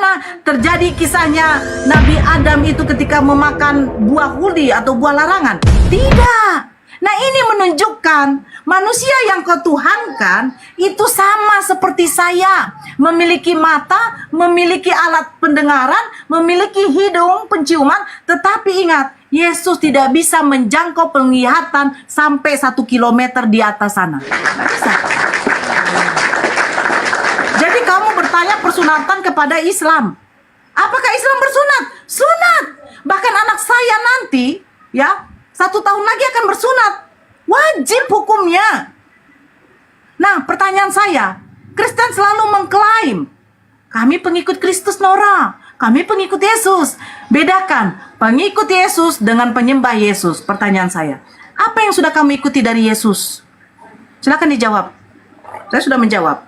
Bagaimana terjadi kisahnya Nabi Adam itu ketika memakan buah huli atau buah larangan? Tidak. Nah, ini menunjukkan manusia yang kau tuhankan itu sama seperti saya. Memiliki mata, memiliki alat pendengaran, memiliki hidung penciuman. Tetapi ingat, Yesus tidak bisa menjangkau penglihatan sampai 1 kilometer di atas sana. Tidak bisa. Jadi kamu bertanya persunatan kepada Islam. Apakah Islam bersunat? Sunat. Bahkan anak saya nanti, ya, 1 tahun lagi akan bersunat. Wajib hukumnya. Nah, pertanyaan saya, Kristen selalu mengklaim, kami pengikut Kristus Nora, kami pengikut Yesus. Bedakan pengikut Yesus dengan penyembah Yesus. Pertanyaan saya, apa yang sudah kamu ikuti dari Yesus? Silakan dijawab. Saya sudah menjawab.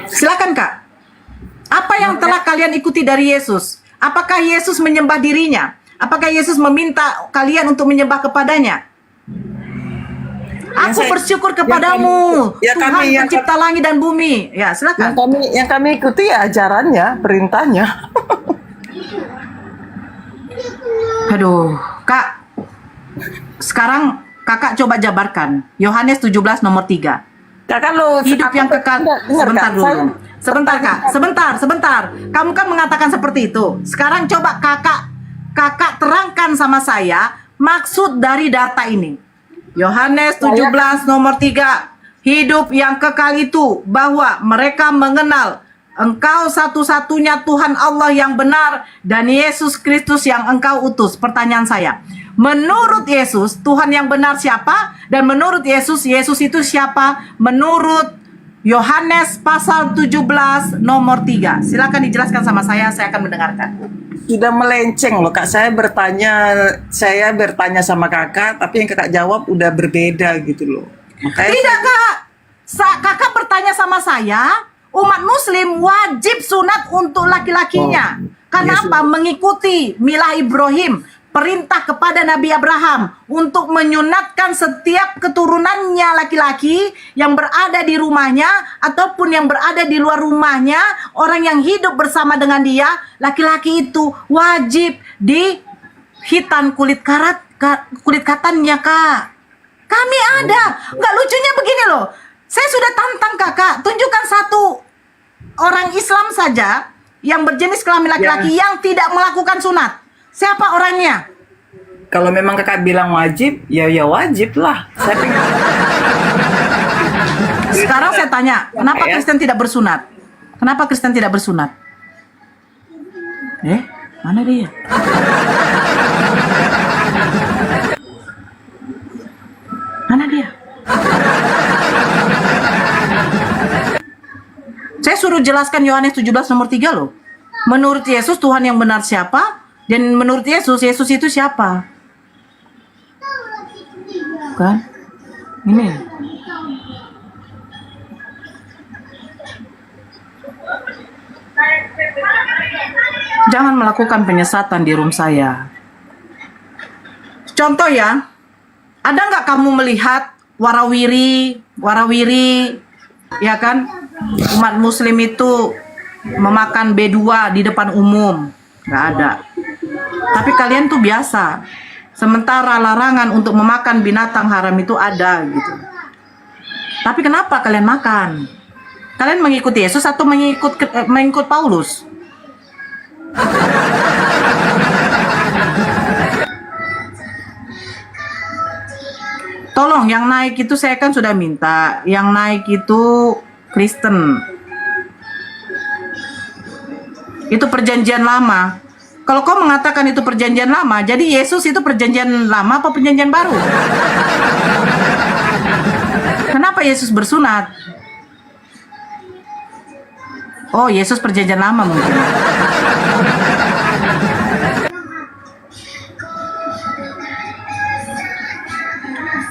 Silakan, Kak. Apa yang telah kalian ikuti dari Yesus? Apakah Yesus menyembah dirinya? Apakah Yesus meminta kalian untuk menyembah kepadanya? Aku bersyukur kepadamu, Tuhan pencipta langit dan bumi. Ya, silakan. Yang kami ikuti ya ajarannya, perintahnya. Aduh, Kak. Sekarang Kakak coba jabarkan Yohanes 17 nomor 3. Kakak lo Hidup yang kekal. Sebentar dulu. Sebentar, Kak. Sebentar. Kamu kan mengatakan seperti itu. Sekarang coba Kakak terangkan sama saya maksud dari data ini. Yohanes 17 nomor 3. Hidup yang kekal itu bahwa mereka mengenal Engkau satu-satunya Tuhan Allah yang benar dan Yesus Kristus yang Engkau utus. Pertanyaan saya, menurut Yesus Tuhan yang benar siapa? Dan menurut Yesus itu siapa? Menurut Yohanes pasal 17 nomor 3. Silakan dijelaskan sama saya akan mendengarkan. Sudah melenceng loh Kak, saya bertanya sama Kakak, tapi yang Kakak jawab udah berbeda gitu loh. Makanya tidak Kak, Kakak bertanya sama saya, umat muslim wajib sunat untuk laki-lakinya. Kenapa? Mengikuti milah Ibrahim, perintah kepada Nabi Abraham untuk menyunatkan setiap keturunannya laki-laki yang berada di rumahnya ataupun yang berada di luar rumahnya, orang yang hidup bersama dengan dia, laki-laki itu wajib di hitan kulit katannya, Kak. Kami ada. Nggak lucunya begini loh. Saya sudah tantang Kakak, tunjukkan satu orang Islam saja yang berjenis kelamin laki-laki yang tidak melakukan sunat. Siapa orangnya? Kalau memang Kakak bilang wajib, ya wajib lah. Sekarang saya tanya, kenapa Kristen tidak bersunat? Kenapa Kristen tidak bersunat? Mana dia? Mana dia? Saya suruh jelaskan Yohanes 17 nomor 3 loh. Menurut Yesus Tuhan yang benar siapa? Dan menurut Yesus itu siapa? Kan? Ini. Jangan melakukan penyesatan di room saya. Contoh ya, ada nggak kamu melihat warawiri, ya kan? Umat muslim itu memakan B2 di depan umum. Nggak ada. Tapi kalian tuh biasa. Sementara larangan untuk memakan binatang haram itu ada gitu. Tapi kenapa kalian makan? Kalian mengikuti Yesus atau mengikut Paulus? Tolong yang naik itu saya kan sudah minta. Yang naik itu Kristen. Itu perjanjian lama. Kalau kau mengatakan itu perjanjian lama, jadi Yesus itu perjanjian lama apa perjanjian baru? Kenapa Yesus bersunat? Oh, Yesus perjanjian lama mungkin.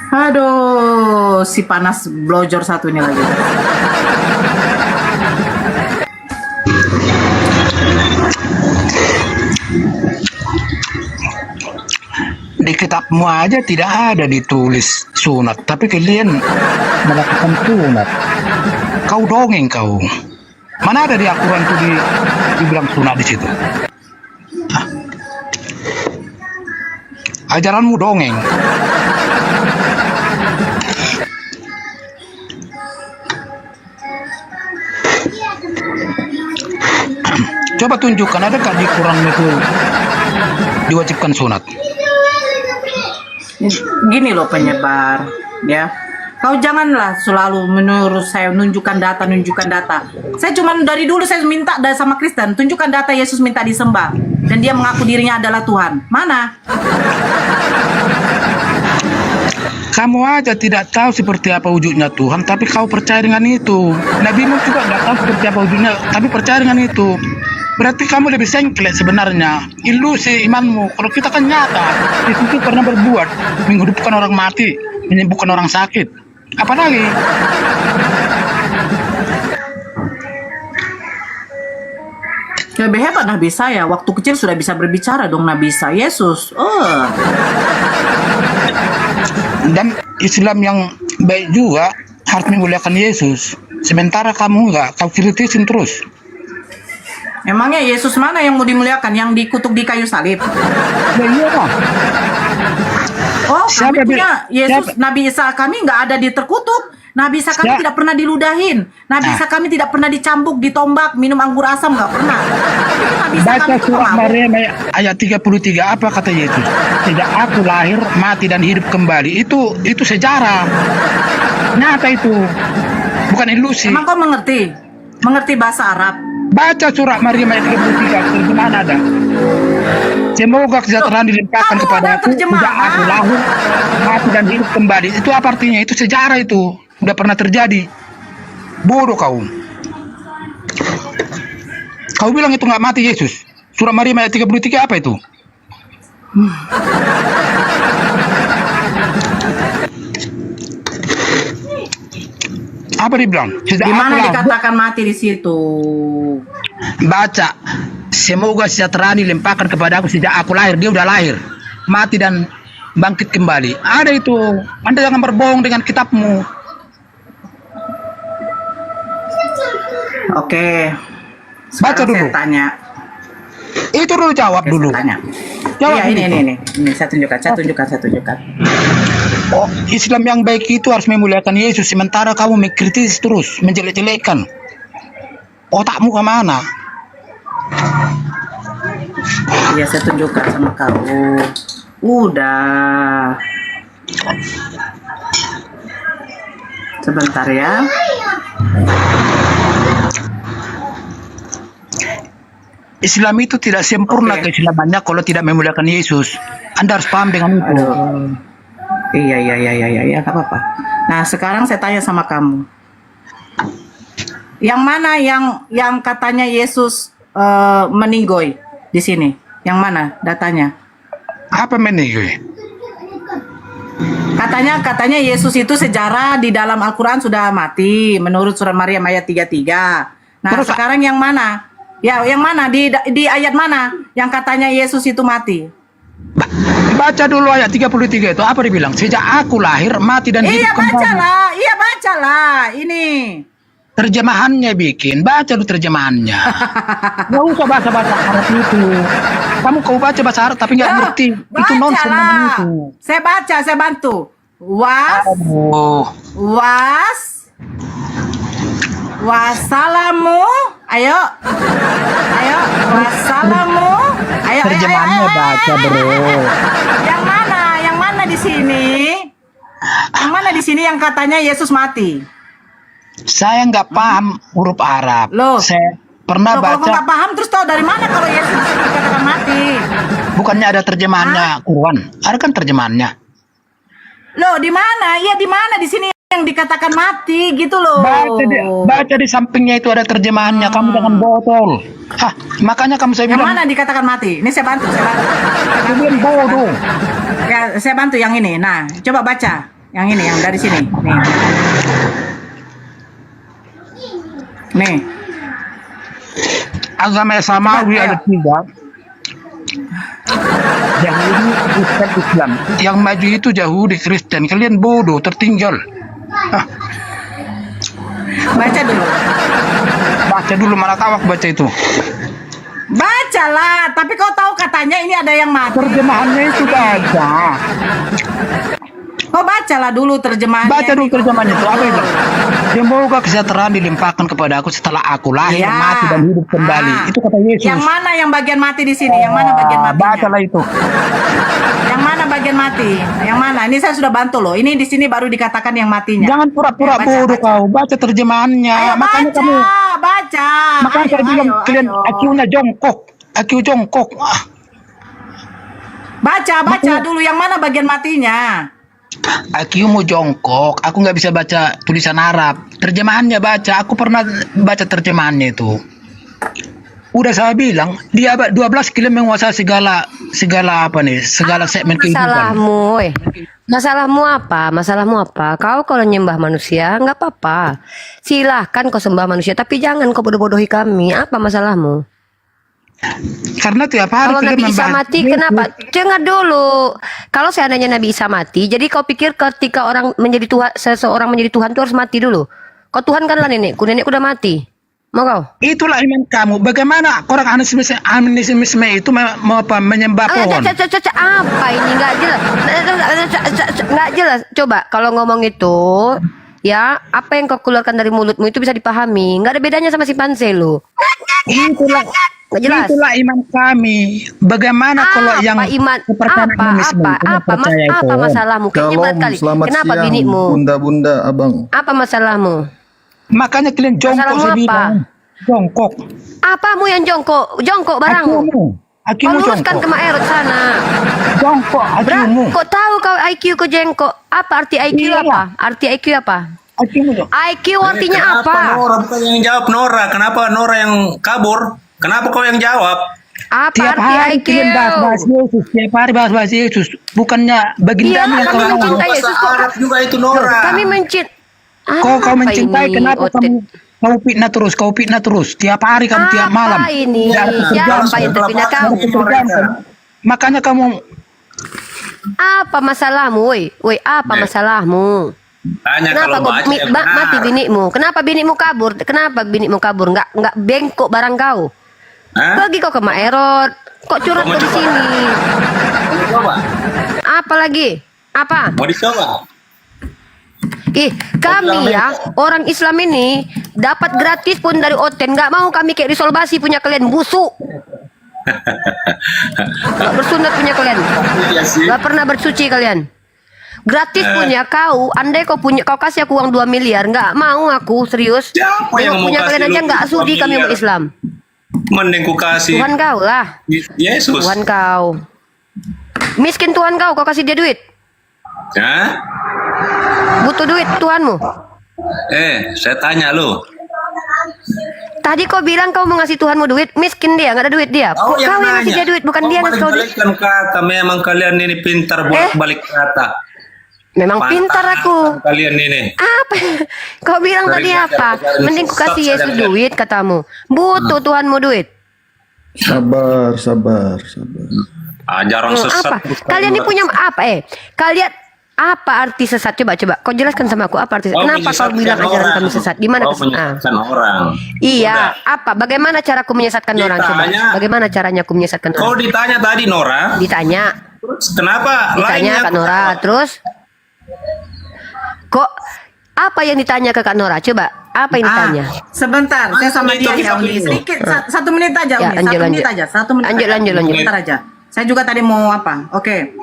Aduh, si panas blojor satu ini lagi. Di kitabmu aja tidak ada ditulis sunat, tapi kalian melakukan sunat. Kau dongeng kau. Mana ada di Al-Quran itu dibilang sunat di situ? Hah? Ajaranmu dongeng. Coba tunjukkan, adakah di Quran itu diwajibkan sunat? Gini loh penyebar, ya. Kau janganlah selalu menurut saya nunjukkan data. Saya cuma dari dulu saya minta sama Kristen, tunjukkan data Yesus minta disembah dan dia mengaku dirinya adalah Tuhan. Mana? Kamu aja tidak tahu seperti apa wujudnya Tuhan, tapi kau percaya dengan itu. Nabi Muhammad juga tidak tahu seperti apa wujudnya, tapi percaya dengan itu. Berarti kamu lebih sengklek sebenarnya. Ilusi imanmu. Kalau kita kan nyata, Yesus itu pernah berbuat, menghidupkan orang mati, menyembuhkan orang sakit. Apalagi? Lebih hebat Nabi saya. Waktu kecil sudah bisa berbicara dong Nabi saya. Yesus. Oh. Dan Islam yang baik juga harus memuliakan Yesus. Sementara kamu enggak, kau kritisin terus. Emangnya Yesus mana yang mau dimuliakan? Yang dikutuk di kayu salib? Ya iya Pak. Oh, kami Siapa punya Yesus, siapa? Nabi Isa kami nggak ada diterkutuk. Nabi Isa kami tidak pernah diludahin. Nabi Isa kami tidak pernah dicambuk, ditombak, minum anggur asam, nggak pernah. Tapi kan Nabi Isa Baca kami itu surah pemabuk. Maryam ayat 33, apa kata Yesus? Sejak aku lahir, mati dan hidup kembali. Itu sejarah. Nyata itu. Bukan ilusi. Emang kau mengerti? Mengerti bahasa Arab? Baca surah Maryam ayat 33, terjemahan ada. Semoga kesejahteraan dilimpahkan kamu kepada ada aku terjemahan? sejak aku lahir, mati dan hidup kembali. Itu apa artinya? Itu sejarah itu. Udah pernah terjadi. Bodoh kau. Kau bilang itu nggak mati Yesus. Surah Maryam ayat 33 apa itu? Apa dibilang? Sejak Di mana aku lahir. dikatakan mati di situ? Baca, semoga kesejahteraan dilimpahkan kepada aku sejak aku lahir. Dia udah lahir, mati dan bangkit kembali. Ada itu. Anda jangan berbohong dengan kitabmu. Oke. Baca Sekarang dulu. saya tanya. Itu dulu jawab Oke, dulu. saya tanya. Jawab Iya, dulu. ini saya tunjukkan. Oh, Islam yang baik itu harus memuliakan Yesus. Sementara kamu mengkritis terus, menjelek-jelekkan. Otakmu kemana? Iya, saya tunjukkan sama kamu. Udah. Sebentar ya. Islam itu tidak sempurna Oke. keislamannya kalau tidak memuliakan Yesus. Anda harus paham dengan itu. Aduh. Iya, nggak apa-apa. Nah, sekarang saya tanya sama kamu. Yang mana yang katanya Yesus meninggoy di sini? Yang mana datanya? Apa meninggal? Katanya Yesus itu sejarah di dalam Al-Quran sudah mati menurut surah Maryam ayat 33. Nah, Terus, sekarang yang mana? Ya, yang mana di ayat mana yang katanya Yesus itu mati? Baca dulu ayat 33 itu. Apa dibilang? Sejak aku lahir, mati dan hidup kembali. Bacalah. Ini. Terjemahannya bikin. Baca dulu terjemahannya. Nggak usah baca-baca Arab itu. Kamu baca bahasa Arab tapi nggak ngerti. Itu nonsense namanya itu. Saya baca, saya bantu. Oh. Wassalamu. Ayo. Wassalamu. Ayo. Terjemahannya baca, bro. Yang mana di sini? Yang mana di sini yang katanya Yesus mati? Saya nggak paham huruf Arab. Loh. Saya pernah Kalau baca. nggak paham terus tahu dari mana kalau Yesus dikatakan mati? Bukannya ada terjemahannya Quran? Ada kan terjemahannya? Loh, di mana? Iya, di mana di sini yang dikatakan mati gitu loh. Baca di sampingnya itu ada terjemahannya. Kamu jangan botol. Hah, makanya saya Yang bilang. mana dikatakan mati? Ini saya bantu. Kamu bilang bodoh. Ya, saya bantu yang ini. Nah, coba baca. Yang ini, yang dari sini. Nih. Agama Samawi Ayo. ada 3. Yahudi, Kristen, Islam. Yang maju itu Yahudi, Kristen. Kalian bodoh, tertinggal. Hah. Baca dulu. Baca dulu, mana tahu aku baca itu. Bacalah, tapi kau tahu katanya ini ada yang mati. Terjemahannya itu baca. Kau bacalah dulu terjemahannya. Baca dulu terjemahannya itu apa itu? Semoga kesejahteraan dilimpahkan kepada aku setelah aku lahir, Ya. mati dan hidup kembali. Ah. Itu kata Yesus. Yang mana yang bagian mati di sini? Yang mana bagian matinya? Bacalah itu. Yang mana bagian mati? Yang mana? Ini saya sudah bantu loh. Ini di sini baru dikatakan yang matinya. Jangan pura-pura Ya, baca, bodoh baca. kau. Baca terjemahannya. Ayo Makanya baca, kamu, baca. makanya saya bilang kalian akiunya jongkok. Akiu jongkok. Baca dulu yang mana bagian matinya. Akiu mau jongkok. Aku nggak bisa baca tulisan Arab. Terjemahannya baca. Aku pernah baca terjemahannya itu. Udah saya bilang dia 12 kilo menguasai segala apa nih, segala segmen kehidupan. Masalahmu, masalahmu apa? Masalahmu apa? Kau kalau nyembah manusia nggak apa-apa. Silahkan kau sembah manusia, tapi jangan kau bodoh-bodohi kami. Apa masalahmu? Karena tiap hari Kalau kalian Nabi Isa membahas mati, Yesus. kenapa? Dengar dulu. Kalau seandainya Nabi Isa mati, jadi kau pikir ketika orang menjadi Tuhan, seseorang menjadi Tuhan itu harus mati dulu. Kau Tuhan kan lah nenekku udah mati. Mau kau? Itulah iman kamu. Bagaimana orang animisme itu menyembah pohon? Apa ini nggak jelas? Nggak jelas. Coba kalau ngomong itu, ya apa yang kau keluarkan dari mulutmu itu bisa dipahami. Nggak ada bedanya sama si Pansel lo. Itulah Nggak jelas. itulah iman kami. Bagaimana kalau yang iman? kepercayaan animisme itu percaya itu? Apa masalahmu? Kayaknya berat kali. Selamat Kenapa siang, binimu? bunda-bunda, abang. Apa masalahmu? Makanya kalian jongkok Masalahmu saya apa? bilang. Jongkok. Apamu yang jongkok barangmu? Kau Akimu luruskan jongkok. ke Maerot sana. Jongkok akimu. Kok tahu kau IQ ke jengkok? Apa arti IQ Iya. apa? Arti IQ apa? Akimu jongkok. IQ artinya Kenapa apa? Nora bukan yang jawab Nora? Kenapa Nora yang kabur? Kenapa kau yang jawab? Apa Tiap arti hari IQ? kalian bahas Yesus. Tiap hari bahas Yesus. Bukannya Iya, bagindamu yang kami kau mencintai lawan. Yesus Bahasa kok. Arab juga itu Nora. Kami mencintai. Kau mencintai, kenapa kau fitnah terus? Kau fitnah terus. Tiap hari kamu tiap malam. Apa ini? Tidak ada pekerjaan. Siapa yang terpindah kau? Tidak ada pekerjaan. Makanya kamu Apa masalahmu, woi? Woi, apa masalahmu? Tanya Kenapa kalau kau baca yang benar. mati binimu? Kenapa binimu kabur? Kenapa binimu kabur? Nggak bengkok barang kau. Hah? Pergi kau ke Maerot. Kok curhat kau di sini? Mau dicoba? Apa lagi? Apa? Mau dicoba? Ih, kami ya, orang Islam ini dapat gratis pun dari Oten. Nggak mau kami kayak risolbasi punya kalian, busuk. Nggak bersunat punya kalian. Iya sih. Nggak pernah bersuci kalian. Gratis punya kau, andai kau kasih aku uang 2 miliar, nggak mau aku, serius. Siapa yang mau punya kasih kalian lu aja nggak 2 sudi kami miliar? umat Islam. Mending ku kasih Tuhan kau lah, Yesus. Tuhan kau. Miskin Tuhan kau kasih dia duit. Hah? Butuh duit Tuhanmu. Saya tanya lu. Tadi kau bilang kau mau ngasih Tuhanmu duit, miskin dia, nggak ada duit dia. Kau yang ngasih dia duit, bukan dia ngasih kau duit. Kan kata memang kalian ini pintar buat balik kata. Memang pintar aku. Kalian ini. Apa? Kau bilang tadi apa? Mending ku kasih Yesus duit katamu. Butuh Tuhanmu duit. Sabar. Ajaran sesat. Apa? Kalian ini punya apa? Kalian apa arti sesat? Coba. Kau jelaskan sama aku apa arti sesat. Kenapa kau bilang ajaran kami sesat? Di mana kau kesesatan? menyesatkan orang? Iya. Udah. Apa? Bagaimana cara aku menyesatkan orang? Coba. Ditanya. Bagaimana caranya aku menyesatkan Kau orang? ditanya tadi Nora. Ditanya. Terus kenapa? Ditanya Kak Nora. Terus? Kok apa yang ditanya ke Kak Nora? Coba. Apa yang ditanya? Sebentar, saya sama dia ya Uni. Sedikit, 1 menit aja Ya, Uni. 1 menit lanjut. aja. 1 menit. Lanjut. Sebentar aja. Saya juga tadi mau apa? Oke.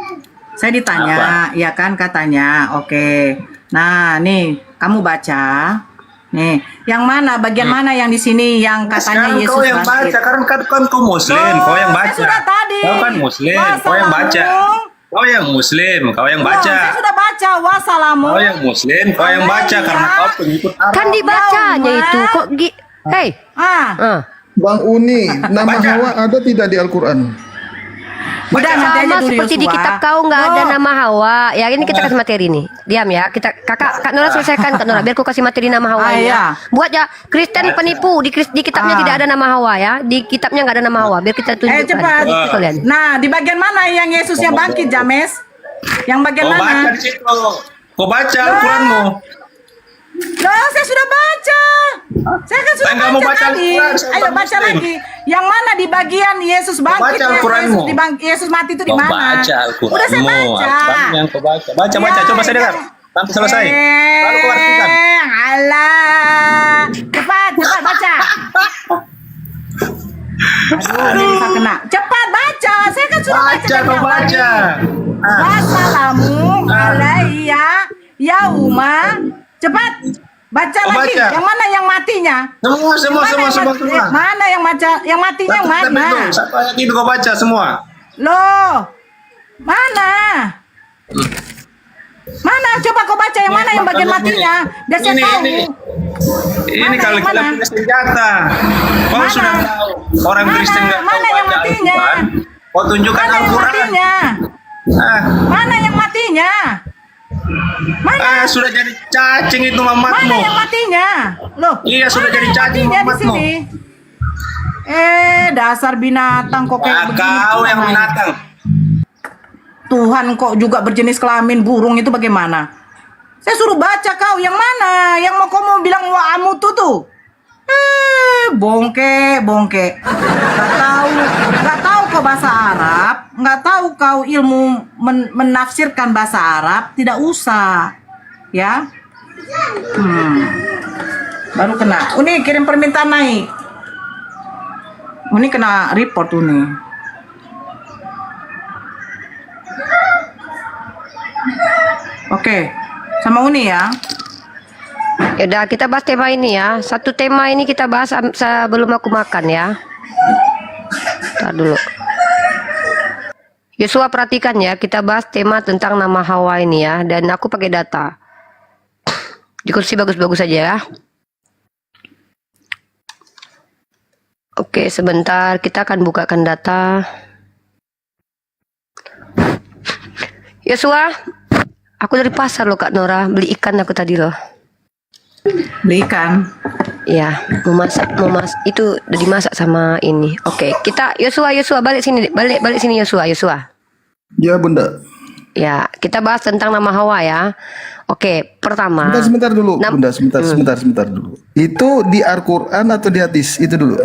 Saya ditanya, ya kan katanya. Oke. Nah, nih kamu baca. Nih, yang mana? Bagian mana yang di sini yang katanya Sekarang Yesus kau yang bangkit? baca, karena kan kau muslim, kau yang baca. Saya sudah tadi. Kau kan muslim, kau yang baca. Wassalamu. Kau yang muslim, kau yang Belum, baca. saya sudah baca. Wassalamu. Kau yang muslim, kau yang baca Iya. karena kau pengikut Arab. Kan dibacanya Yauma. itu. Kok Hei. Ah, Bang Uni, nama Baca. Hawa ada tidak di Al-Quran? udah nanti aja Sama dulu seperti di Yosua. kitab kau nggak ada Loh. nama Hawa. Ya ini kita kasih materi nih. Diam ya. Kak Nora selesaikan Kak Nora. Biar aku kasih materi nama Hawa Ah, ya. iya. Buat ya Kristen penipu di kitabnya Ah. tidak ada nama Hawa ya. Di kitabnya nggak ada nama Hawa. Biar kita tunjukkan. Cepat. Bukti kalian. Nah, di bagian mana yang Yesusnya bangkit, James? Yang bagian Kau baca mana? di situ. Kau baca Al-Quranmu. Loh, saya sudah baca. Saya kan sudah Saya nggak mau baca baca tadi. Al-Quran, saya Ayo bukan baca Muslim. lagi. Yang mana di bagian Yesus bangkit? Baca Al-Quranmu. Yesus mati itu di Kau mana? baca Al-Quranmu. Udah saya baca. Al-Quran yang kau baca. Baca, Ya, coba saya dengar. Sampai selesai. Lalu kau artikan. Alah. Cepat baca. Aduh, ini bisa kena. Cepat baca. Saya kan sudah baca. Baca, dari kau awal baca. nih. Ah. Wassalamu alaiya yauma. Cepat. Baca Oh, lagi. baca. Yang mana yang matinya? Semua. Mana yang baca? Yang matinya yang mana? Satu ayat itu kau baca semua. Loh. Mana? Mana? Coba kau baca yang mana yang bagian matinya. Biar saya tahu. Ini Mana, kalau yang kita mana? punya senjata. Kau Mana? sudah tahu. Orang Mana? Kristen nggak tahu Mana yang baca matinya? Al-Quran. Kau tunjukkan Mana yang Al-Quran. matinya? Ah, Mana yang matinya? Mana? sudah jadi cacing itu Mana mamatmu. yang matinya? Loh. Iya, sudah mana jadi yang cacing matinya di mamatmu. sini? Dasar binatang kok kayak begini. Kau yang Tuhan. binatang. Tuhan kok juga berjenis kelamin burung itu bagaimana? Saya suruh baca kau yang mana? Yang mau kau mau bilang wa'amutu tuh? Bongke. Nggak tahu kau bahasa Arab, nggak tahu kau ilmu menafsirkan bahasa Arab, tidak usah, ya. Baru kena. Uni kirim permintaan naik. Uni kena report Uni. Oke, sama Uni ya. Yaudah, kita bahas tema ini ya. Satu tema ini kita bahas sebelum aku makan ya. Ntar dulu. Yosua perhatikan ya, kita bahas tema tentang nama Hawa ini ya. Dan aku pakai data. Di kursi bagus-bagus saja ya. Oke, sebentar. Kita akan bukakan data. Yosua, aku dari pasar loh Kak Nora. Beli ikan aku tadi loh. Beli ikan. Ya, mau masak itu udah dimasak sama ini. Oke, kita Yosua balik sini Yosua. Ya bunda. Ya, kita bahas tentang nama Hawa ya. Oke, pertama. Sebentar dulu. Bunda, sebentar dulu. Itu di Al-Quran atau di hadis? Itu dulu.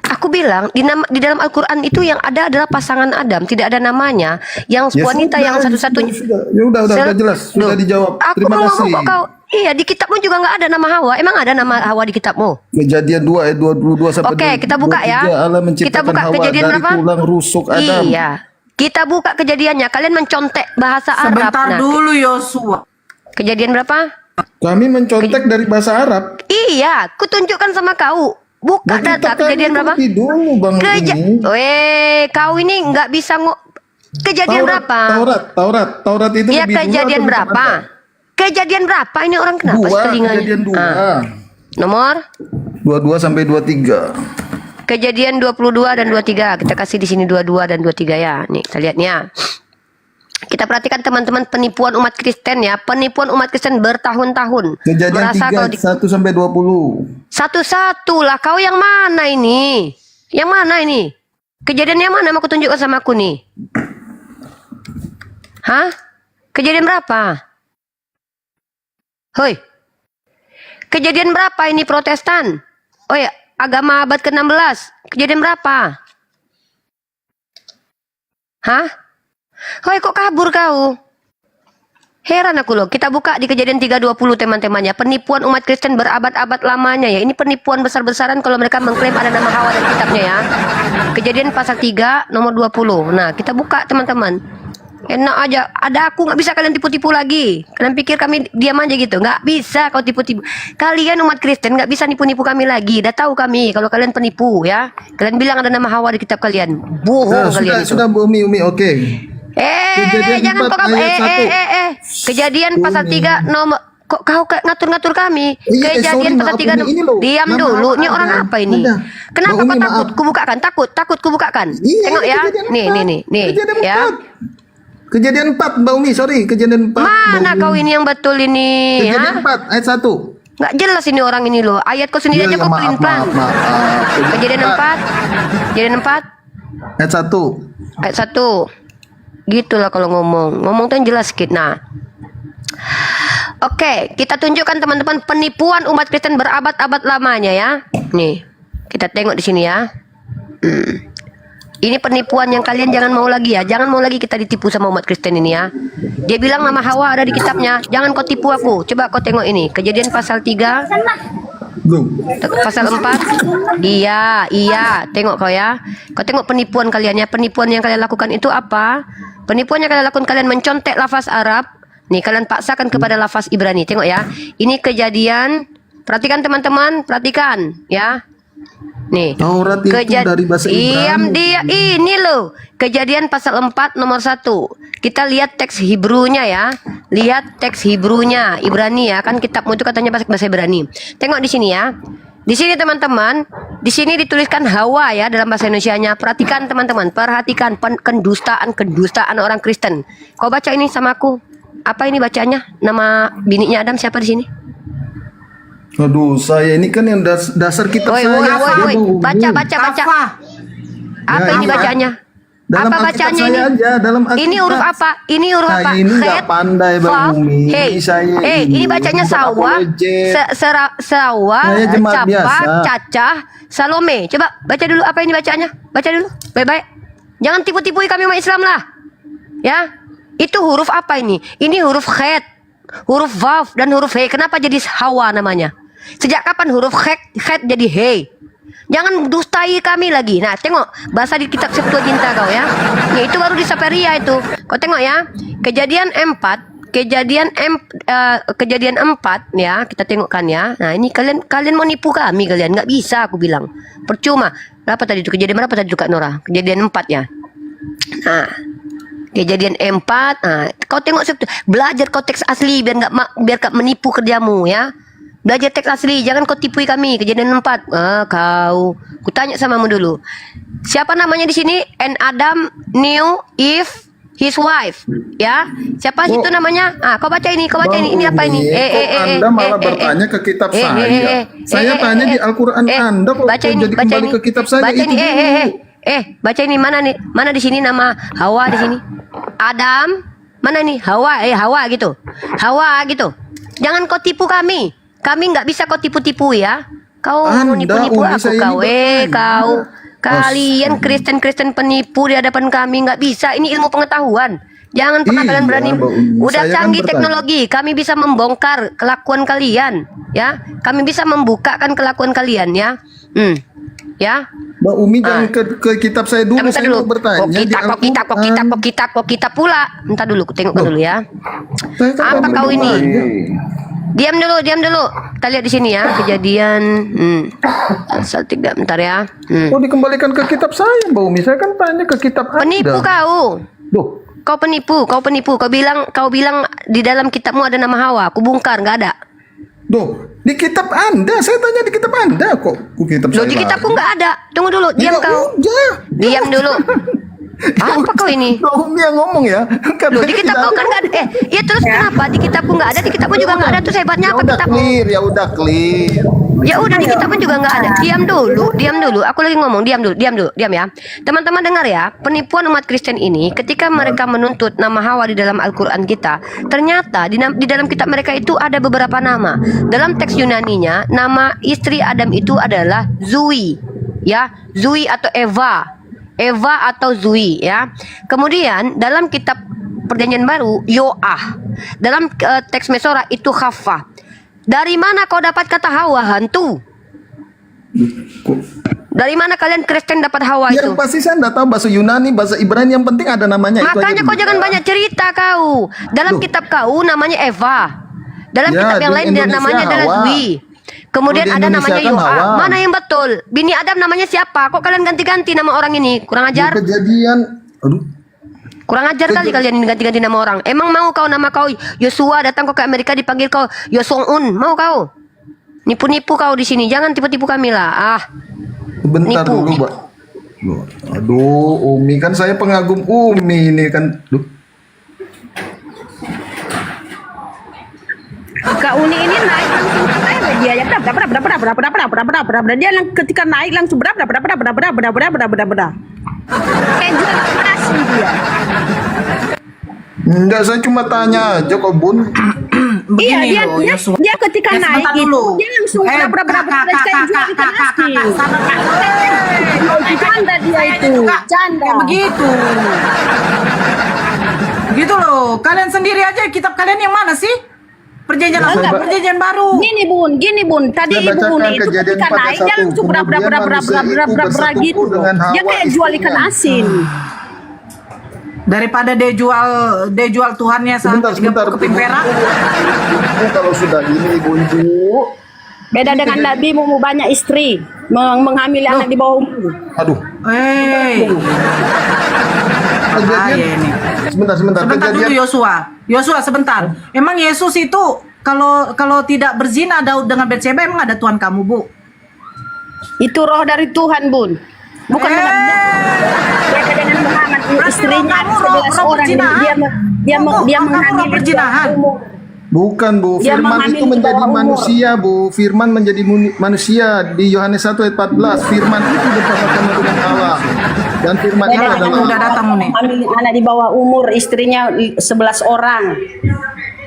Aku bilang di dalam Al-Quran itu yang ada adalah pasangan Adam, tidak ada namanya. Yang wanita yang satu-satunya. Ya udah jelas, sudah dijawab. Aku Terima mau kasih. ngomong kok kau. Iya, di kitabmu juga nggak ada nama Hawa. Emang ada nama Hawa di kitabmu? Kejadian 2 ayat 22 sampai Oke, kita buka 23, ya. Allah Kita menciptakan buka Hawa kejadian dari berapa? tulang rusuk Adam. Iya. Kita buka kejadiannya. Kalian mencontek bahasa Arab. Sebentar Nah, dulu Yosua. Kejadian berapa? Kami mencontek dari bahasa Arab. Iya, kutunjukkan sama kau. Buka Nah, kita data kejadian kan berapa? ikuti dulu bang ini. Kau ini nggak bisa kejadian berapa? Taurat itu Iya, lebih dulu kejadian atau berapa? depan Kejadian berapa? Ini orang kenapa Anda? sih telinganya? Kejadian 2. Nomor 22 sampai 23. kejadian 22 dan 23. Kita kasih di sini 22 dan 23 ya. Nih, kita lihat nih ya. Kita perhatikan teman-teman penipuan umat Kristen ya. Penipuan umat Kristen bertahun-tahun. Kejadian Merasa 3 kau 1 sampai 20. Satu-satu lah. Kau yang mana ini? Yang mana ini? Kejadian yang mana? Mau aku tunjukkan sama aku nih. Hah? Kejadian berapa? Hoi. Kejadian berapa ini Protestan? Oh ya, agama abad ke-16. Kejadian berapa? Hah? Hoi, kok kabur kau? Heran aku loh. Kita buka di kejadian 3:20 teman-temannya. Penipuan umat Kristen berabad-abad lamanya ya. Ini penipuan besar-besaran kalau mereka mengklaim ada nama Hawa dalam kitabnya ya. Kejadian pasal 3 nomor 20. Nah, kita buka teman-teman. Enak aja. Ada aku, nggak bisa kalian tipu-tipu lagi. Kalian pikir kami diam aja gitu? Nggak bisa kau tipu-tipu. Kalian umat Kristen nggak bisa nipu-nipu kami lagi. Udah tahu kami kalau kalian penipu ya. Kalian bilang ada nama Hawa di kitab kalian. Bohong kalian itu. Sudah Umi, oke. Jangan Kejadian kok 4 ayat 1. Kejadian pasal 3 nomor kok kau ngatur-ngatur kami. Iya, Kejadian sorry, pasal maaf, 3 Umi, ini loh. diam Nama dulu. Hawa Ini orang ada. apa ini? Ada. Kenapa Umi, kau takut? maaf. Kubukakan. Takut kubukakan. Iya, Tengok ya. kejadian Nih. 4. Kejadian Ya. 4. Kejadian 4 Mbak Umi, sorry. Kejadian 4. Mana Mbak kau Umi. ini yang betul ini? Kejadian 4 ayat 1. Nggak jelas ini orang ini loh. Ayat kau sendiri aja kau pelin-pelan. Kejadian 4. Kejadian 4 Ayat 1. ayat 1. Gitulah kalau ngomong tuh yang jelas sedikit. Nah, Oke, kita tunjukkan teman-teman penipuan umat Kristen berabad-abad lamanya ya. Nih, kita tengok di sini ya. Ini penipuan yang kalian jangan mau lagi ya. Jangan mau lagi kita ditipu sama umat Kristen ini ya. Dia bilang nama Hawa ada di kitabnya. Jangan kau tipu aku. Coba kau tengok ini. Kejadian pasal 3. Pasal 4. Iya. Tengok kau ya. Kau tengok penipuan kalian ya. Penipuan yang kalian lakukan itu apa? Penipuan yang kalian lakukan, kalian mencontek lafaz Arab. Nih, kalian paksakan kepada lafaz Ibrani. Tengok ya. Ini kejadian. Perhatikan teman-teman. Perhatikan ya. Nih, Taurat itu dari bahasa Ibrani. dia ini loh. Kejadian pasal 4 nomor 1. Kita lihat teks Hebrunya ya. Lihat teks Hebrunya, Ibrani ya. Kan kitabmu itu katanya bahasa Ibrani. Tengok di sini ya. Di sini teman-teman, di sini dituliskan Hawa ya dalam bahasa Indonesianya. Perhatikan teman-teman, perhatikan kedustaan orang Kristen. Kau baca ini sama aku. Apa ini bacanya? Nama bininya Adam siapa di sini? Aduh, saya ini kan yang dasar kitab Woi, saya. baca. Hafa. Apa ini bacanya? Dalam Apa Alkitab bacanya saya ini? aja, dalam Alkitab. Ini huruf apa? Ini huruf Saya apa? ini nggak Het, pandai, Bang Vav. Umi. Hey, Saya ini bacanya bukan Sawa, apologet. Sawa, Saya jemaat Capa, biasa. Cacah, Salome. Coba baca dulu apa ini bacanya. Baca dulu, baik-baik. Jangan tipu-tipui kami umat Islam lah. Ya, itu huruf apa ini? Ini huruf Het, huruf Vav, dan huruf He. Kenapa jadi Hawa namanya? Sejak kapan huruf Het jadi He? Jangan dustai kami lagi. Nah, tengok bahasa di kitab Septuaginta kau ya. Itu baru di Saperia itu. Kau tengok ya. Kejadian 4 ya, kita tengokkan ya. Nah, ini kalian mau nipu kami kalian, nggak bisa aku bilang. Percuma. Berapa tadi itu? Kejadian berapa tadi itu Kak Nora? Kejadian 4 ya. Nah, Kejadian 4. Nah, kau tengok belajar kau teks asli biar nggak menipu kerjamu ya. Belajar teks asli, jangan kau tipui kami. Kejadian 4. Ku tanya samamu dulu. Siapa namanya di sini? And Adam knew Eve his wife. Ya. Siapa itu namanya? Kau baca ini, Ini apa ini? Anda malah bertanya ke kitab saya. Saya tanya di Al-Qur'an Anda kok baca ini, jadi kembali ke kitab saya baca itu. ini, baca ini mana nih? Mana di sini nama Hawa di sini? Adam, mana nih? Hawa gitu. Hawa gitu. Jangan kau tipu kami. Kami nggak bisa kau tipu-tipu ya. Kau mau nipu-nipu aku kau. Kalian Kristen penipu di hadapan kami nggak bisa. Ini ilmu pengetahuan. Jangan pernah kalian berani. Udah canggih teknologi, kami bisa membongkar kelakuan kalian, ya. Kami bisa membukakan kelakuan kalian, ya. Ya. Mbak Umi jangan ke kitab saya dulu. Saya mau bertanya. Kok kita pula. Entar dulu, tengok dulu ya. Apa kau ini? Diam dulu. Kita lihat di sini ya, kejadian pasal 3, bentar ya. Oh, dikembalikan ke kitab saya, Mbak Umi. Saya kan tanya ke kitab Anda. Penipu kau. Duh. Kau penipu. Kau bilang di dalam kitabmu ada nama Hawa. Aku bongkar, nggak ada. Duh, di kitab Anda. Saya tanya di kitab Anda kok. Kitab Loh, saya di kitabku lagi. nggak ada. Tunggu dulu, diam kau. Diam dulu. Apa kau ini? Mbak Umi yang ngomong ya. Loh, di kitabku kan nggak ada. Ya terus kenapa? Di kitabku nggak ada, di kitabku juga nggak ada. Terus hebatnya apa kitabmu? Ya udah clear. Ya udah, di kitabku juga nggak ada. Diam dulu. Aku lagi ngomong. Diam ya. Teman-teman dengar ya. Penipuan umat Kristen ini, ketika mereka menuntut nama Hawa di dalam Al-Quran kita, ternyata di dalam kitab mereka itu ada beberapa nama. Dalam teks Yunaninya, nama istri Adam itu adalah Zui, ya, Zui atau Eva atau Zui ya. Kemudian dalam kitab Perjanjian Baru Yoah. Dalam teks Mesora itu Hafa. Dari mana kau dapat kata Hawa, hantu? Dari mana kalian Kristen dapat Hawa itu? Yang pasti saya enggak tahu bahasa Yunani, bahasa Ibrani, yang penting ada namanya. Makanya kau jangan banyak cerita kau. Dalam kitab kau namanya Eva. Dalam kitab yang lain namanya adalah Zui. Kemudian ada namanya Yoah. Mana yang betul? Bini Adam namanya siapa? Kok kalian ganti-ganti nama orang ini? Kurang ajar. Kejadian. Aduh. Kurang ajar kali kalian ini ganti-ganti nama orang. Emang mau kau nama kau Yosua datang kau ke Amerika dipanggil kau Yosong-un? Mau kau? Nipu-nipu kau di sini. Jangan tipu-tipu kami lah. Bentar nipu. dulu, Mbak. Aduh, Umi kan saya pengagum Umi ini kan. Duh. Kak Uni ini naik langsung dia ya berapa dia ketika naik langsung berapa kayak jual langsung dia. Enggak, saya cuma tanya aja kok, Bun. begini Iya, loh, Yosua. dia ketika Ya, naik sebentar itu, dulu. dia langsung berapa jual ikan asin. sabar, Kak. Janda dia itu, janda. Kayak begitu. Gitu loh. Kalian sendiri aja kitab kalian yang mana sih? Perjanjian lama, Enggak. perjanjian baru. Gini bun. Tadi Saya ibu bacakan itu Kejadian ketika 4 naik dia ayat 1. langsung Kemudian manusia itu bersekutu gitu. dengan Dia Hawa kayak jual ikan istrinya. asin. Daripada dia jual Tuhannya Sebentar, sampai sebentar. 30 keping perak. Kalau sudah gini ibu-ibu, Beda dengan Nabi mau banyak istri, menghamili anak di bawah umur. aduh, Bahaya ini. sebentar. Sebentar dulu Kejadian Yosua sebentar. Emang Yesus itu kalau tidak berzina Daud dengan Batseba, emang ada Tuhan kamu, Bu? Itu roh dari Tuhan, Bun. Bukan dengan beda dengan Muhammad Berarti istrinya roh kamu, roh 11 orang perzinahan. dia Roh kamu, roh menghamili perzinahan. bukan Bu, Dia firman memahami itu menjadi di bawah umur. manusia Bu, firman menjadi manusia di Yohanes 1 ayat 14. Firman itu bersama-sama dengan Allah. Dan firman itu Beda, adalah udah datang nih. Menghamili anak di bawah umur, istrinya 11 orang.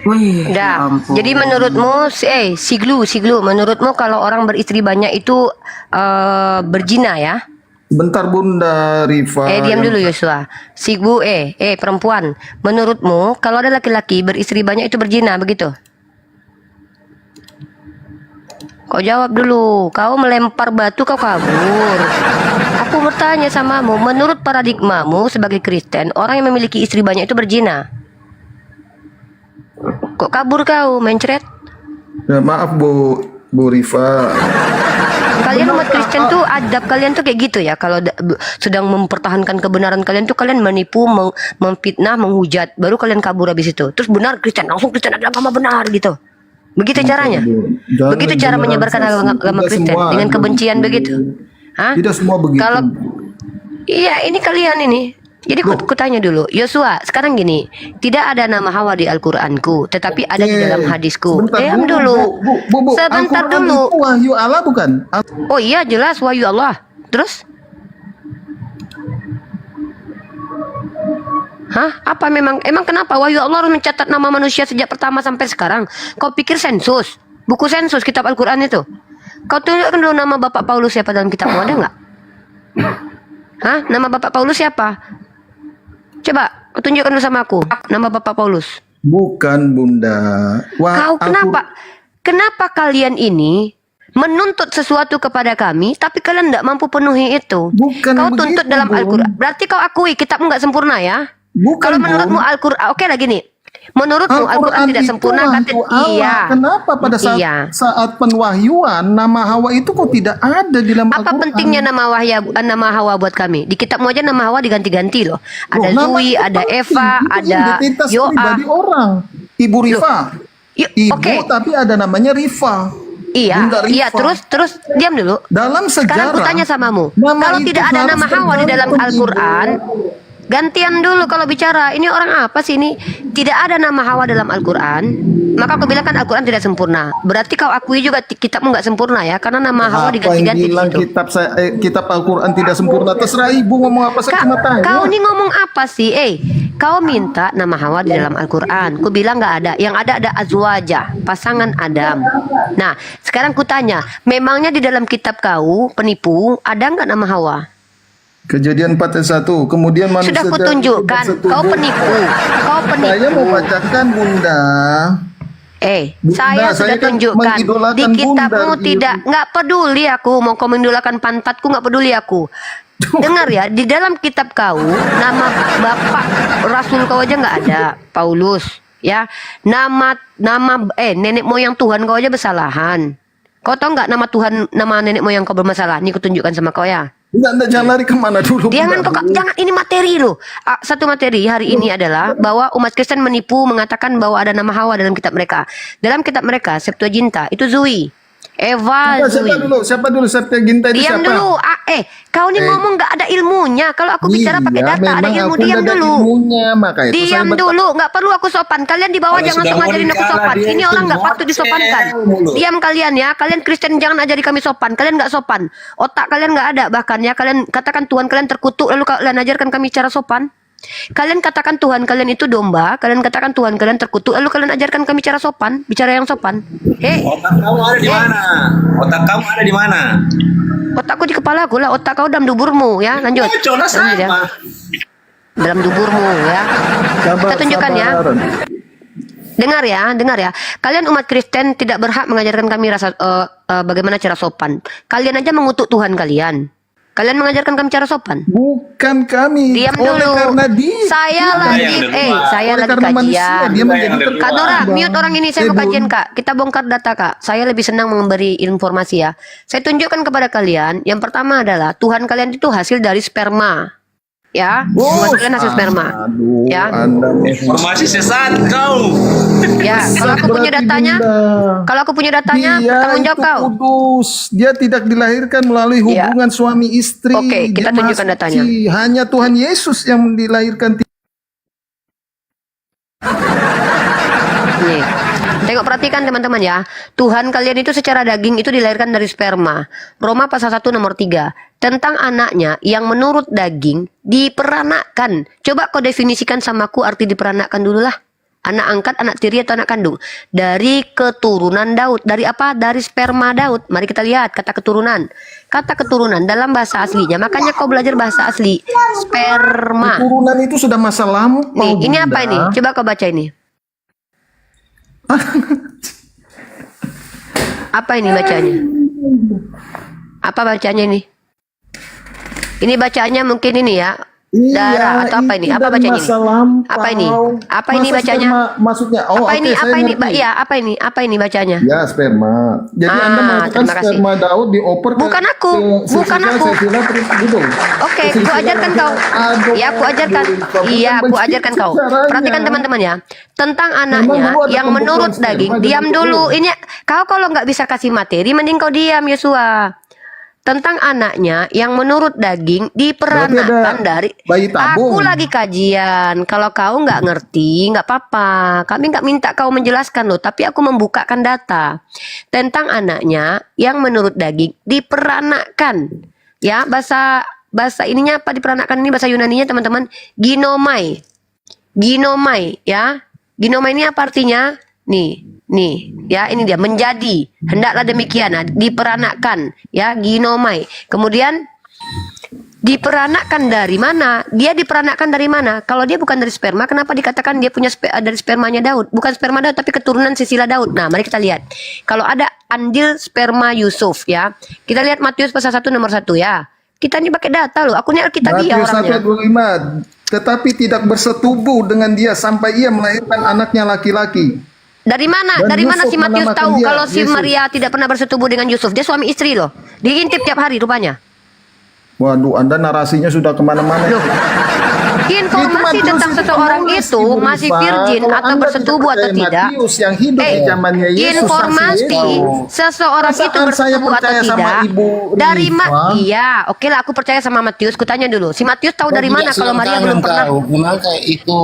Wih, ya Dah. ampun. Jadi menurutmu, Siglu, menurutmu kalau orang beristri banyak itu berzina ya? Bentar Bunda Rifa. Diam dulu Yosua. Sigbu, perempuan. Menurutmu kalau ada laki-laki beristri banyak itu berzina, begitu? Kau jawab dulu. Kau melempar batu, kau kabur. Aku bertanya samamu, menurut paradigmamu sebagai Kristen, orang yang memiliki istri banyak itu berzina. Kok kabur kau, mencret? Ya, maaf Bu Rifa. Kalian umat Kristen tuh adab kalian tuh kayak gitu ya. Kalau sedang mempertahankan kebenaran kalian tuh kalian menipu, memfitnah, menghujat, baru kalian kabur habis itu. Terus benar Kristen, langsung Kristen adalah agama benar gitu. Begitu caranya. Jangan Begitu cara menyebarkan agama tidak Kristen semua dengan ada kebencian begitu. Hah? Tidak semua begitu. Kalau iya, ini kalian ini. Jadi ku tanya dulu, Yosua, sekarang gini, tidak ada nama Hawa di Al-Qur'anku, tetapi ada di dalam hadisku. Sebentar, Diam Bu, dulu. Bu. Sebentar Al-Quran dulu. itu wahyu Allah bukan? Oh iya, jelas wahyu Allah. Terus? Hah? Apa memang kenapa wahyu Allah harus mencatat nama manusia sejak pertama sampai sekarang? Kau pikir sensus? Buku sensus kitab Al-Qur'an itu. Kau tunjukkan dulu nama Bapak Paulus siapa dalam kitabmu, ada nggak? Hah? Nama Bapak Paulus siapa? Coba kau tunjukkan dulu sama aku nama Bapak Paulus. Bukan Bunda. Kau kenapa kalian ini menuntut sesuatu kepada kami, tapi kalian tidak mampu penuhi itu? Bukan Kau begitu, tuntut dalam Bun. Al-Quran. Berarti kau akui kitabmu nggak sempurna ya? Bukan, Kalau menurutmu Bun. Al-Quran, oke lah gini. Menurutmu Al-Quran tidak itu sempurna, kata wahyu Allah. iya. Kenapa pada saat penwahyuan nama Hawa itu kok tidak ada di dalam Apa Al-Quran? pentingnya nama Hawa buat kami? Di kitabmu aja nama Hawa diganti-ganti loh. Ada Loh, nama Zui, itu ada penting. Eva, Itu ada identitas Yoa. pribadi orang. Ibu Rifa. Ibu Oke. tapi ada namanya Rifa. Iya, Bunda Rifa. iya. Terus diam dulu. Dalam Sekarang sejarah. aku tanya samamu, nama kalau itu tidak ada harus nama Hawa di dalam tergantung, Al-Quran, Ibu. gantian dulu kalau bicara. Ini orang apa sih ini? Tidak ada nama Hawa dalam Al-Quran, maka aku bilang kan Al-Quran tidak sempurna. Berarti kau akui juga kitabmu nggak sempurna ya, karena nama Hawa Apa yang diganti-ganti di bilang situ. kitab Al-Quran tidak sempurna? Terserah ibu ngomong apa saya cuma tanya. Kau ini ngomong apa sih? Kau minta nama Hawa di dalam Al-Quran. Ku bilang nggak ada. Yang ada azwaja, pasangan Adam. Nah, sekarang ku tanya, memangnya di dalam kitab kau penipu ada nggak nama Hawa? Kejadian 4 ayat 1. Kemudian manusia Sudah kutunjukkan, kau penipu. Kau penipu. Saya mau bacakan Bunda. Bunda, Saya sudah kan tunjukkan mengidolakan di kitabmu Bunda, tidak, nggak peduli aku mau kau mengidolakan pantatku, nggak peduli aku. Dengar ya, di dalam kitab kau nama bapak rasul kau aja nggak ada, Paulus, ya. Nama nenek moyang Tuhan kau aja bersalahan. Kau tahu nggak nama Tuhan, nama nenek moyang kau bermasalah? Ini kutunjukkan sama kau ya. Enggak, jangan lari kemana dulu. Jangan Bunda. jangan, ini materi loh. Satu materi hari ini adalah bahwa umat Kristen menipu mengatakan bahwa ada nama Hawa dalam kitab mereka. Dalam kitab mereka Septuaginta itu Zui, Eva, Zui. Siapa dulu Septuaginta itu Diam siapa? dulu. Kau ini ngomong nggak ada ilmunya. Kalau aku bicara pakai Iya, data, ada memang ilmu. aku Diam nggak ada dulu. ilmunya, maka itu Diam saya dulu, nggak perlu aku sopan. Kalian di bawah Kalau jangan sudah langsung ngajarin aku menikah lah, sopan. dia Ini itu orang nggak patut disopankan. mulu. Diam kalian ya. Kalian Kristen jangan ajari kami sopan. Kalian nggak sopan. Otak kalian nggak ada bahkan ya. Kalian katakan Tuhan kalian terkutuk lalu kalian ajarkan kami cara sopan. Kalian katakan Tuhan kalian itu domba, kalian katakan Tuhan kalian terkutuk, lalu kalian ajarkan kami cara sopan, bicara yang sopan. Otak kamu ada di mana? Otak kamu ada di mana? Otakku di kepala aku lah, otak kau dalam duburmu ya. Lanjut. Coba Lanjut ya. sama. Dalam duburmu ya. Kita tunjukkan ya. Dengar ya. Kalian umat Kristen tidak berhak mengajarkan kami bagaimana cara sopan. Kalian aja mengutuk Tuhan kalian. Kalian mengajarkan kami cara sopan. Bukan kami. Diam Oleh dulu. karena dia. Saya lagi, saya Oleh lagi karena manusia, kajian. dia menjadi Kak Nora, mute orang ini, saya mau Bun. kajian Kak. Kita bongkar data Kak. Saya lebih senang memberi informasi ya. Saya tunjukkan kepada kalian. Yang pertama adalah Tuhan kalian itu hasil dari sperma. Ya, Tuhan kalian hasil sperma. Aduh, Ya. Anda Informasi sesat kau. Ya, kalau aku punya berarti, datanya, Bunda. kalau aku punya datanya, Dia bertanggung jawab itu kau. kudus. Dia tidak dilahirkan melalui Ya. hubungan suami istri. Oke, kita Dia tunjukkan maha datanya. suci. Hanya Tuhan Yesus yang dilahirkan. Nih. Tengok, perhatikan teman-teman ya. Tuhan kalian itu secara daging itu dilahirkan dari sperma. Roma pasal 1 nomor 3. Tentang anaknya yang menurut daging diperanakkan. Coba kau definisikan sama aku arti diperanakkan dulu lah. Anak angkat, anak tiri atau anak kandung. Dari keturunan Daud. Dari apa? Dari sperma Daud. Mari kita lihat kata keturunan. Kata keturunan dalam bahasa aslinya. Makanya kau belajar bahasa asli. Sperma. Turunan itu sudah masa lampau. Nih, ini Bunda. apa ini? Coba kau baca ini. Apa ini bacanya? Apa bacanya ini? Ini bacaannya mungkin ini ya. Darah atau apa ini? itu Apa dari bacanya masa ini? lampau. Apa ini? Apa ini Masa bacanya? sperma, maksudnya, oh, Apa oke, ini? saya Apa ini? ngerti. Iya, apa ini? Apa ini bacanya? Ya, sperma. Jadi Anda mengatakan terima kasih. sperma Daud dioper ke Bukan aku, ke bukan silsilah- aku. silsilah terus gitu. Oke, aku Silsilah ajarkan kau. Aduh, Ya, aku ajarkan. bukan Iya, aku begitu ajarkan kau. caranya. Perhatikan teman-teman ya. Tentang Memang anaknya dulu ada yang pembukuan menurut sperma, daging. jadi Diam begitu. dulu. Ini kau kalau nggak bisa kasih materi, mending kau diam, Yosua. Tentang anaknya yang menurut daging diperanakkan Berarti ada dari bayi tabung. aku lagi kajian. Kalau kau nggak ngerti nggak apa-apa, kami nggak minta kau menjelaskan loh, tapi aku membukakan data tentang anaknya yang menurut daging diperanakkan. Ya, bahasa ininya apa diperanakkan ini, bahasa Yunaninya teman-teman, ginomai ya. Ginomai ini apa artinya? Nih, ya ini dia, menjadi. Hendaklah demikian, nah, diperanakkan, ya, ginomai. Kemudian diperanakkan dari mana? Dia diperanakkan dari mana? Kalau dia bukan dari sperma, kenapa dikatakan dia punya dari spermanya Daud? Bukan sperma Daud, tapi keturunan silsilah Daud. Nah, mari kita lihat. Kalau ada andil sperma Yusuf, ya, kita lihat Matius pasal 1 nomor 1 ya. Kita ini pakai data loh. Aku ini Alkitabiah Matius 1 orangnya. ayat 25. Tetapi tidak bersetubuh dengan dia sampai ia melahirkan anaknya laki-laki. Dari mana? Dan Dari mana Yusuf si Matius menamakan tahu dia kalau si Yesus. Maria tidak pernah bersetubuh dengan Yusuf? Dia suami istri loh. Diintip tiap hari rupanya. Waduh, Anda narasinya sudah kemana-mana. Loh. Informasi Itu tentang Matius seseorang penulis, itu Ibu masih Rifa. virgin Kalau atau Anda bersetubuh tidak atau percaya tidak. Matius yang hidup di zamannya Yesus, Informasi saksi Yesus. seseorang itu Perasaan saya bersetubuh atau percaya sama tidak. Ibu Dari Rifa. Iya, oke lah, aku percaya sama Matius. Kutanya dulu. Si Matius tahu dari mana kalau Maria belum pernah? Memang kayak itu.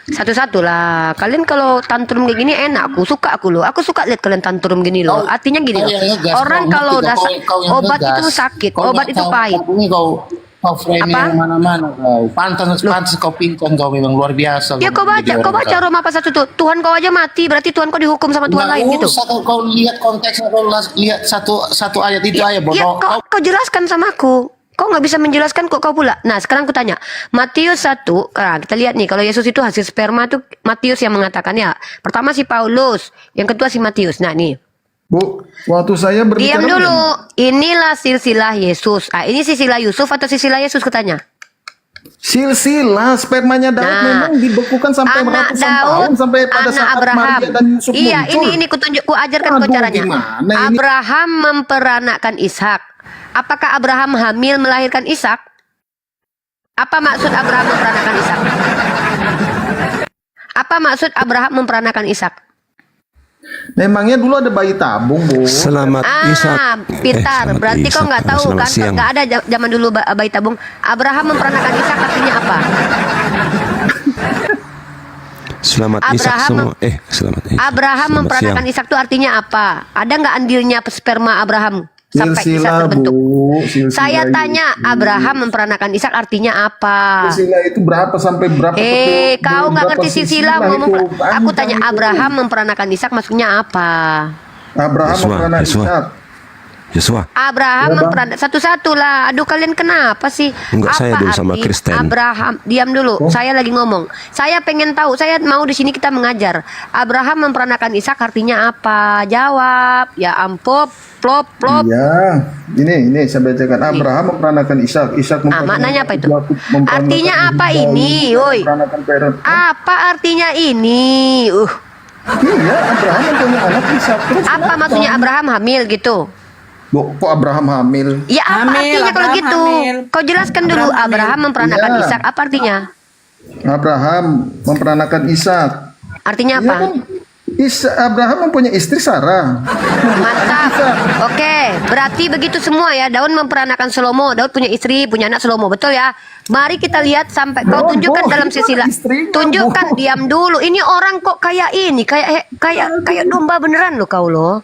Satu-satu lah. Kalian kalau tantrum kayak gini enak, aku suka aku loh. Aku suka lihat kalian tantrum gini loh. Artinya gini Kau loh. yang ngegas, Orang kau kalau ngerti, udah kau yang obat ngegas. itu sakit, Kau obat nggak itu tahu, pahit. Ini kau framing Apa? mana-mana kau. Pantas kau pintar, kau memang luar biasa. Ya kau Jadi baca orang kau. Roma pasal 1 tuh. Tuhan kau aja mati, berarti Tuhan kau dihukum sama Tuhan Nggak lain gitu. usah kau lihat konteksnya, kau lihat satu ayat itu aja Ya, bodoh. kau jelaskan sama aku. Kau nggak bisa menjelaskan kok kau pula. Nah, sekarang aku tanya. Matius 1, nah, kita lihat nih. Kalau Yesus itu hasil sperma tuh Matius yang mengatakan ya. Pertama si Paulus, yang kedua si Matius. Nah, nih. Bu, waktu saya berbicara. Diam dulu. Inilah silsilah Yesus. Ah, ini silsilah Yusuf atau silsilah Yesus katanya? Silsilah spermanya Daud Nah, memang dibekukan sampai anak ratusan Daud, tahun sampai pada anak saat Abraham. Maria dan Yusuf Iya, muncul. ini ku ajarkan kau Aduh, caranya. gimana ini? Abraham memperanakkan Ishak. Apakah Abraham hamil melahirkan Ishak? Apa maksud Abraham memperanakkan Ishak? Apa maksud Abraham memperanakan Ishak? Memangnya dulu ada bayi tabung, Bu. Selamat Ishak. Pintar. Selamat Berarti kau Ishak. nggak tahu Selamat kan? siang. Nggak ada zaman dulu bayi tabung. Abraham memperanakan Ishak artinya apa? Selamat Ishak Abraham semua. Selamat Ishak. Abraham Selamat memperanakan siang. Ishak itu artinya apa? Ada nggak andilnya sperma Abraham sampai Ishak Silsilah, terbentuk. Bu. Silsilah Saya tanya, itu. Abraham memperanakan Ishak artinya apa? Silsilah itu berapa sampai berapa? Kau nggak ngerti silsilah itu? ngomong. Aku Panjang tanya itu. Abraham memperanakan Ishak maksudnya apa? Abraham Yosua, memperanakan Yosua. Ishak. Yosua, Abraham memperanakan satu-satu lah. Aduh kalian kenapa sih? Enggak, saya dulu sama arti Kristen. Abraham, diam dulu. Saya lagi ngomong. Saya pengen tahu. Saya mau di sini kita mengajar. Abraham memperanakan Ishak artinya apa? Jawab. Ya ampun, plop plop. Iya, ini saya bacakan. Abraham memperanakan Ishak. Ishak maknanya apa itu? memperanakan Artinya apa Ibrahim, ini, woi? memperanakan parent. Apa artinya ini? Iya, Abraham mempunyai anak Ishak. Terus Apa kenapa? maksudnya Abraham hamil gitu? Kok Abraham hamil? Ya apa Hamil, artinya kalau Abraham gitu? hamil. Kau jelaskan dulu. Abraham hamil. Abraham memperanakan Iya. Ishak. Apa artinya? Abraham memperanakan Ishak. Artinya Iya apa? kan? Abraham mempunyai istri Sarah. Mantap. Oke, berarti begitu semua ya. Daud memperanakan Salomo. Daud punya istri, punya anak Salomo, betul ya? Mari kita lihat sampai kau Oh, tunjukkan Bu, dalam itu silsilah. istrinya, Tunjukkan, Bu. diam dulu. Ini orang kok kayak ini, kayak domba beneran lo kau lo.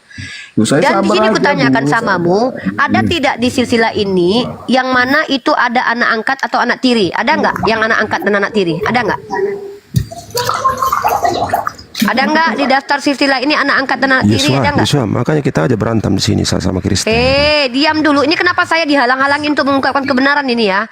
Loh, saya Dan di sabar sini aja, kutanyakan Bu, samamu, ada tidak di silsilah ini yang mana itu ada anak angkat atau anak tiri? Ada nggak yang anak angkat dan anak tiri? Ada nggak? Ada nggak di daftar silsilah ini anak angkat dan anak tiri? Yosua, Ada nggak? Yosua, makanya kita aja berantem di sini sama Kristen. Diam dulu. Ini kenapa saya dihalang-halangi untuk mengungkapkan kebenaran ini ya?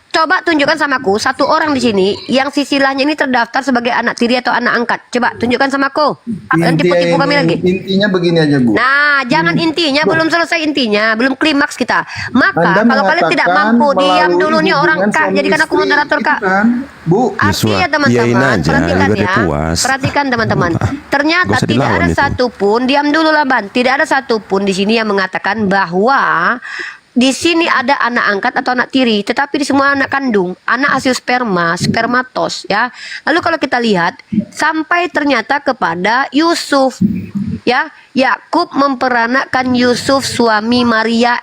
Coba tunjukkan samaku satu orang di sini yang sisilahnya ini terdaftar sebagai anak tiri atau anak angkat. Coba tunjukkan samaku. Jangan tipu-tipu kami lagi. Intinya begini aja, Bu. Nah, jangan intinya, belum selesai intinya, belum klimaks kita. Maka Anda kalau kalian tidak mengatakan mampu, diam melalui dulu nih orang hubungan Kak. suami Jadikan aku istri moderator itu Kak. kan, Bu. Artinya Yosua, iyain teman-teman, aja, perhatikan biar dia ya. puas. Perhatikan teman-teman. Ternyata Gak usah tidak ada dilawan itu. satupun, diam dulu lah Ban. Tidak ada satupun di sini yang mengatakan bahwa di sini ada anak angkat atau anak tiri, tetapi di semua anak kandung, anak hasil sperma, spermatos ya. Lalu kalau kita lihat sampai ternyata kepada Yusuf ya, Yakub memperanakan Yusuf suami Maria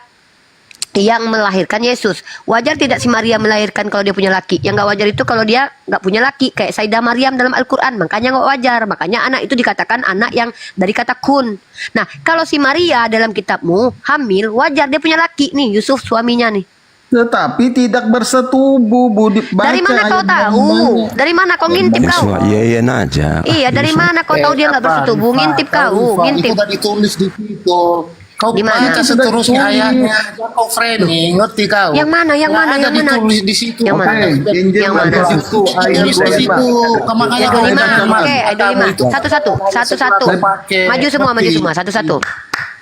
yang melahirkan Yesus. Wajar tidak si Maria melahirkan kalau dia punya laki? Yang nggak wajar itu kalau dia nggak punya laki, kayak Sayyidah Maryam dalam Al-Quran. Makanya nggak wajar. Makanya anak itu dikatakan anak yang dari kata kun. Nah, kalau si Maria dalam kitabmu hamil, wajar dia punya laki nih, Yusuf suaminya nih. Tetapi tidak bersetubuh, Bu. Dari mana kau tahu? Dari mana kau ngintip kau? Yosua, iyain aja. Iya, dari mana kau tahu dia nggak bersetubuh? Ngintip kau, ngintip. Itu udah ditulis di situ. Kau Di mana? baca seterusnya ayatnya. Kau framing, ngerti kau? Yang mana? Yang mana? Ada Yang mana? ditulis di situ. Yang mana? Injil Yang mana? pasal 1 ayat Tulis di situ. Makanya Ayat kau 25, baca, Mas. oke, ayat 25. Satu-satu, satu-satu. Pakai, Maju semua, maju ngerti? semua, satu-satu.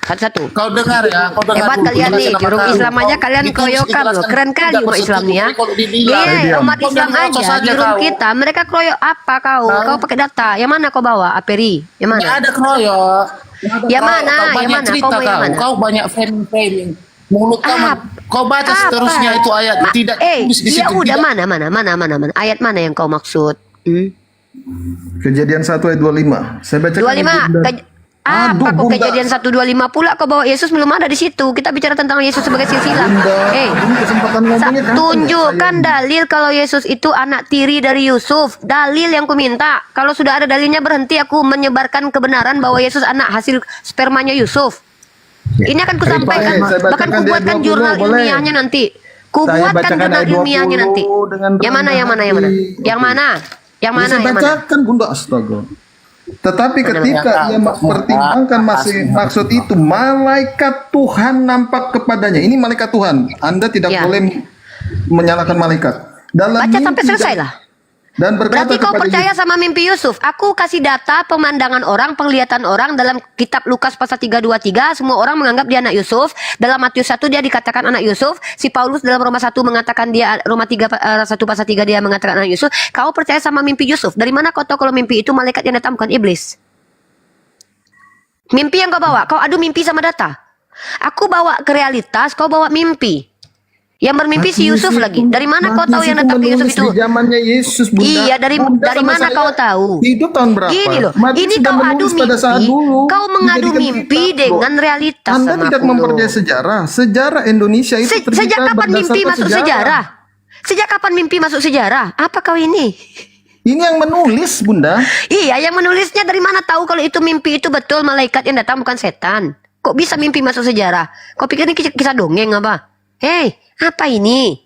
Satu-satu. Kau dengar ya, kau dengar Hebat dulu kalian nih, penjelasan jurung apa Islam tahu. aja kalian Itu keroyokan loh. dijelaskan Keren kali tidak umat Islam nih ya. bersetubuh. Kalau dibilang, Iya, umat kau Islam jangan ngocos aja, jurung kau. kita. Mereka keroyok apa kau? Kau pakai data. Yang mana kau bawa? Aperi? Yang mana? Nggak ada keroyok. Yang mana? Kau Yang banyak mana? cerita Kau mau yang mana? Kau banyak framing. Mulut kau, kau baca Apa? seterusnya itu ayat. Tidak tulis di ya situ. udah Tidak. mana? Ayat mana yang kau maksud? Kejadian 1 ayat 25. Saya bacakan 25. Bunda. Apa kok Bunda. kejadian 125 pula kau bawa Yesus belum ada di situ. Kita bicara tentang Yesus sebagai silsilah. Bunda, ini kesempatan ngomongnya kapan ya? Tunjukkan Saya- dalil kalau Yesus itu anak tiri dari Yusuf. Dalil yang ku minta. Kalau sudah ada dalilnya berhenti aku menyebarkan kebenaran bahwa Yesus anak hasil spermanya Yusuf. Ini akan ku sampaikan. saya bacakan Bahkan ku di ayat buatkan 20, jurnal boleh? ilmiahnya nanti. Ku Saya buatkan bacakan jurnal ayat 20 ilmiahnya nanti. dengan Yang mana? rendah Yang mana? Yang mana? hati. Yang mana? Yang mana? Saya Yang mana? bacakan, Bunda, astaga. Tetapi ketika Benar. ia mempertimbangkan maksud itu, malaikat Tuhan nampak kepadanya. Ini malaikat Tuhan. Anda tidak Ya. boleh menyalahkan malaikat. Dalam Baca sampai mimpi selesai dan- lah. Dan berkata Berarti kau kepada percaya Yesus, sama mimpi Yusuf? Aku kasih data pemandangan orang, penglihatan orang dalam kitab Lukas pasal 323. Semua orang menganggap dia anak Yusuf. Dalam Matius 1 dia dikatakan anak Yusuf. Si Paulus dalam Roma 1 mengatakan dia, Roma 1 pasal 3 dia mengatakan anak Yusuf. Kau percaya sama mimpi Yusuf? Dari mana kau tahu kalau mimpi itu malaikat yang datang bukan iblis? Mimpi yang kau bawa, kau adu mimpi sama data. Aku bawa ke realitas, kau bawa mimpi. Yang bermimpi si Yusuf Matius lagi. itu- Dari mana kau tahu Matius yang itu datang ke Yusuf menulis itu? Di zamannya Yesus, Bunda. Iya, dari Bunda dari sama mana saya kau tahu? Hidup tahun berapa? Gini loh, Matius ini sudah kau adu menulis pada saat mimpi, dulu. kau mengadu Dijadikan mimpi kitab, dengan loh. realitas Anda sama tidak aku, mempercayai loh. sejarah. Sejarah Indonesia itu tercipta Sejak kapan mimpi berdasarkan masuk sejarah? Sejak kapan mimpi masuk sejarah? Apa kau ini? Ini yang menulis, Bunda. Iya, yang menulisnya dari mana tahu kalau itu mimpi itu betul malaikat yang datang bukan setan? Kok bisa mimpi masuk sejarah? Kau pikir ini kisah dongeng apa? Hei, apa ini?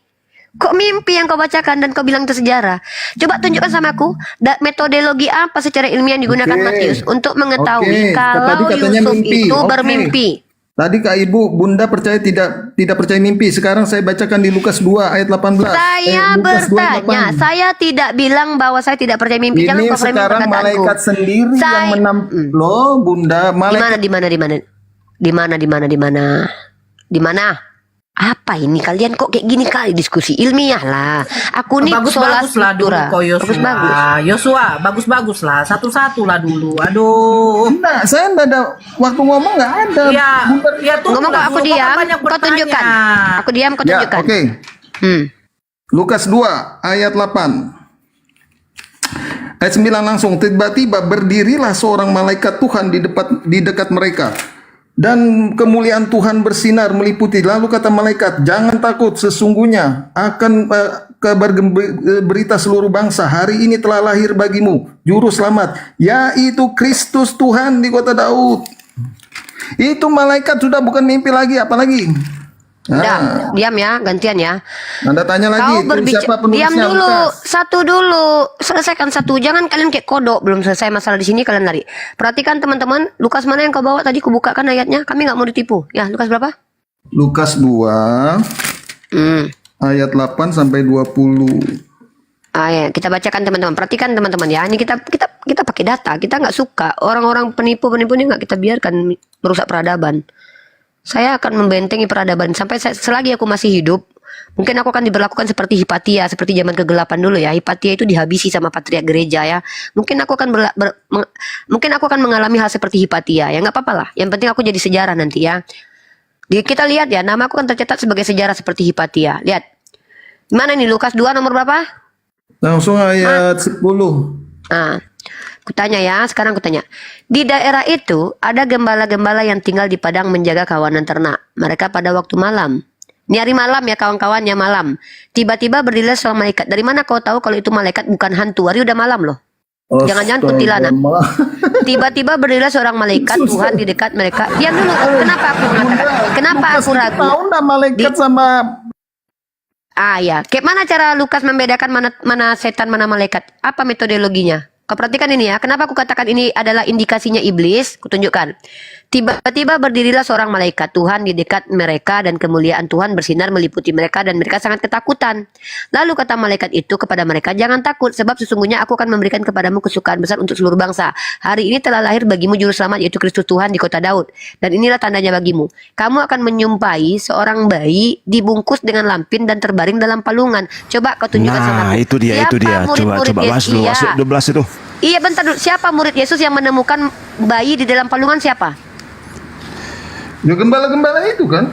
Kok mimpi yang kau bacakan dan kau bilang itu sejarah? Coba tunjukkan sama aku metodologi apa secara ilmiah yang digunakan Oke. Matius untuk Oke. mengetahui kalau Tadi katanya Yusuf mimpi. itu Oke. bermimpi. Tadi Kak Ibu, Bunda percaya tidak percaya mimpi. Sekarang saya bacakan di Lukas 2 ayat 18. Saya Lukas 2 ayat bertanya, 8. saya tidak bilang bahwa saya tidak percaya mimpi. Jangan Ini kau framing sekarang perkataanku. malaikat sendiri yang Saya- loh Bunda, malaikat Di mana? Apa ini kalian kok kayak gini kali diskusi ilmiah lah. Aku nih Bagus-bagus lah dulu struktura. kok Yosua. Bagus-bagus. Yosua, bagus-bagus lah. Satu-satu lah dulu. Aduh. Nah, saya enggak ada waktu ngomong, enggak ada. Ya, Bunda. ya tunggu Ngomong kok lah aku dulu, diam, kan banyak kau tunjukkan. bertanya. Aku diam, kau Ya, tunjukkan. oke. Lukas 2 ayat 8. Ayat 9 langsung, tiba-tiba berdirilah seorang malaikat Tuhan di dekat mereka. Dan kemuliaan Tuhan bersinar meliputi. Lalu kata malaikat, jangan takut, sesungguhnya akan kabar berita seluruh bangsa. Hari ini telah lahir bagimu juru selamat, yaitu Kristus Tuhan di kota Daud. Itu malaikat sudah bukan mimpi lagi, apalagi. Udah, diam ya, gantian ya. Anda tanya lagi, Kau itu berbicara, siapa penulisnya? diam dulu, Lukas? satu dulu, selesaikan satu. Jangan kalian kayak kodok, belum selesai masalah di sini kalian lari. Perhatikan teman-teman, Lukas mana yang kau bawa tadi? Kubukakan ayatnya. Kami nggak mau ditipu. Ya, Lukas berapa? Lukas 2 ayat 8 sampai 20. Ya, kita bacakan teman-teman. Perhatikan teman-teman ya. Ini kita pakai data. Kita nggak suka orang-orang penipu-penipu ini nggak kita biarkan merusak peradaban. Saya akan membentengi peradaban sampai selagi aku masih hidup. Mungkin aku akan diberlakukan seperti Hipatia, seperti zaman kegelapan dulu ya. Hipatia itu dihabisi sama patriark gereja ya. Mungkin aku akan mungkin aku akan mengalami hal seperti Hipatia. Ya nggak apa-apa lah. Yang penting aku jadi sejarah nanti ya. Kita lihat ya, nama aku akan tercatat sebagai sejarah seperti Hipatia. Lihat. Mana nih Lukas 2 nomor berapa? Langsung ayat 10. Nah, kutanya ya, sekarang kutanya. Di daerah itu ada gembala-gembala yang tinggal di padang menjaga kawanan ternak. Mereka pada waktu malam. Ini hari malam ya kawan-kawannya malam. Tiba-tiba berdirilah seorang malaikat. Dari mana kau tahu kalau itu malaikat bukan hantu? Hari udah malam loh. Jangan-jangan kuntilanak. Tiba-tiba berdirilah seorang malaikat Tuhan di dekat mereka. Diam dulu. Kenapa aku mengatakan? Kenapa aku ragu? Tahu enggak malaikat sama Ya. Kayak mana cara Lukas membedakan mana setan, mana malaikat? Apa metodologinya? Kau perhatikan ini ya. Kenapa aku katakan ini adalah indikasinya iblis? Kutunjukkan. Tiba-tiba berdirilah seorang malaikat Tuhan di dekat mereka dan kemuliaan Tuhan bersinar meliputi mereka dan mereka sangat ketakutan. Lalu kata malaikat itu kepada mereka, jangan takut sebab sesungguhnya aku akan memberikan kepadamu kesukaan besar untuk seluruh bangsa. Hari ini telah lahir bagimu juru selamat yaitu Kristus Tuhan di kota Daud. Dan inilah tandanya bagimu. Kamu akan menyumpai seorang bayi dibungkus dengan lampin dan terbaring dalam palungan. Coba kau tunjukkan sama Nah, aku. itu dia. Murid-murid Coba bahas Yesus? dulu, Iya. masuk 12 itu. Iya bentar dulu. Siapa murid Yesus yang menemukan bayi di dalam palungan siapa? ya gembala-gembala itu kan?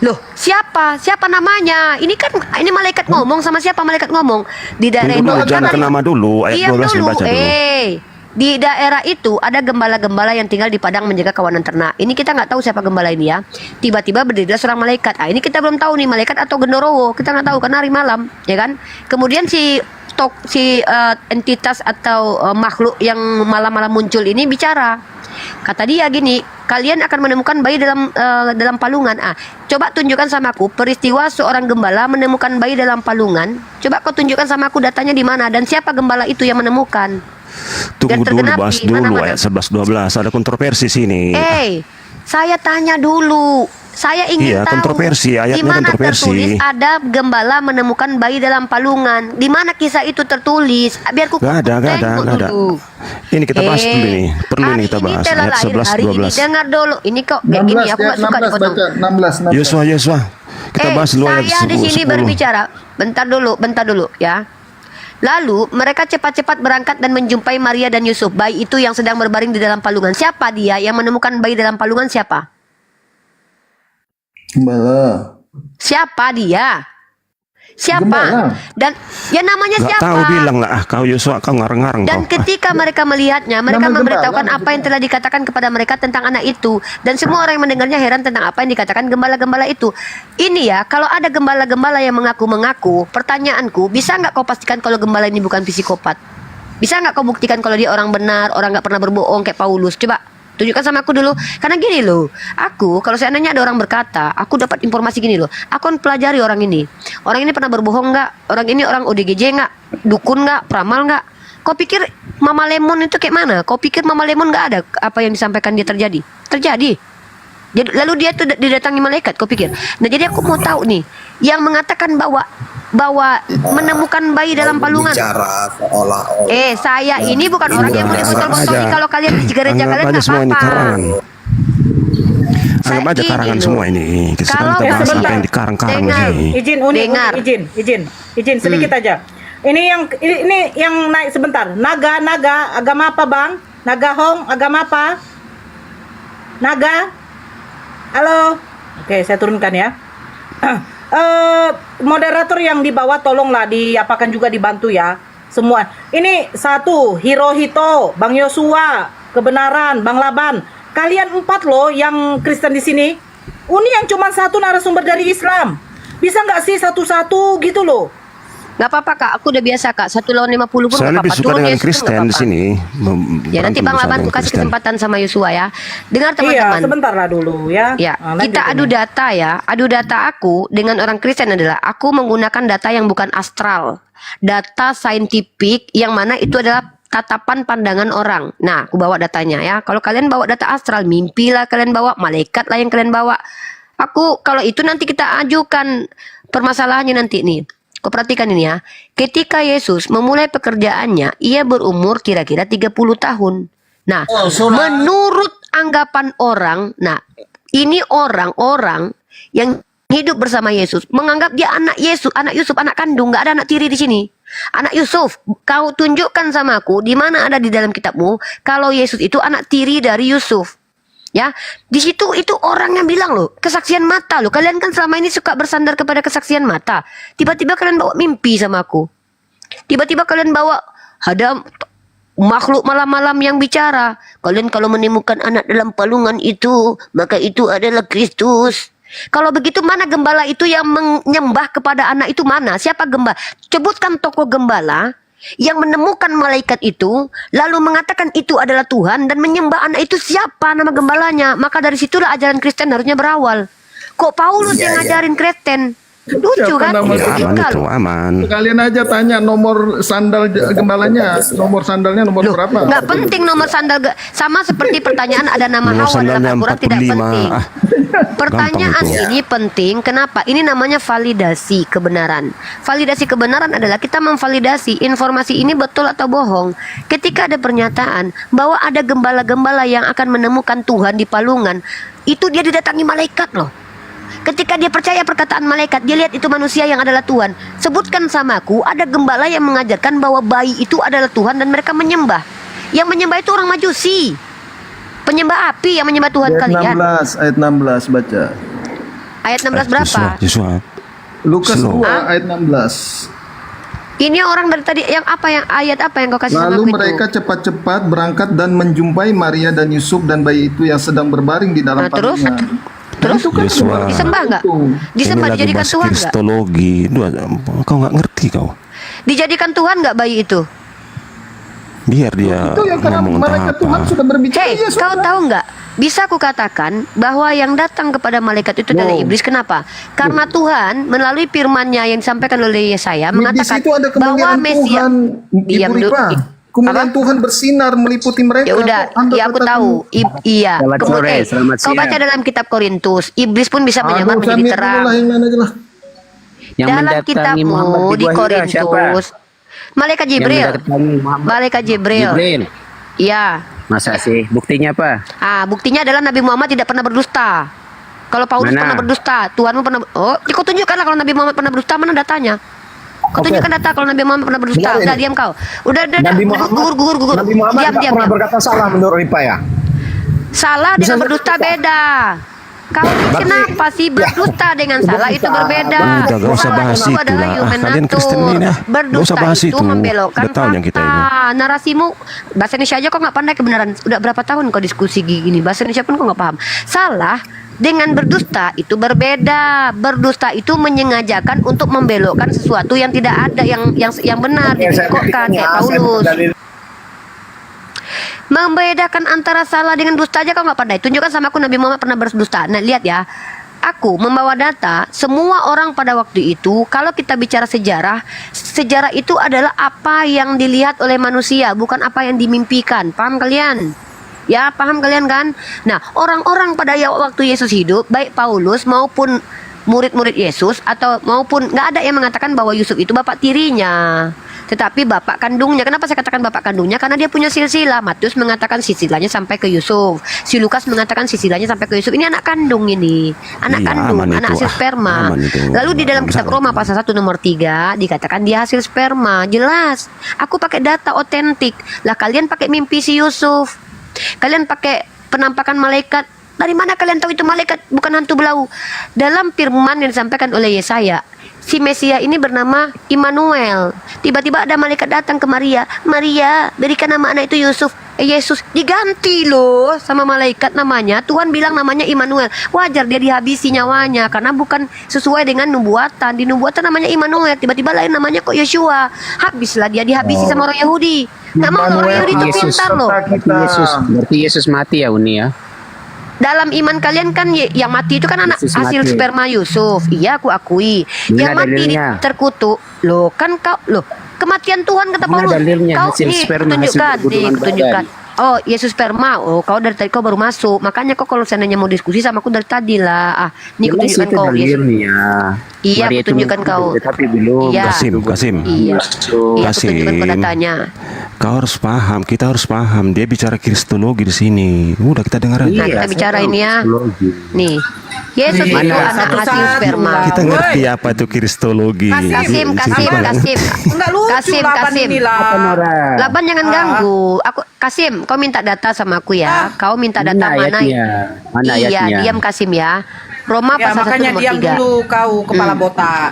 Loh, siapa? Siapa namanya? Ini kan ini malaikat ngomong sama siapa malaikat ngomong? Di daerah Tunggu itu dulu, jangan ke nama dulu. Ayat Diam 12 dulu. dibaca dulu. Di daerah itu ada gembala-gembala yang tinggal di padang menjaga kawanan ternak. Ini kita nggak tahu siapa gembala ini ya. Tiba-tiba berdirilah seorang malaikat. Ini kita belum tahu nih malaikat atau gendorowo. Kita nggak tahu karena hari malam, ya kan? Kemudian si entitas atau makhluk yang malam-malam muncul ini bicara. Kata dia gini, kalian akan menemukan bayi dalam palungan. Coba tunjukkan sama aku peristiwa seorang gembala menemukan bayi dalam palungan. Coba kau tunjukkan sama aku datanya di mana dan siapa gembala itu yang menemukan. Tunggu dulu, tergenap bahas di dulu mana-mana. ayat 11-12. Ada kontroversi sini. Saya tanya dulu. Saya ingin Iya, tahu kontroversi, ayatnya di mana kontroversi. tertulis ada gembala menemukan bayi dalam palungan. Di mana kisah itu tertulis? Biar ku Gak ada. dulu. Ini kita bahas dulu nih. Perlu hari nih kita ini bahas telah ayat lahir, hari ini 11-12. dengar dulu. Ini kok kayak gini 16 aku ya, gak suka 16 dipotong. baca 16. Yosua. Kita bahas dulu ayat Saya di sini 10. berbicara. Bentar dulu ya. Lalu mereka cepat-cepat berangkat dan menjumpai Maria dan Yusuf, bayi itu yang sedang berbaring di dalam palungan. Siapa dia yang menemukan bayi dalam palungan? Siapa? Gembala. Siapa dia? Siapa? Gembala. Dan ya namanya Gak siapa? tahu bilang lah. Kau Yosua, kau ngarang-ngarang Dan kau. ketika mereka melihatnya, mereka Nama memberitahukan gembala, apa yang telah dikatakan kepada mereka tentang anak itu. Dan semua orang yang mendengarnya heran tentang apa yang dikatakan gembala-gembala itu. Ini ya, kalau ada gembala-gembala yang mengaku-mengaku, pertanyaanku, bisa nggak kau pastikan kalau gembala ini bukan psikopat? Bisa nggak kau buktikan kalau dia orang benar, orang nggak pernah berbohong kayak Paulus? Coba, Tunjukkan sama aku dulu. Karena gini loh, aku kalau seandainya ada orang berkata, aku dapat informasi gini loh, aku akan pelajari orang ini. Orang ini pernah berbohong nggak? Orang ini orang ODGJ nggak? Dukun nggak? Peramal nggak? Kau pikir Mama Lemon itu kayak mana? Kau pikir Mama Lemon nggak ada apa yang disampaikan dia terjadi? Terjadi. Jadi lalu dia tuh didatangi malaikat. Kau pikir? Nah jadi aku mau tahu nih, yang mengatakan bahwa menemukan bayi dalam palungan. Saya ini bukan orang yang mau dibotol-botoli. Kalau kalian di gereja Anggap kalian aja nggak semua ini apa-apa. karangan. Anggap aja Saya karangan ini semua loh. ini. Sekarang Kalau kita bahas sebentar. apa yang di karang-karang di Dengar. sini. Izin Dengar. izin sedikit aja. Ini yang naik sebentar. Naga agama apa, Bang? Naga Hong agama apa? Naga? Halo. Oke, saya turunkan ya. Moderator yang di bawah tolonglah diapakan juga dibantu ya. Semua. Ini satu, Hirohito, Bang Yosua, Kebenaran, Bang Laban. Kalian 4 loh yang Kristen di sini. Ini yang cuma satu narasumber dari Islam. Bisa nggak sih satu-satu gitu loh? Nggak apa-apa kak, aku udah biasa kak. 1 lawan 50 pun Saya nggak lebih apa-apa. suka Turun dengan Yesus pun Kristen nggak di apa-apa. sini. Ya nanti Bang Laban aku kasih kesempatan sama Yosua ya. Dengar Iya, teman-teman. sebentar lah dulu ya. Ya, Lanjut kita ini. adu data ya. Adu data aku dengan orang Kristen adalah aku menggunakan data yang bukan astral. Data saintifik yang mana itu adalah tatapan pandangan orang. Nah, aku bawa datanya ya. Kalau kalian bawa data astral, mimpi lah kalian bawa, malaikat lah yang kalian bawa. Aku kalau itu nanti kita ajukan permasalahannya nanti nih. Kau perhatikan ini ya. Ketika Yesus memulai pekerjaannya, ia berumur kira-kira 30 tahun. Nah, menurut anggapan orang, nah, ini orang-orang yang hidup bersama Yesus menganggap dia anak Yesus, anak Yusuf, anak kandung, nggak ada anak tiri di sini. Anak Yusuf, kau tunjukkan sama aku di mana ada di dalam kitabmu kalau Yesus itu anak tiri dari Yusuf. Ya, di situ itu orang yang bilang loh, kesaksian mata loh. Kalian kan selama ini suka bersandar kepada kesaksian mata. Tiba-tiba kalian bawa mimpi sama aku. Tiba-tiba kalian bawa ada makhluk malam-malam yang bicara. Kalian kalau menemukan anak dalam palungan itu, maka itu adalah Kristus. Kalau begitu mana gembala itu yang menyembah kepada anak itu mana? Siapa gembala? Sebutkan tokoh gembala yang menemukan malaikat itu lalu mengatakan itu adalah Tuhan dan menyembah anak itu, siapa nama gembalanya? Maka dari situlah ajaran Kristen harusnya berawal. Kok Paulus yang ngajarin Kristen? Lucu Siapa kan? nama Ya, aman Enggak itu, loh. aman. Kalian aja tanya nomor sandal gembalanya, nomor sandalnya nomor Loh, berapa? nggak penting nomor sandal sama seperti pertanyaan ada nama Nomor Hawa dalam sandalnya Al-Quran, tidak 45. penting. Ah, Pertanyaan gampang itu. ini penting. Kenapa? Ini namanya validasi kebenaran. Validasi kebenaran adalah kita memvalidasi informasi ini betul atau bohong. Ketika ada pernyataan bahwa ada gembala-gembala yang akan menemukan Tuhan di palungan, itu dia didatangi malaikat loh. Ketika dia percaya perkataan malaikat, dia lihat itu manusia yang adalah Tuhan. Sebutkan sama aku, ada gembala yang mengajarkan bahwa bayi itu adalah Tuhan dan mereka menyembah. Yang menyembah itu orang Majusi. Penyembah api yang menyembah Tuhan kalian. Ayat 16 baca. Ayat 16 berapa? Yosua. Lukas Slow. 2 ayat 16. Ini orang dari tadi yang apa, yang ayat apa yang kau kasih sama Lalu aku mereka itu? cepat-cepat berangkat dan menjumpai Maria dan Yusuf dan bayi itu yang sedang berbaring di dalam Nah, terus? palungan. Terus? Itu kan Yosua. gembala Disembah nggak? itu. Disembah, Ini lagi dijadikan bahas Tuhan nggak? kristologi. Kau nggak ngerti kau. Dijadikan Tuhan nggak bayi itu? Biar dia Itu ya karena ngomong entah malaikat apa. Tuhan sudah berbicara. Hei, ya sudah. kau tahu nggak? Bisa aku katakan bahwa yang datang kepada malaikat itu adalah iblis. Kenapa? Karena Tuhan melalui firman-Nya yang disampaikan oleh Yesaya Di mengatakan situ ada bahwa kemuliaan Mesia. Tuhan, Diam Ibu dulu. Ripa. Kemuliaan Apa? Tuhan bersinar meliputi mereka. Ya udah, Kok Anda ya aku katakan- tahu. Iya. Selamat sore, Kemudian selamat kau baca siang. dalam kitab Korintus, iblis pun bisa menyamar Aduh, menjadi Samir dulu terang. lah, yang lain aja lah. Yang Dalam mendatangi kitabmu Muhammad di Wahira Korintus, siapa? malaikat Yang Jibril. mendatangi Muhammad Malaikat Jibril. Jibril. Iya. Masa sih? Buktinya apa? Buktinya adalah Nabi Muhammad tidak pernah berdusta. Kalau Paulus Mana? pernah berdusta, Tuhanmu pernah. Oh, kau tunjukkanlah kalau Nabi Muhammad pernah berdusta, mana datanya? Kau Oke. tunjukkan data kalau Nabi Muhammad pernah berdusta. Benar ini. Udah diam kau. Udah, Nabi Muhammad, gugur. Nabi Muhammad Diam, tidak diam, pernah diam. berkata salah menurut Ripa ya? Salah Bisa dengan berdusta berdusta. beda. Kau kenapa sih berdusta dengan salah itu berbeda? Udah, gak usah Salah bahas itu itu adalah lah. human Kalian Kristen nature. ini dah. Gak Berdusta usah bahas itu itu. membelokkan Udah tahu yang kita ini. fakta. Narasimu bahasa Indonesia aja kok nggak pandai kebenaran. Udah berapa tahun kau diskusi gini? Bahasa Indonesia pun kau nggak paham. Salah dengan berdusta itu berbeda. Berdusta itu menyengajakan untuk membelokkan sesuatu yang tidak ada, yang benar, Ya, saya dibengkokkan buktikan ya, kayak saya Paulus. dalil. Membedakan antara salah dengan dusta aja kau nggak pandai. Tunjukkan sama aku Nabi Muhammad pernah berdusta. Nah, lihat ya. Aku membawa data, semua orang pada waktu itu, kalau kita bicara sejarah, sejarah itu adalah apa yang dilihat oleh manusia, bukan apa yang dimimpikan. Paham kalian? Ya, paham kalian kan? Nah, orang-orang pada waktu Yesus hidup, baik Paulus maupun murid-murid Yesus, atau maupun nggak ada yang mengatakan bahwa Yusuf itu bapak tirinya, tetapi bapak kandungnya. Kenapa saya katakan bapak kandungnya? Karena dia punya silsilah. Matius mengatakan silsilahnya sampai ke Yusuf. Si Lukas mengatakan silsilahnya sampai ke Yusuf. Ini anak kandung ini. Anak Iya, kandung, aman anak itu. hasil sperma. Aman itu. Lalu di dalam kitab Roma pasal 1 nomor 3 dikatakan dia hasil sperma. Jelas. Aku pakai data otentik. Lah kalian pakai mimpi si Yusuf. Kalian pakai penampakan malaikat. Dari mana kalian tahu itu malaikat bukan hantu belau? Dalam firman yang disampaikan oleh Yesaya, si Mesia ini bernama Immanuel. Tiba-tiba ada malaikat datang ke Maria. Maria, berikan nama anak itu Yusuf. Yesus diganti loh sama malaikat namanya. Tuhan bilang namanya Immanuel. Wajar dia dihabisi nyawanya karena bukan sesuai dengan nubuatan. Di nubuatan namanya Immanuel. Tiba-tiba lain namanya kok Yeshua. Habislah dia dihabisi sama orang Yahudi. Nggak mau orang Yahudi itu pintar loh. Berarti Yesus mati ya Uni ya. Dalam iman kalian kan yang mati itu kan anak Yesus hasil mati. sperma Yusuf. Iya, aku akui. Mana Yang mati dalilnya? terkutuk. Loh, kan kau loh, kematian Tuhan kata Mana Paulus. dalilnya? Kau Hasil nih sperma, hasil kutunjukkan, perburuan kutunjukkan. Oh, Yesus sperma. Oh, kau dari tadi kau baru masuk. Makanya kau kalau seandainya mau diskusi sama aku dari tadi lah. Ah, nih kutunjukkan kau Yesus. dalilnya. Iya, Maria itu kutunjukkan kau. Tapi belum. Iya. Kasim. Iya. Iya, Kasim. kutunjukkan kau datanya. Kau harus paham, kita harus paham. Dia bicara kristologi di sini. Udah kita dengar aja. Nah, kita bicara ini ya. Nih. Yesus itu anak hasil sperma. Kita ngerti apa itu kristologi. Kasim. Enggak lucu Laban inilah. Laban jangan ganggu. Aku Kasim, kau minta data sama aku ya. Kau minta data mana? Mana Iya, ayatnya? diam Kasim ya. Roma Ya, pasal 1 makanya nomor diam 3. dulu kau kepala botak.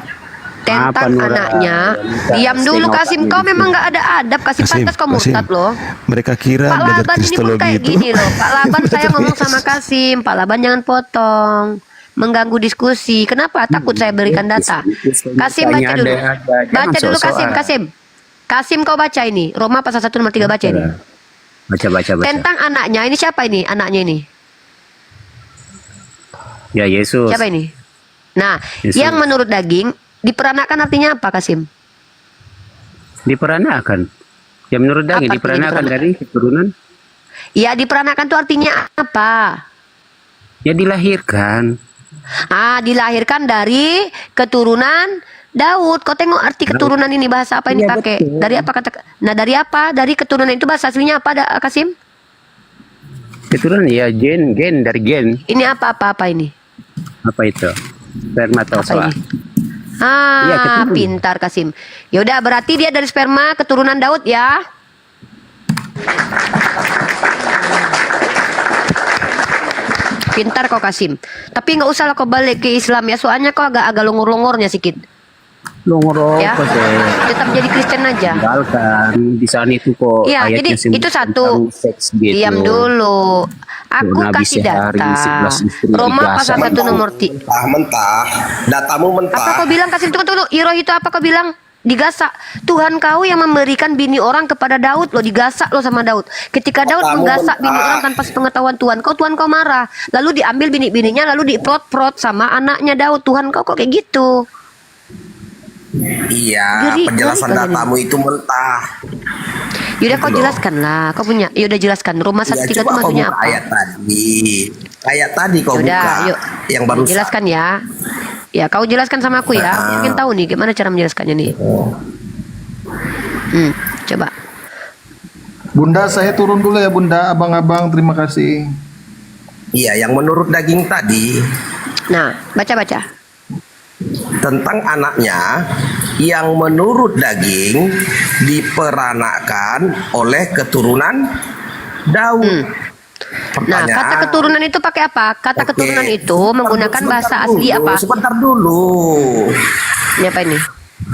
Tentang Apa, Nora? anaknya. Minta Diam dulu setengah Kasim, otaknya kau gitu. memang nggak ada adab. Kasim pantas kau murtad loh. Mereka kira Pak belajar Laban ini pun kristologi kayak itu. gini loh. Pak Laban saya ngomong sama Kasim. Pak Laban jangan potong. Mengganggu diskusi. Kenapa? Takut saya berikan data. Kasim baca dulu. Baca dulu Kasim. Kasim kau baca ini. Roma pasal 1 nomor 3 baca ini. Baca. Tentang anaknya. Ini siapa ini? Anaknya ini. Ya Yesus. Siapa ini? Nah, Yesus. yang menurut daging diperanakan artinya apa, Kasim? Diperanakan. Ya menurut daging Apa diperanakan artinya dari keturunan. Ya, diperanakan itu artinya apa? Ya dilahirkan. Ah, dilahirkan dari keturunan Daud. Kau tengok arti keturunan ini bahasa apa ini Iya, pakai? betul. Dari apa kata? Nah, dari apa? Dari keturunan itu bahasa aslinya apa, Kasim? Keturunan ya gen dari gen. Ini apa ini? Apa itu? Apa Spermatozoa. ini? Ah, Iya, keturunan. pintar Kasim. Yaudah, berarti dia dari sperma keturunan Daud ya. Pintar kau Kasim. Tapi nggak usah lah kau balik ke Islam ya, soalnya kau agak longor-longornya sedikit. Longoro Ya. apa sih? Tetap jadi Kristen aja. Tinggalkan di sana itu kok. Iya, ayatnya jadi itu satu. tentang seks gitu. Diam dulu. Aku Nabi kasih sehari data. 11 istri Roma digasak. pasal 1 nomor 3. Mentah, datamu Apa kau bilang Kasim? Tunggu. Iroh itu apa kau bilang? Digasak. Tuhan kau yang memberikan bini orang kepada Daud loh, digasak loh sama Daud. Ketika Daud Kamu menggasak bini mentah. orang tanpa sepengetahuan Tuhan kau marah. Lalu diambil bini-bininya lalu diprot-prot sama anaknya Daud. Tuhan kau kok kayak gitu. Iya, Ngeri, penjelasan ngeri kalian datamu itu mentah. Yaudah kau Gitu loh. jelaskan lah. Kau punya. Yaudah jelaskan. Roma 1:3 itu coba kau maksudnya buka apa? ayat tadi. Ayat tadi kau Yaudah, buka. yuk. Yang baru Jelaskan ya. Ya, kau jelaskan sama aku ya. Mungkin tahu nih gimana cara menjelaskannya nih. Coba. Bunda, saya turun dulu ya Bunda, abang-abang, terima kasih. Iya, yang menurut daging tadi Nah, baca. tentang anaknya yang menurut daging diperanakan oleh keturunan Daud. Nah, kata keturunan itu pakai apa? Kata Oke. keturunan itu menggunakan bahasa asli apa? Sebentar dulu. Ini apa ini?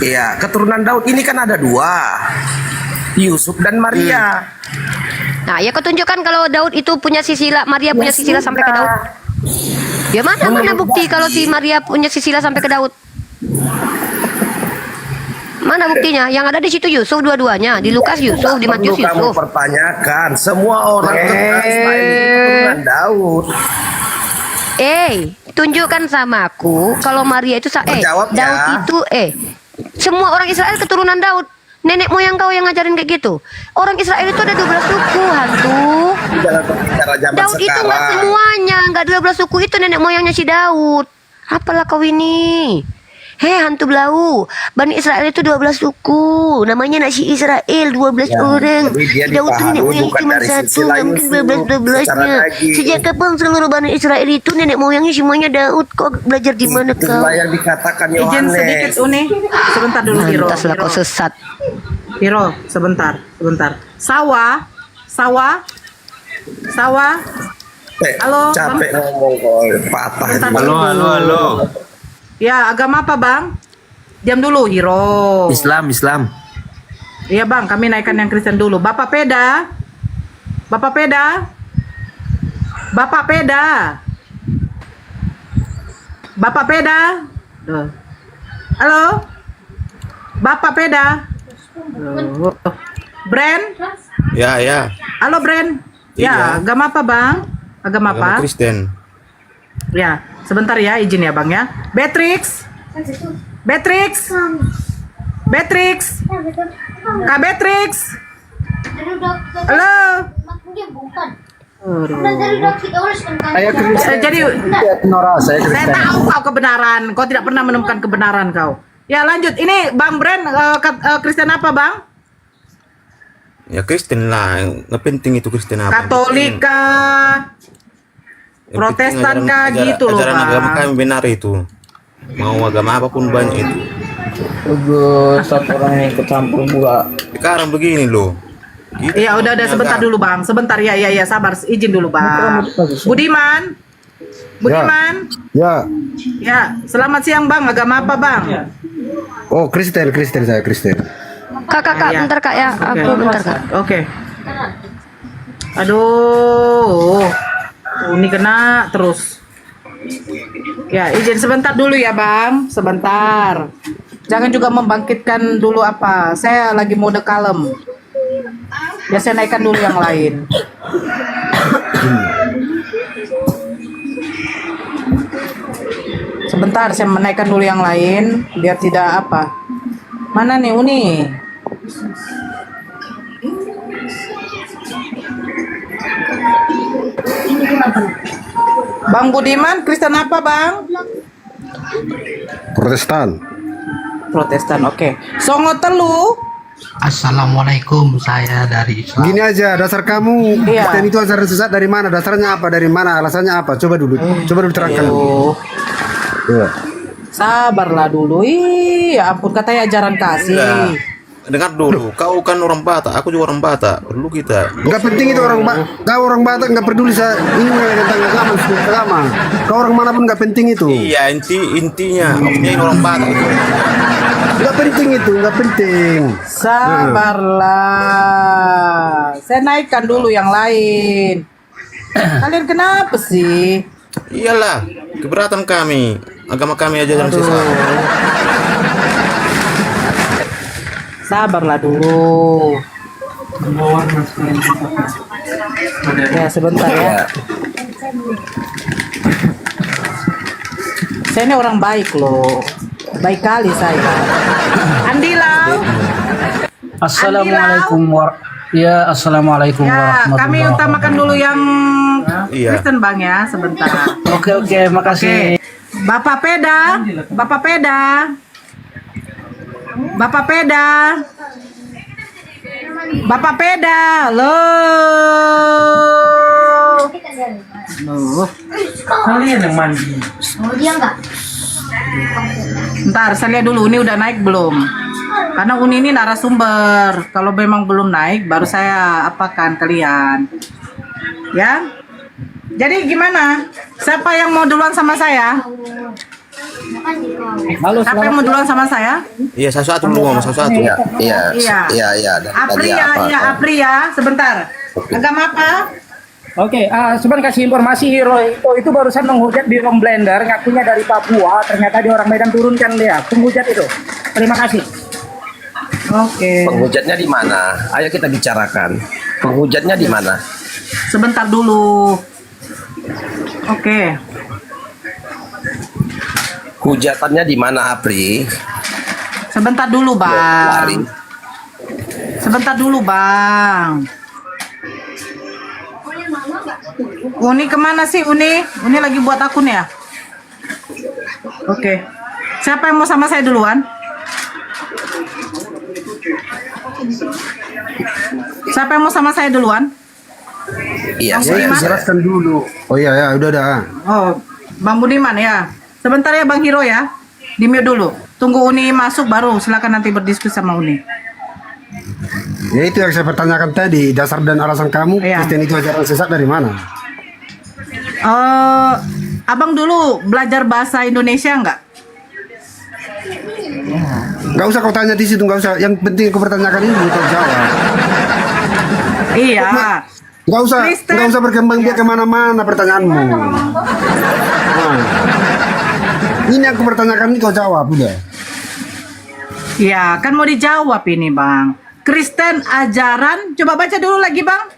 Iya, keturunan Daud ini kan ada 2. Yusuf dan Maria. Nah, ya kau tunjukkan kalau Daud itu punya sisilah, Maria punya sisilah sampai ke Daud. Ya mana bukti kalau si Maria punya sisilah sampai ke Daud? Mana buktinya? Yang ada di situ Yusuf dua-duanya. Di Lukas Yusuf, di Matius Perlu kamu Yusuf. pertanyakan. Semua orang Israel itu keturunan Daud. Tunjukkan sama aku kalau Maria itu Jawab ya. Daud itu semua orang Israel keturunan Daud. Nenek moyang kau yang ngajarin kayak gitu. Orang Israel itu ada 12 suku, hantu. Jangan berbicara zaman Daud itu nggak sekarang. semuanya, nggak 12 suku itu nenek moyangnya si Daud. Apalah kau ini? Hantu belau. Bani Israel itu 12 suku. Namanya nasi Israel 12 orang. jadi dia Daud itu nenek dipahami moyang bukan cuma dari satu, sisi nggak mungkin Yusuf, 12-12-nya. secara daging. Sejak kapan seluruh Bani Israel itu nenek moyangnya semuanya Daud? Kok belajar di mana kau? Itulah yang dikatakan Izin sedikit Yohanes. Uni. Sebentar dulu Hiro. Lantaslah kau sesat. Hiro, sebentar. Sawah. Halo, Capek ngomong kok patah. Bentar, juga. halo. Ya, agama apa Bang? Diam dulu Hiro. Islam. Iya Bang, kami naikkan yang Kristen dulu. Bapak Peda. Duh. Halo. Bapak Peda. Duh. Brand? Ya. Halo Brand. Iya. Ya, agama apa Bang? Agama apa? Kristen. Ya, sebentar ya, izin ya Bang ya. Beatrix. Kak Beatrix. Halo. Jadi saya tahu kau kebenaran. Kau tidak pernah menemukan kebenaran kau. Ya lanjut. Ini Bang Brand Kristen apa Bang? Ya Kristen lah, nggak penting itu Kristen apa. Katolik kah? Yang penting Protestan kah? Gitu loh ajaran agama Bang. kami benar itu. Mau agama apapun banyak itu. Satu orang yang kecampur pula. Sekarang begini loh. Kita Iya udah sebentar dulu Bang. Sebentar ya sabar izin dulu Bang. Budiman. Ya. Ya, selamat siang Bang. Agama apa Bang? Oh, Kristen saya Kristen. Kak, Iya. bentar Kak ya. Aku bentar Kak. Oke. Aduh. Ini kena terus. Ya, izin sebentar dulu ya, Bang. Sebentar. Jangan juga membangkitkan dulu apa. Saya lagi mode kalem. Ya, saya naikkan dulu yang lain. Sebentar, saya menaikkan dulu yang lain biar tidak apa. Mana nih Uni? Bang Budiman, Kristen apa Bang? Protestan. Protestan, oke. Songo telu. Assalamualaikum, saya dari Islam. Gini aja, dasar kamu Iya. Kristen itu asal sesat dari mana? Dasarnya apa? Dari mana? Alasannya apa? Coba dulu terangkan. Aduh, Iya. sabarlah dulu. Ya ampun, katanya ajaran kasih. Enggak. Dengar dulu, kau kan orang Batak, aku juga orang Batak. Perlu kita. Enggak penting itu kau orang Batak enggak peduli ini tentang agama. Kau orang mana pun enggak penting itu. Iya, intinya, maksudnya ini orang Batak itu. Enggak penting itu, enggak penting. Sabarlah. Saya naikkan dulu yang lain. Kalian kenapa sih? Iyalah, keberatan kami. Agama kami aja dalam sesat. Sabarlah dulu. Ya sebentar ya. Saya ini orang baik loh. Baik kali saya. Andilau. Assalamualaikum Assalamualaikum Ya, warahmatullahi kami utamakan dulu yang Iya. Kristen Bang ya, sebentar. Oke, makasih. Bapak Peda. Loh. Kalian yang mandi. Ntar saya lihat dulu ini udah naik belum. Karena Uni ini narasumber. Kalau memang belum naik baru saya apakan kalian. Ya. Jadi gimana? Siapa yang mau duluan sama saya? Halo, Siapa yang mau duluan sama saya? Iya, satu dulu ngomong satu. Iya. Iya. Apria, sebentar. Agama apa? Oke, cuman kasih informasi Hero itu barusan menghujat di Long Blender, ngakunya dari Papua, ternyata dia orang Medan turunkan dia, penghujat itu. Terima kasih. Oke. Penghujatnya di mana? Ayo kita bicarakan. Penghujatnya di mana? Sebentar dulu. Oke. Hujatannya di mana, Apri? Sebentar dulu, Bang. Lari. Sebentar dulu, Bang. Uni kemana sih, Uni? Uni lagi buat akun ya? Oke. Siapa yang mau sama saya duluan? Siapa yang mau sama saya duluan? Iya, Bang saya Budiman? jelaskan dulu. Oh iya ya, udah dah. Oh, Bang Budiman ya. Sebentar ya, Bang Hiro ya. Di mute dulu. Tunggu Uni masuk baru silakan nanti berdiskusi sama Uni. Ya itu yang saya pertanyakan tadi, dasar dan alasan kamu Iya. Kristen itu ajaran sesat dari mana? Abang dulu belajar bahasa Indonesia nggak? Gak usah kau tanya di situ, gak usah. Yang penting kau pertanyakan ini kau jawab. Iya. Gak usah, Kristen. gak usah berkembang biak kemana-mana pertanyaanmu. Nah. Ini yang aku pertanyakan ini kau jawab udah. Iya, kan mau dijawab ini, Bang. Kristen ajaran, coba baca dulu lagi, Bang.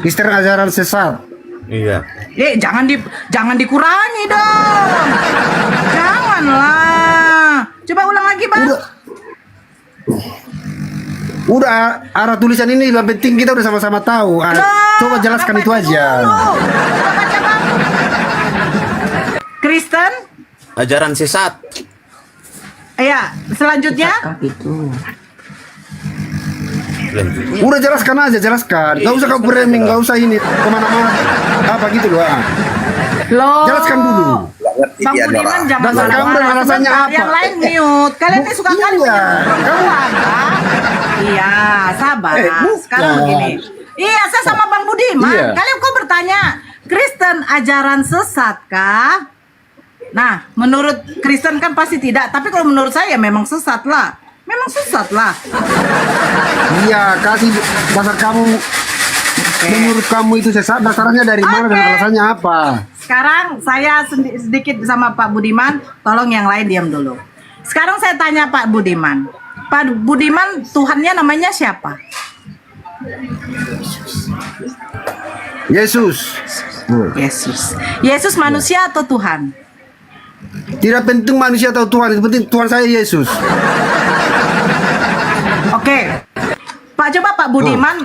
Kristen ajaran sesat. Iya. Jangan dikurangi dong. Janganlah. Coba ulang lagi, Bang. Udah, arah tulisan ini yang penting kita udah sama-sama tahu. Coba jelaskan itu aja. Coba baca, Bang. Kristen, Ajaran sesat. iya, selanjutnya. Udah jelaskan aja, jelaskan. Gak usah kau framing, gak usah ini kemana-mana. Apa gitu loh. Loh. Jelaskan dulu. Bang Budiman jangan Dasar kamu dan marah-marah. alasannya Sebentar, apa? yang lain mute. Kalian ini suka kali Iya. perempuan, Bang. Iya, sabar. Sekarang begini. Iya, saya sama Bang Budiman. Iya. Kalian kok bertanya, Kristen ajaran sesat kah? Nah, menurut Kristen kan pasti tidak. Tapi kalau menurut saya memang sesat lah. Memang sesat lah. Iya, kasih dasar kamu. Menurut kamu itu sesat, dasarnya dari mana dan alasannya apa? Sekarang saya sedikit sama Pak Budiman, tolong yang lain diam dulu. Sekarang saya tanya Pak Budiman. Pak Budiman, Tuhannya namanya siapa? Yesus. Yesus. Yesus manusia atau Tuhan? Tidak penting manusia atau Tuhan, yang penting Tuhan saya Yesus. Oke. Pak, coba Pak Budiman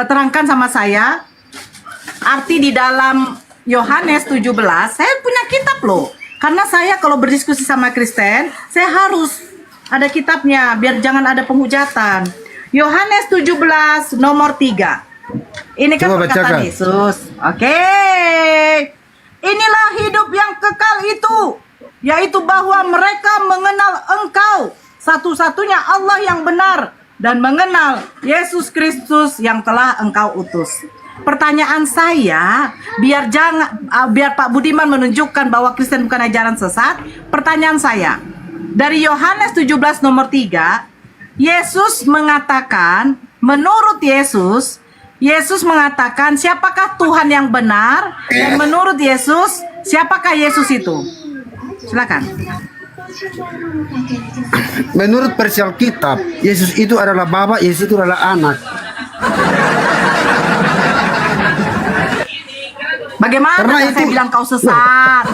terangkan sama saya arti di dalam Yohanes 17. Saya punya kitab loh. Karena saya kalau berdiskusi sama Kristen, saya harus ada kitabnya biar jangan ada penghujatan. Yohanes 17 nomor 3. Ini kan Coba perkataan bacakan. Yesus. Oke. Inilah hidup yang kekal itu, yaitu bahwa mereka mengenal Engkau, satu-satunya Allah yang benar, dan mengenal Yesus Kristus yang telah Engkau utus. Pertanyaan saya, biar Pak Budiman menunjukkan bahwa Kristen bukan ajaran sesat. Pertanyaan saya, dari Yohanes 17 nomor 3, Yesus mengatakan, menurut Yesus mengatakan siapakah Tuhan yang benar, dan menurut Yesus siapakah Yesus itu? Silakan. Menurut versi Alkitab, Yesus itu adalah Bapa, Yesus itu adalah anak. Bagaimana Karena saya itu- bilang kau sesat?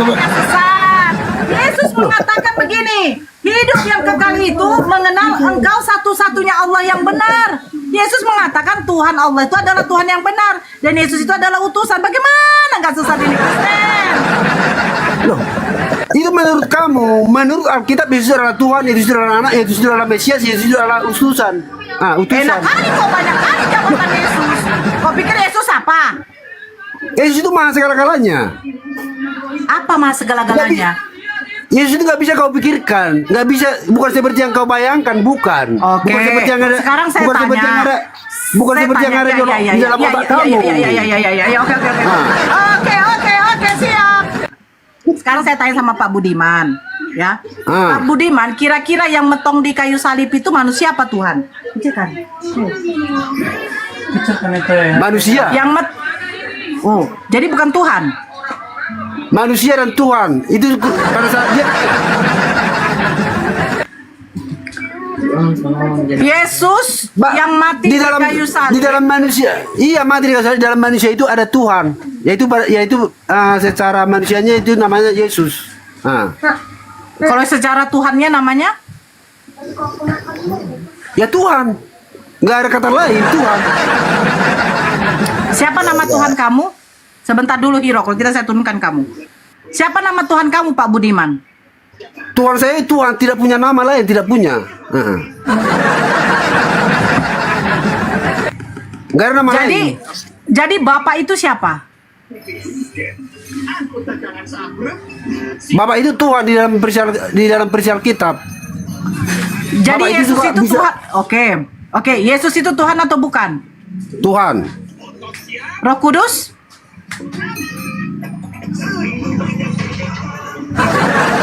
Sesat. Yesus mengatakan begini, hidup yang kekal itu mengenal Engkau satu-satunya Allah yang benar. Yesus mengatakan Tuhan Allah itu adalah Tuhan yang benar, dan Yesus itu adalah utusan. Bagaimana nggak sesat ini, Kristen? Loh, itu menurut kamu, menurut Alkitab Yesus adalah Tuhan, Yesus adalah anak, Yesus adalah Mesias, Yesus adalah utusan. Utusan. Enak kali kok banyak kali jawaban Yesus. Kau pikir Yesus apa? Yesus itu maha segala-galanya. Apa mah segala-galanya? Yesus itu nggak bisa kau pikirkan, nggak bisa, bukan seperti yang kau bayangkan, bukan. Oke. Bukan seperti yang ada. Sekarang saya bukan tanya. Seperti yang ada, bukan Saya seperti yang tanya, ada di dalam otak kamu. Iya, oke. Oke, siap. Sekarang saya tanya sama Pak Budiman, ya. Pak Budiman, kira-kira yang metong di kayu salib itu manusia apa Tuhan? Kan? Manusia. Yang Oh, jadi bukan Tuhan. manusia dan Tuhan. Itu pada saat dia Yesus yang mati di kayu salib. di dalam manusia. Iya, mati di kayu salib. Di dalam manusia itu ada Tuhan. Yaitu secara manusianya itu namanya Yesus. Nah. Kalau secara Tuhannya namanya? Ya Tuhan. Nggak ada kata lain, Tuhan. Siapa nama Tuhan kamu? Sebentar dulu Hiro, kalau tidak saya turunkan kamu. Siapa nama Tuhan kamu Pak Budiman? Tuhan saya Tuhan, tidak punya nama lain, tidak punya. Nggak ada nama lain. Jadi Bapak itu siapa? Bapak itu Tuhan di dalam perisial kitab. Jadi Bapak Yesus itu bisa, Tuhan. Oke, Yesus itu Tuhan atau bukan? Tuhan. Roh Kudus?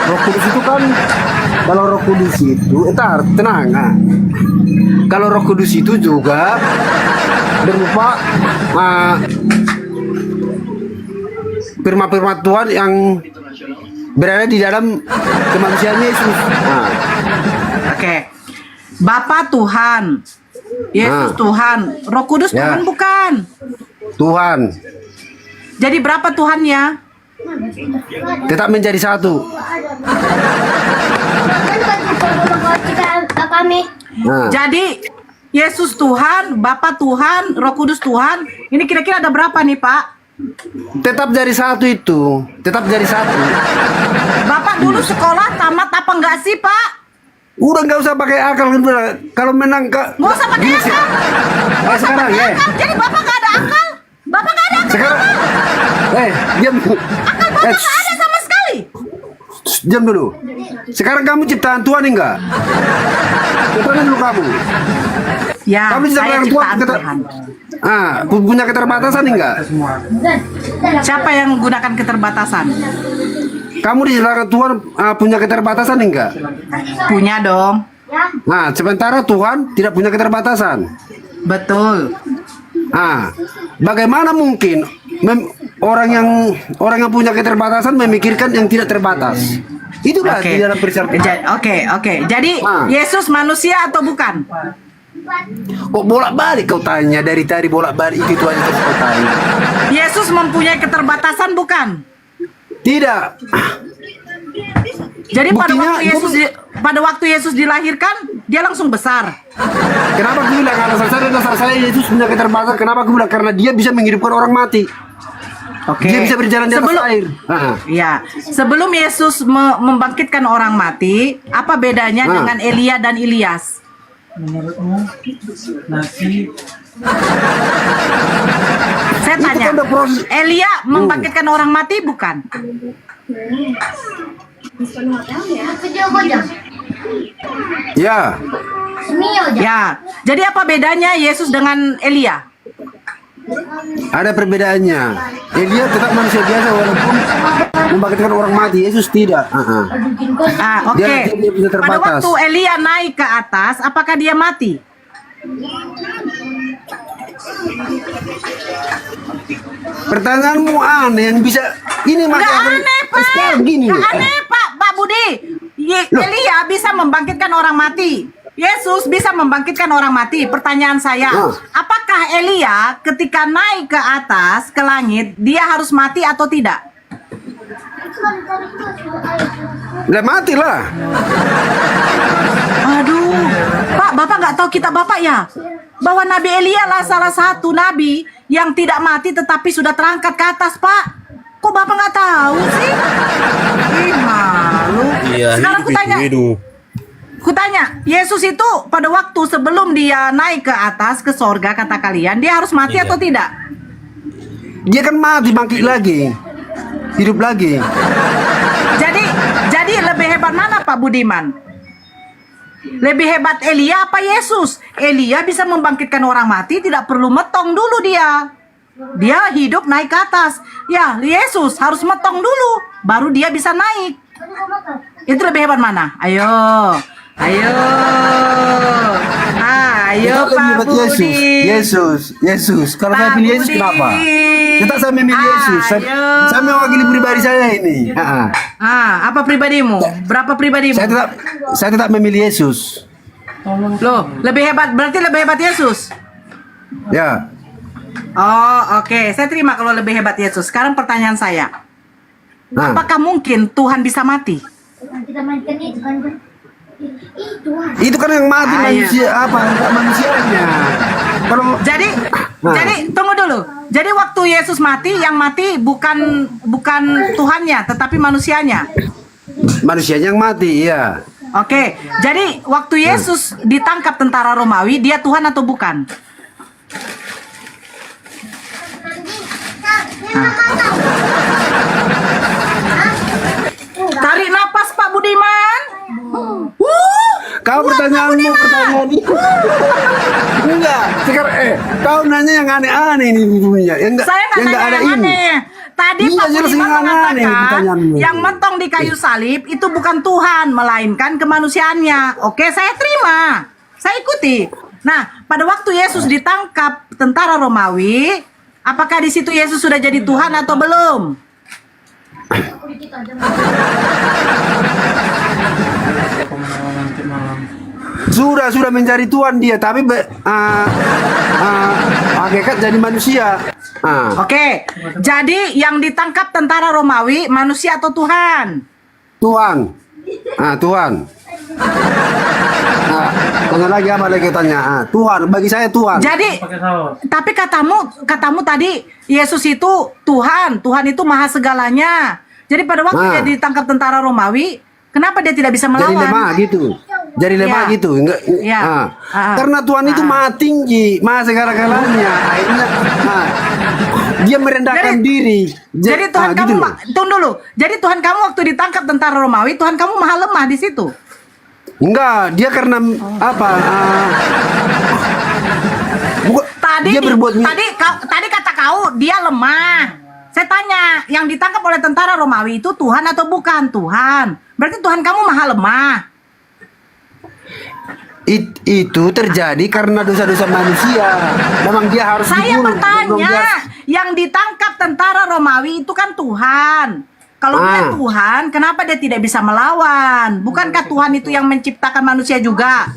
Roh Kudus itu kan, kalau Roh Kudus itu, tenang. Kalau Roh Kudus itu juga berupa firman-firman Tuhan yang berada di dalam kemanusiaan Yesus. Oke. Bapa Tuhan, Yesus Tuhan, Roh Kudus Ya. Tuhan bukan? Tuhan. Jadi berapa Tuhannya? Tetap menjadi satu. Jadi Yesus Tuhan, Bapa Tuhan, Roh Kudus Tuhan. Ini kira-kira ada berapa nih Pak? Tetap jadi satu itu. Tetap jadi satu. Bapak dulu sekolah tamat apa enggak sih Pak? Udah nggak usah pakai akal. Kalau menang Nggak usah pakai akal. Nggak usah sekarang pakai ya. akal. Jadi Bapak nggak ada akal. Bapak nggak ada akal. Sekarang, diam. Akal Bapak nggak ada sama sekali. Diam dulu. Sekarang kamu ciptaan Tuhan enggak? Ciptaan dulu kamu. Ya, Kamu saya ciptaan Tuhan. Punya keterbatasan enggak? Siapa yang menggunakan keterbatasan? Kamu diciptakan Tuhan punya keterbatasan enggak? Punya dong. Nah, sementara Tuhan tidak punya keterbatasan. Betul. Bagaimana mungkin orang yang punya keterbatasan memikirkan yang tidak terbatas? Itulah di dalam perisial. Oke. Jadi Yesus manusia atau bukan? Kok bolak-balik kau tanya dari tadi bolak-balik itu aja terus kau tanya. Yesus mempunyai keterbatasan bukan? Tidak. Jadi Buktinya, pada waktu Yesus dilahirkan dia langsung besar. Kenapa gue bilang dasar saya Yesus punya keterbatasan? Kenapa gue bilang? Karena dia bisa menghidupkan orang mati. Oke. Dia bisa berjalan di atas air. Ya, sebelum Yesus membangkitkan orang mati, apa bedanya dengan Elia dan Ilyas? Saya tanya, Elia membangkitkan orang mati bukan? Ya. Ya, jadi apa bedanya Yesus dengan Elia? Ada perbedaannya. Dia tetap manusia biasa walaupun membangkitkan orang mati. Yesus tidak. Oke. Dia bisa Pada terbatas. waktu Elia naik ke atas, apakah dia mati? Pertanyaanmu aneh yang bisa ini Nggak aneh Pak. Gini. Nggak aneh Pak Budi. Elia bisa membangkitkan orang mati. Yesus bisa membangkitkan orang mati. Pertanyaan saya, apakah Elia ketika naik ke atas ke langit dia harus mati atau tidak? Lah matilah. Aduh, Pak, Bapak nggak tahu kitab Bapak ya? Bahwa Nabi Elia lah salah satu nabi yang tidak mati tetapi sudah terangkat ke atas, Pak. Kok Bapak nggak tahu sih? Ih, malu. Iya, Sekarang kutanya, Yesus itu pada waktu sebelum dia naik ke atas ke sorga kata kalian, dia harus mati atau tidak? Dia kan mati bangkit lagi. Hidup lagi. Jadi lebih hebat mana Pak Budiman? Lebih hebat Elia apa Yesus? Elia bisa membangkitkan orang mati, tidak perlu metong dulu dia. Dia hidup naik ke atas. Ya, Yesus harus metong dulu, baru dia bisa naik. Itu lebih hebat mana? Ayo. Ayo Tetap lebih Pak hebat Budi. Yesus. Kalau saya Pak pilih Yesus Budi. kenapa? Tetap saya memilih Yesus. Ayo. Saya mewakili pribadi saya ini. Apa pribadimu? Berapa pribadimu? Saya tetap memilih Yesus. Loh, lebih hebat, berarti lebih hebat Yesus. Ya. Oh, oke. Saya terima kalau lebih hebat Yesus. Sekarang pertanyaan saya. Apakah mungkin Tuhan bisa mati? Itu kan yang mati manusia enggak manusianya. Kalau Jadi tunggu dulu. Jadi waktu Yesus mati, yang mati bukan Tuhannya, tetapi manusianya. Manusianya yang mati, iya. Oke. Jadi waktu Yesus ditangkap tentara Romawi, dia Tuhan atau bukan? Tarik napas Pak Budiman. Kau pertanyaan itu. Enggak. Sekarang kau nanya yang aneh-aneh ini bunyinya. Saya nggak nanya ada yang ini. aneh. Tadi Iya, Pak jelas Budiman yang aneh mengatakan pertanyaanmu. yang mentong di kayu salib itu bukan Tuhan, melainkan kemanusiaannya. Oke, saya terima. Saya ikuti. Nah, pada waktu Yesus ditangkap tentara Romawi, apakah di situ Yesus sudah jadi Tuhan atau belum? Sudah mencari Tuhan dia, tapi hakikat jadi manusia. Oke, jadi yang ditangkap tentara Romawi manusia atau Tuhan? Tuhan. Tuhan. Tanya lagi apa lagi tanya? Tuhan, bagi saya Tuhan. Jadi, tapi katamu tadi Yesus itu Tuhan itu maha segalanya. Jadi pada waktu dia ditangkap tentara Romawi, kenapa dia tidak bisa melawan? Jadi lemah gitu. Jadi lemah Ya. gitu. Enggak. Ya. Karena Tuhan itu maha tinggi, maha segala-galanya. Akhirnya dia merendahkan diri. Jadi Tuhan gitu kamu, loh. tunggu dulu. Jadi Tuhan kamu waktu ditangkap tentara Romawi, Tuhan kamu maha lemah di situ. Enggak, dia karena apa? Dia berbuat Tadi kata kau dia lemah. Saya tanya, yang ditangkap oleh tentara Romawi itu Tuhan atau bukan? Tuhan. Berarti Tuhan kamu maha lemah. Itu terjadi karena dosa-dosa manusia. Memang dia harus Saya dibunuh. bertanya, yang ditangkap tentara Romawi itu kan Tuhan. Kalau dia Tuhan, kenapa dia tidak bisa melawan? Bukankah Tuhan itu yang menciptakan manusia juga?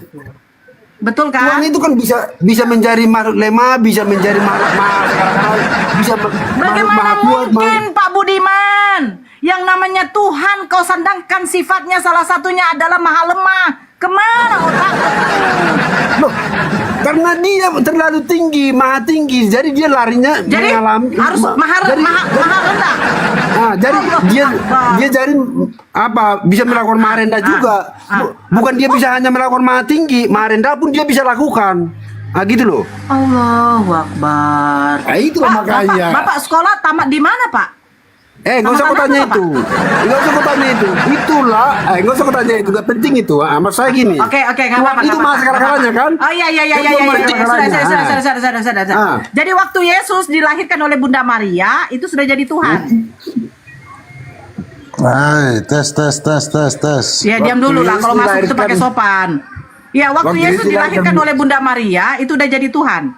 Betul kan? Tuhan itu kan bisa mencari makhluk lemah, bisa mencari makhluk bisa Bagaimana mungkin Pak Budiman? Yang namanya Tuhan kau sandangkan sifatnya salah satunya adalah maha lemah. Kemana otakmu? Loh, karena dia terlalu tinggi, maha tinggi, jadi dia larinya Jadi mengalami harus maha rendah. jadi dia jadi apa bisa melakukan maha rendah juga. Bukan dia bisa hanya melakukan maha tinggi, maha rendah pun dia bisa lakukan. Gitu loh. Allahu Akbar. Itulah makanya. Bapak sekolah tamat di mana, Pak? Nggak usah kau tanya itu. Nggak usah kau tanya itu. Itulah. Nggak usah kau tanya itu. Gak penting itu. Maksud saya gini. Oke, nggak apa-apa. Itu masa sekarang-karangnya kan? Oh iya. Sudah. Jadi waktu Yesus dilahirkan oleh Bunda Maria, itu sudah jadi Tuhan. Tes. Ya, diam dulu lah. Kalau masuk itu pakai sopan. Ya, waktu Yesus dilahirkan oleh Bunda Maria, itu udah jadi Tuhan.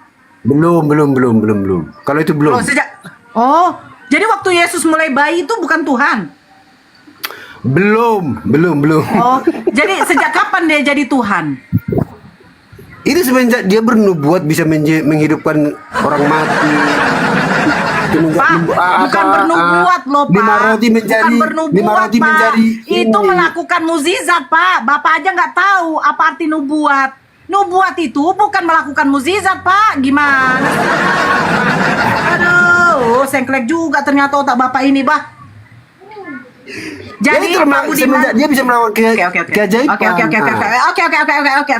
Belum. Kalau itu belum. Jadi waktu Yesus mulai bayi itu bukan Tuhan. Belum. Jadi sejak kapan dia jadi Tuhan? Itu semenjak dia bernubuat bisa menghidupkan orang mati. Pak, bukan bernubuat loh Pak. Bukan bernubuat Pak. Itu melakukan mukjizat Pak. Bapak aja nggak tahu apa arti nubuat. Nubuat itu bukan melakukan mukjizat Pak. Gimana? Aduh, sengklek juga ternyata otak Bapak ini Pak. Jadi Pak Budiman, dia bisa melakukan keajaiban. Oke.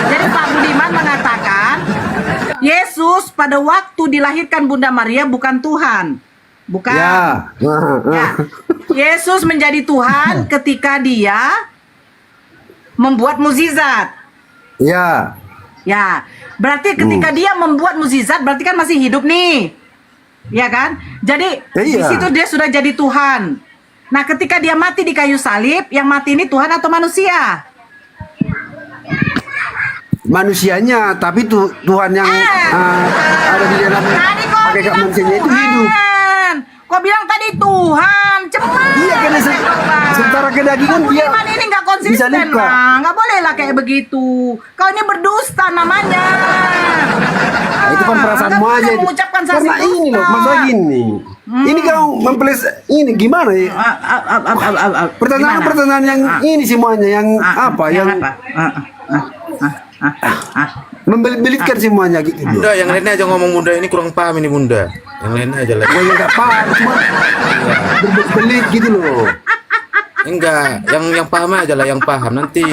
Jadi Pak Budiman mengatakan Yesus pada waktu dilahirkan Bunda Maria bukan Tuhan. Bukan. Ya. Yesus menjadi Tuhan ketika dia membuat mukjizat. Ya. Berarti ketika dia membuat mukjizat berarti kan masih hidup nih. Ya kan? Jadi di situ dia sudah jadi Tuhan. Nah, ketika dia mati di kayu salib, yang mati ini Tuhan atau manusia? manusianya, tapi Tuhan yang ada di dalam Tadi kau hakikat bilang manusianya itu hidup. Tuhan. Kau bilang tadi Tuhan, cepat. Iya, karena sementara kedagingan dia Iman ini nggak bisa konsisten luka. lah, nggak boleh lah kayak begitu. Kau ini berdusta namanya. Itu kan perasaanmu nggak aja boleh itu. mengucapkan saksi Karena ini loh, dusta. masalah gini. Ini kau ini gimana ya? Pertanyaan-pertanyaan yang ini semuanya yang apa? Yang membelit-belitkan semuanya gitu loh. Bunda, yang lainnya aja ngomong Bunda ini kurang paham ini Bunda. Yang lainnya aja lah. Gue nggak paham, cuma berbelit gitu loh. Enggak, yang paham aja lah, yang paham nanti.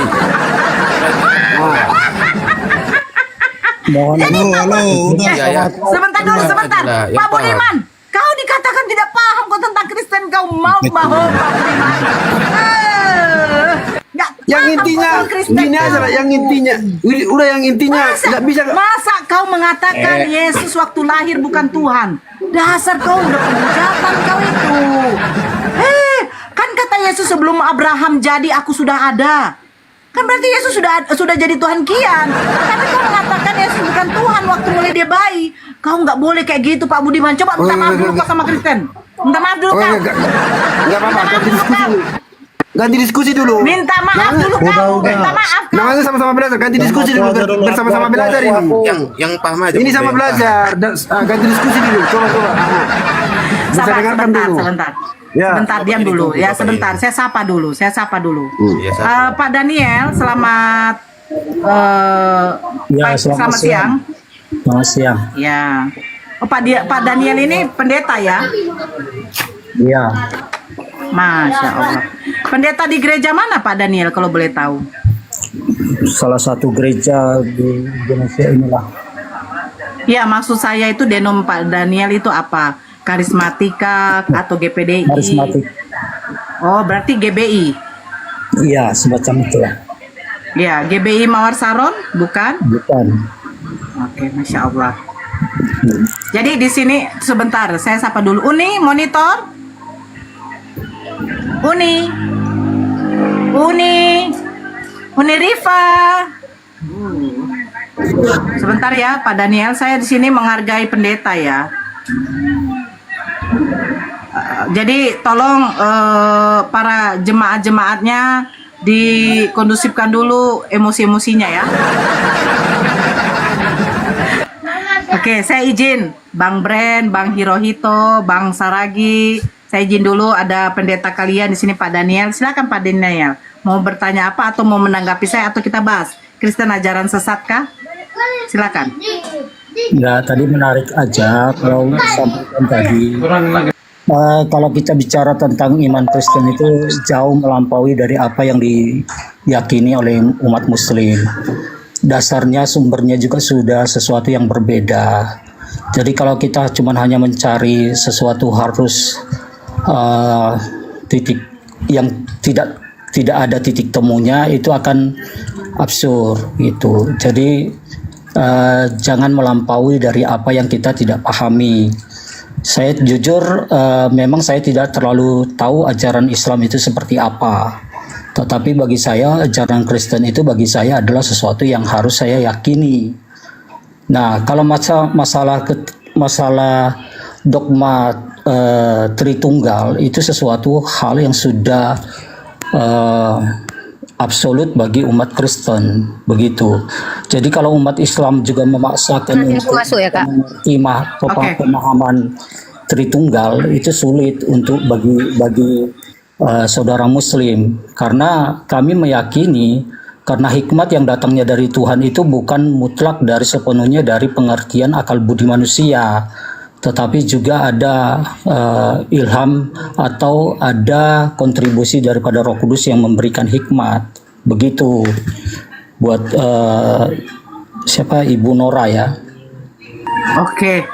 Iya, ya. Sebentar dulu, sebentar. Adalah yang Pak paham. Budiman, kau dikatakan tidak paham kau tentang Kristen, kau mau bahwa Pak Budiman. Nggak Yang paham intinya kau tentang Kristen. gini aja lah, yang intinya udah yang intinya nggak bisa. Masa kau mengatakan Yesus waktu lahir bukan Tuhan? Dasar kau udah penghujatan kau itu. Kan kata Yesus sebelum Abraham jadi aku sudah ada. Kan berarti Yesus sudah jadi Tuhan kian. Tapi kau mengatakan Yesus bukan Tuhan waktu mulai dia bayi. Kau nggak boleh kayak gitu Pak Budiman. Coba minta maaf dulu kau sama Kristen. Minta maaf dulu kau. Nggak apa-apa, ganti diskusi dulu. Ganti diskusi dulu. Minta maaf dulu kau. Minta maaf kau. Namanya sama-sama belajar, ganti diskusi dulu bersama-sama belajar ini. Yang paham aja. Ini Bunda, sama yang belajar, ganti diskusi dulu. Coba. Bisa Sabar, dengarkan dulu. sebentar. Ya. Sebentar, diam dulu. Ya, sebentar. Saya sapa dulu. Iya, sapa. Pak Daniel, selamat Ya, selamat siang. Selamat siang. Ya. Oh, Pak Daniel ini pendeta ya? Iya. Masya Allah. Pendeta di gereja mana Pak Daniel kalau boleh tahu? Salah satu gereja di Indonesia inilah. Ya, maksud saya itu denom Pak Daniel itu apa? Karismatika atau GPDI? Karismatik. Oh, berarti GBI. Iya, semacam itu lah. Ya, GBI Mawar Saron, bukan? Bukan. Oke, Masya Allah. Jadi di sini sebentar, saya sapa dulu. Uni, monitor. Uni Rifa. Sebentar ya, Pak Daniel. Saya di sini menghargai pendeta ya. Jadi tolong para jemaat-jemaatnya dikondusifkan dulu emosi-emosinya ya. Oke, saya izin Bang Bren, Bang Hirohito, Bang Saragi. Saya izin dulu ada pendeta kalian di sini Pak Daniel. Silakan Pak Daniel. Mau bertanya apa atau mau menanggapi saya atau kita bahas Kristen ajaran sesat kah? Silakan. Enggak, tadi menarik aja kalau sampaikan tadi. Kalau kita bicara tentang iman Kristen itu jauh melampaui dari apa yang diyakini oleh umat Muslim. Dasarnya sumbernya juga sudah sesuatu yang berbeda. Jadi kalau kita cuma hanya mencari sesuatu harus titik yang tidak ada titik temunya, itu akan absurd gitu. Jadi jangan melampaui dari apa yang kita tidak pahami. Saya jujur memang saya tidak terlalu tahu ajaran Islam itu seperti apa. Tetapi bagi saya ajaran Kristen itu bagi saya adalah sesuatu yang harus saya yakini. Nah, kalau masalah dogma Tritunggal itu sesuatu hal yang sudah absolut bagi umat Kristen, begitu. Jadi kalau umat Islam juga memaksakan untuk masuk ya, Kak? mengerti pemahaman Tritunggal, itu sulit untuk bagi saudara Muslim, karena kami meyakini karena hikmat yang datangnya dari Tuhan itu bukan mutlak dari sepenuhnya dari pengertian akal budi manusia, tetapi juga ada ilham atau ada kontribusi daripada Roh Kudus yang memberikan hikmat. Begitu buat siapa Ibu Nora ya. Oke.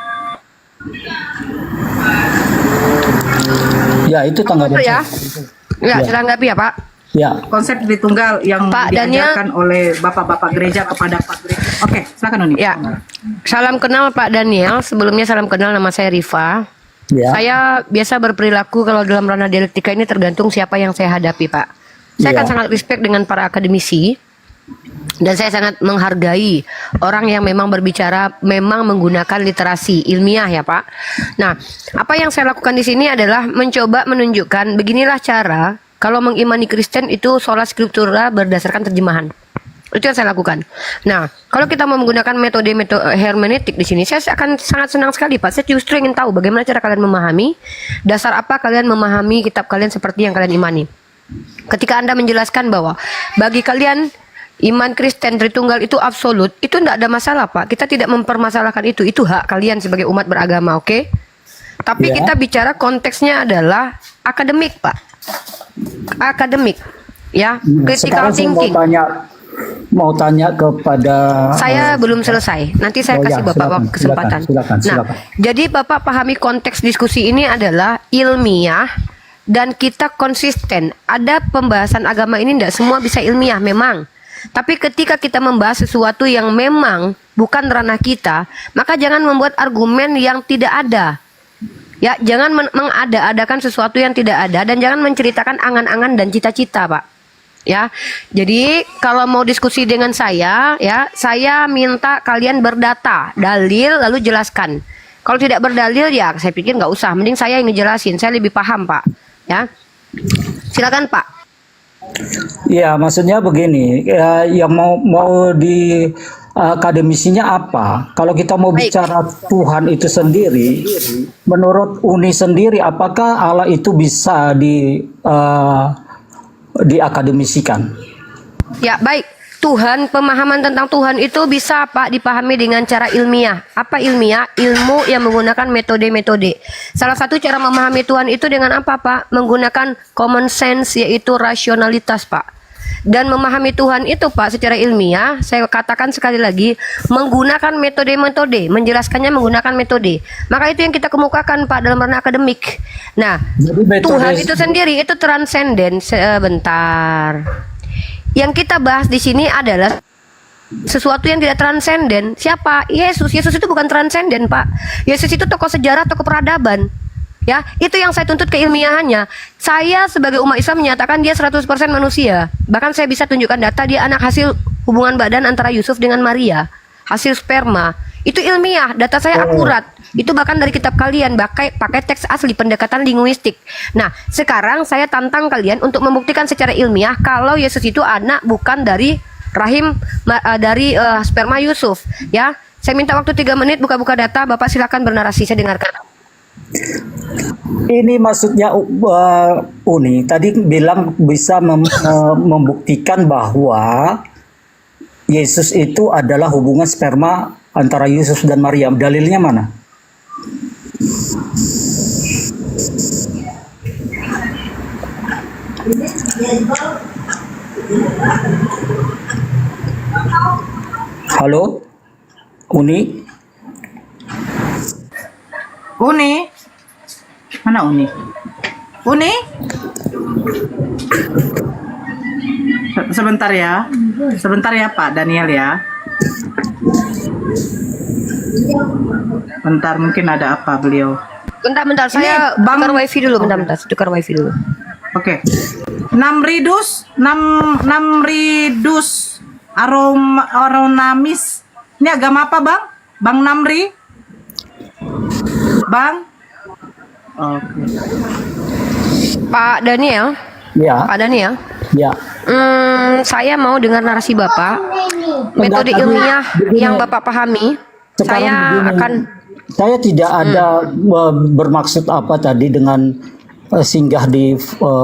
Ya, itu tanggapan Ya. saya. Ya, tanggapi ya, Pak. Ya. Konsep Tritunggal yang Pak Daniel. diajarkan oleh bapak-bapak gereja kepada Pak gereja. Oke, silakan Uni. Ya. Salam kenal Pak Daniel. Sebelumnya salam kenal, nama saya Rifa. Ya. Saya biasa berperilaku kalau dalam ranah dialektika ini tergantung siapa yang saya hadapi, Pak. Saya Ya. akan sangat respect dengan para akademisi. Dan saya sangat menghargai orang yang memang berbicara, memang menggunakan literasi ilmiah ya Pak. Nah, apa yang saya lakukan di sini adalah mencoba menunjukkan beginilah cara kalau mengimani Kristen itu sola scriptura berdasarkan terjemahan. Itu yang saya lakukan. Nah, kalau kita mau menggunakan metode hermeneutik di sini, saya akan sangat senang sekali Pak. Saya justru ingin tahu bagaimana cara kalian memahami, dasar apa kalian memahami kitab kalian seperti yang kalian imani. Ketika Anda menjelaskan bahwa bagi kalian iman Kristen Tritunggal itu absolut, itu tidak ada masalah Pak. Kita tidak mempermasalahkan itu hak kalian sebagai umat beragama, oke? Tapi kita bicara konteksnya adalah akademik Pak. Akademik, ya, critical Sekarang saya thinking. mau tanya kepada Saya belum selesai. Nanti saya kasih Bapak kesempatan. Silakan. Nah, jadi Bapak pahami konteks diskusi ini adalah ilmiah dan kita konsisten. Ada pembahasan agama ini tidak semua bisa ilmiah memang. Tapi ketika kita membahas sesuatu yang memang bukan ranah kita, maka jangan membuat argumen yang tidak ada. Ya, jangan mengada-adakan sesuatu yang tidak ada dan jangan menceritakan angan-angan dan cita-cita, Pak. Ya. Jadi, kalau mau diskusi dengan saya, ya, saya minta kalian berdata, dalil lalu jelaskan. Kalau tidak berdalil ya saya pikir nggak usah, mending saya yang ngejelasin, saya lebih paham, Pak. Ya. Silakan, Pak. Ya, maksudnya begini, ya, yang mau di akademisinya apa? Kalau kita mau bicara Tuhan itu sendiri, menurut Uni sendiri, apakah Allah itu bisa diakademisikan? Ya, baik. Tuhan, pemahaman tentang Tuhan itu bisa Pak dipahami dengan cara ilmiah. Apa ilmiah? Ilmu yang menggunakan metode-metode. Salah satu cara memahami Tuhan itu dengan apa Pak? Menggunakan common sense, yaitu rasionalitas Pak. Dan memahami Tuhan itu Pak secara ilmiah, saya katakan sekali lagi, menggunakan metode-metode, menjelaskannya menggunakan metode. Maka itu yang kita kemukakan Pak dalam ranah akademik. Nah, Tuhan itu sendiri itu transenden. Sebentar. Yang kita bahas di sini adalah sesuatu yang tidak transenden. Siapa? Yesus. Yesus itu bukan transenden, Pak. Yesus itu tokoh sejarah, tokoh peradaban. Ya, itu yang saya tuntut keilmiahannya. Saya sebagai umat Islam menyatakan dia 100% manusia. Bahkan saya bisa tunjukkan data dia anak hasil hubungan badan antara Yusuf dengan Maria, hasil sperma. Itu ilmiah, data saya akurat. Itu bahkan dari kitab kalian, pakai teks asli, pendekatan linguistik. Nah, sekarang saya tantang kalian untuk membuktikan secara ilmiah kalau Yesus itu anak bukan dari rahim dari sperma Yusuf. Ya, saya minta waktu 3 menit buka-buka data. Bapak silakan bernarasi, saya dengarkan. Ini maksudnya Uni tadi bilang bisa membuktikan bahwa Yesus itu adalah hubungan sperma antara Yusuf dan Maryam. Dalilnya mana? Halo, Uni? Uni? Mana Uni? Uni? Sebentar ya. Sebentar ya Pak Daniel ya. Bentar, mungkin ada apa beliau. Bentar, saya tukar wifi dulu, bentar, tukar wifi dulu. Oke. 6 ridus aronamis. Ini agama apa, Bang? Bang Namri? Bang? Oke. Pak Daniel? Ya. Pak Daniel? Ya. Saya mau dengar narasi Bapak. Metode ilmiah yang Bapak pahami. Saya tidak ada bermaksud apa tadi dengan singgah di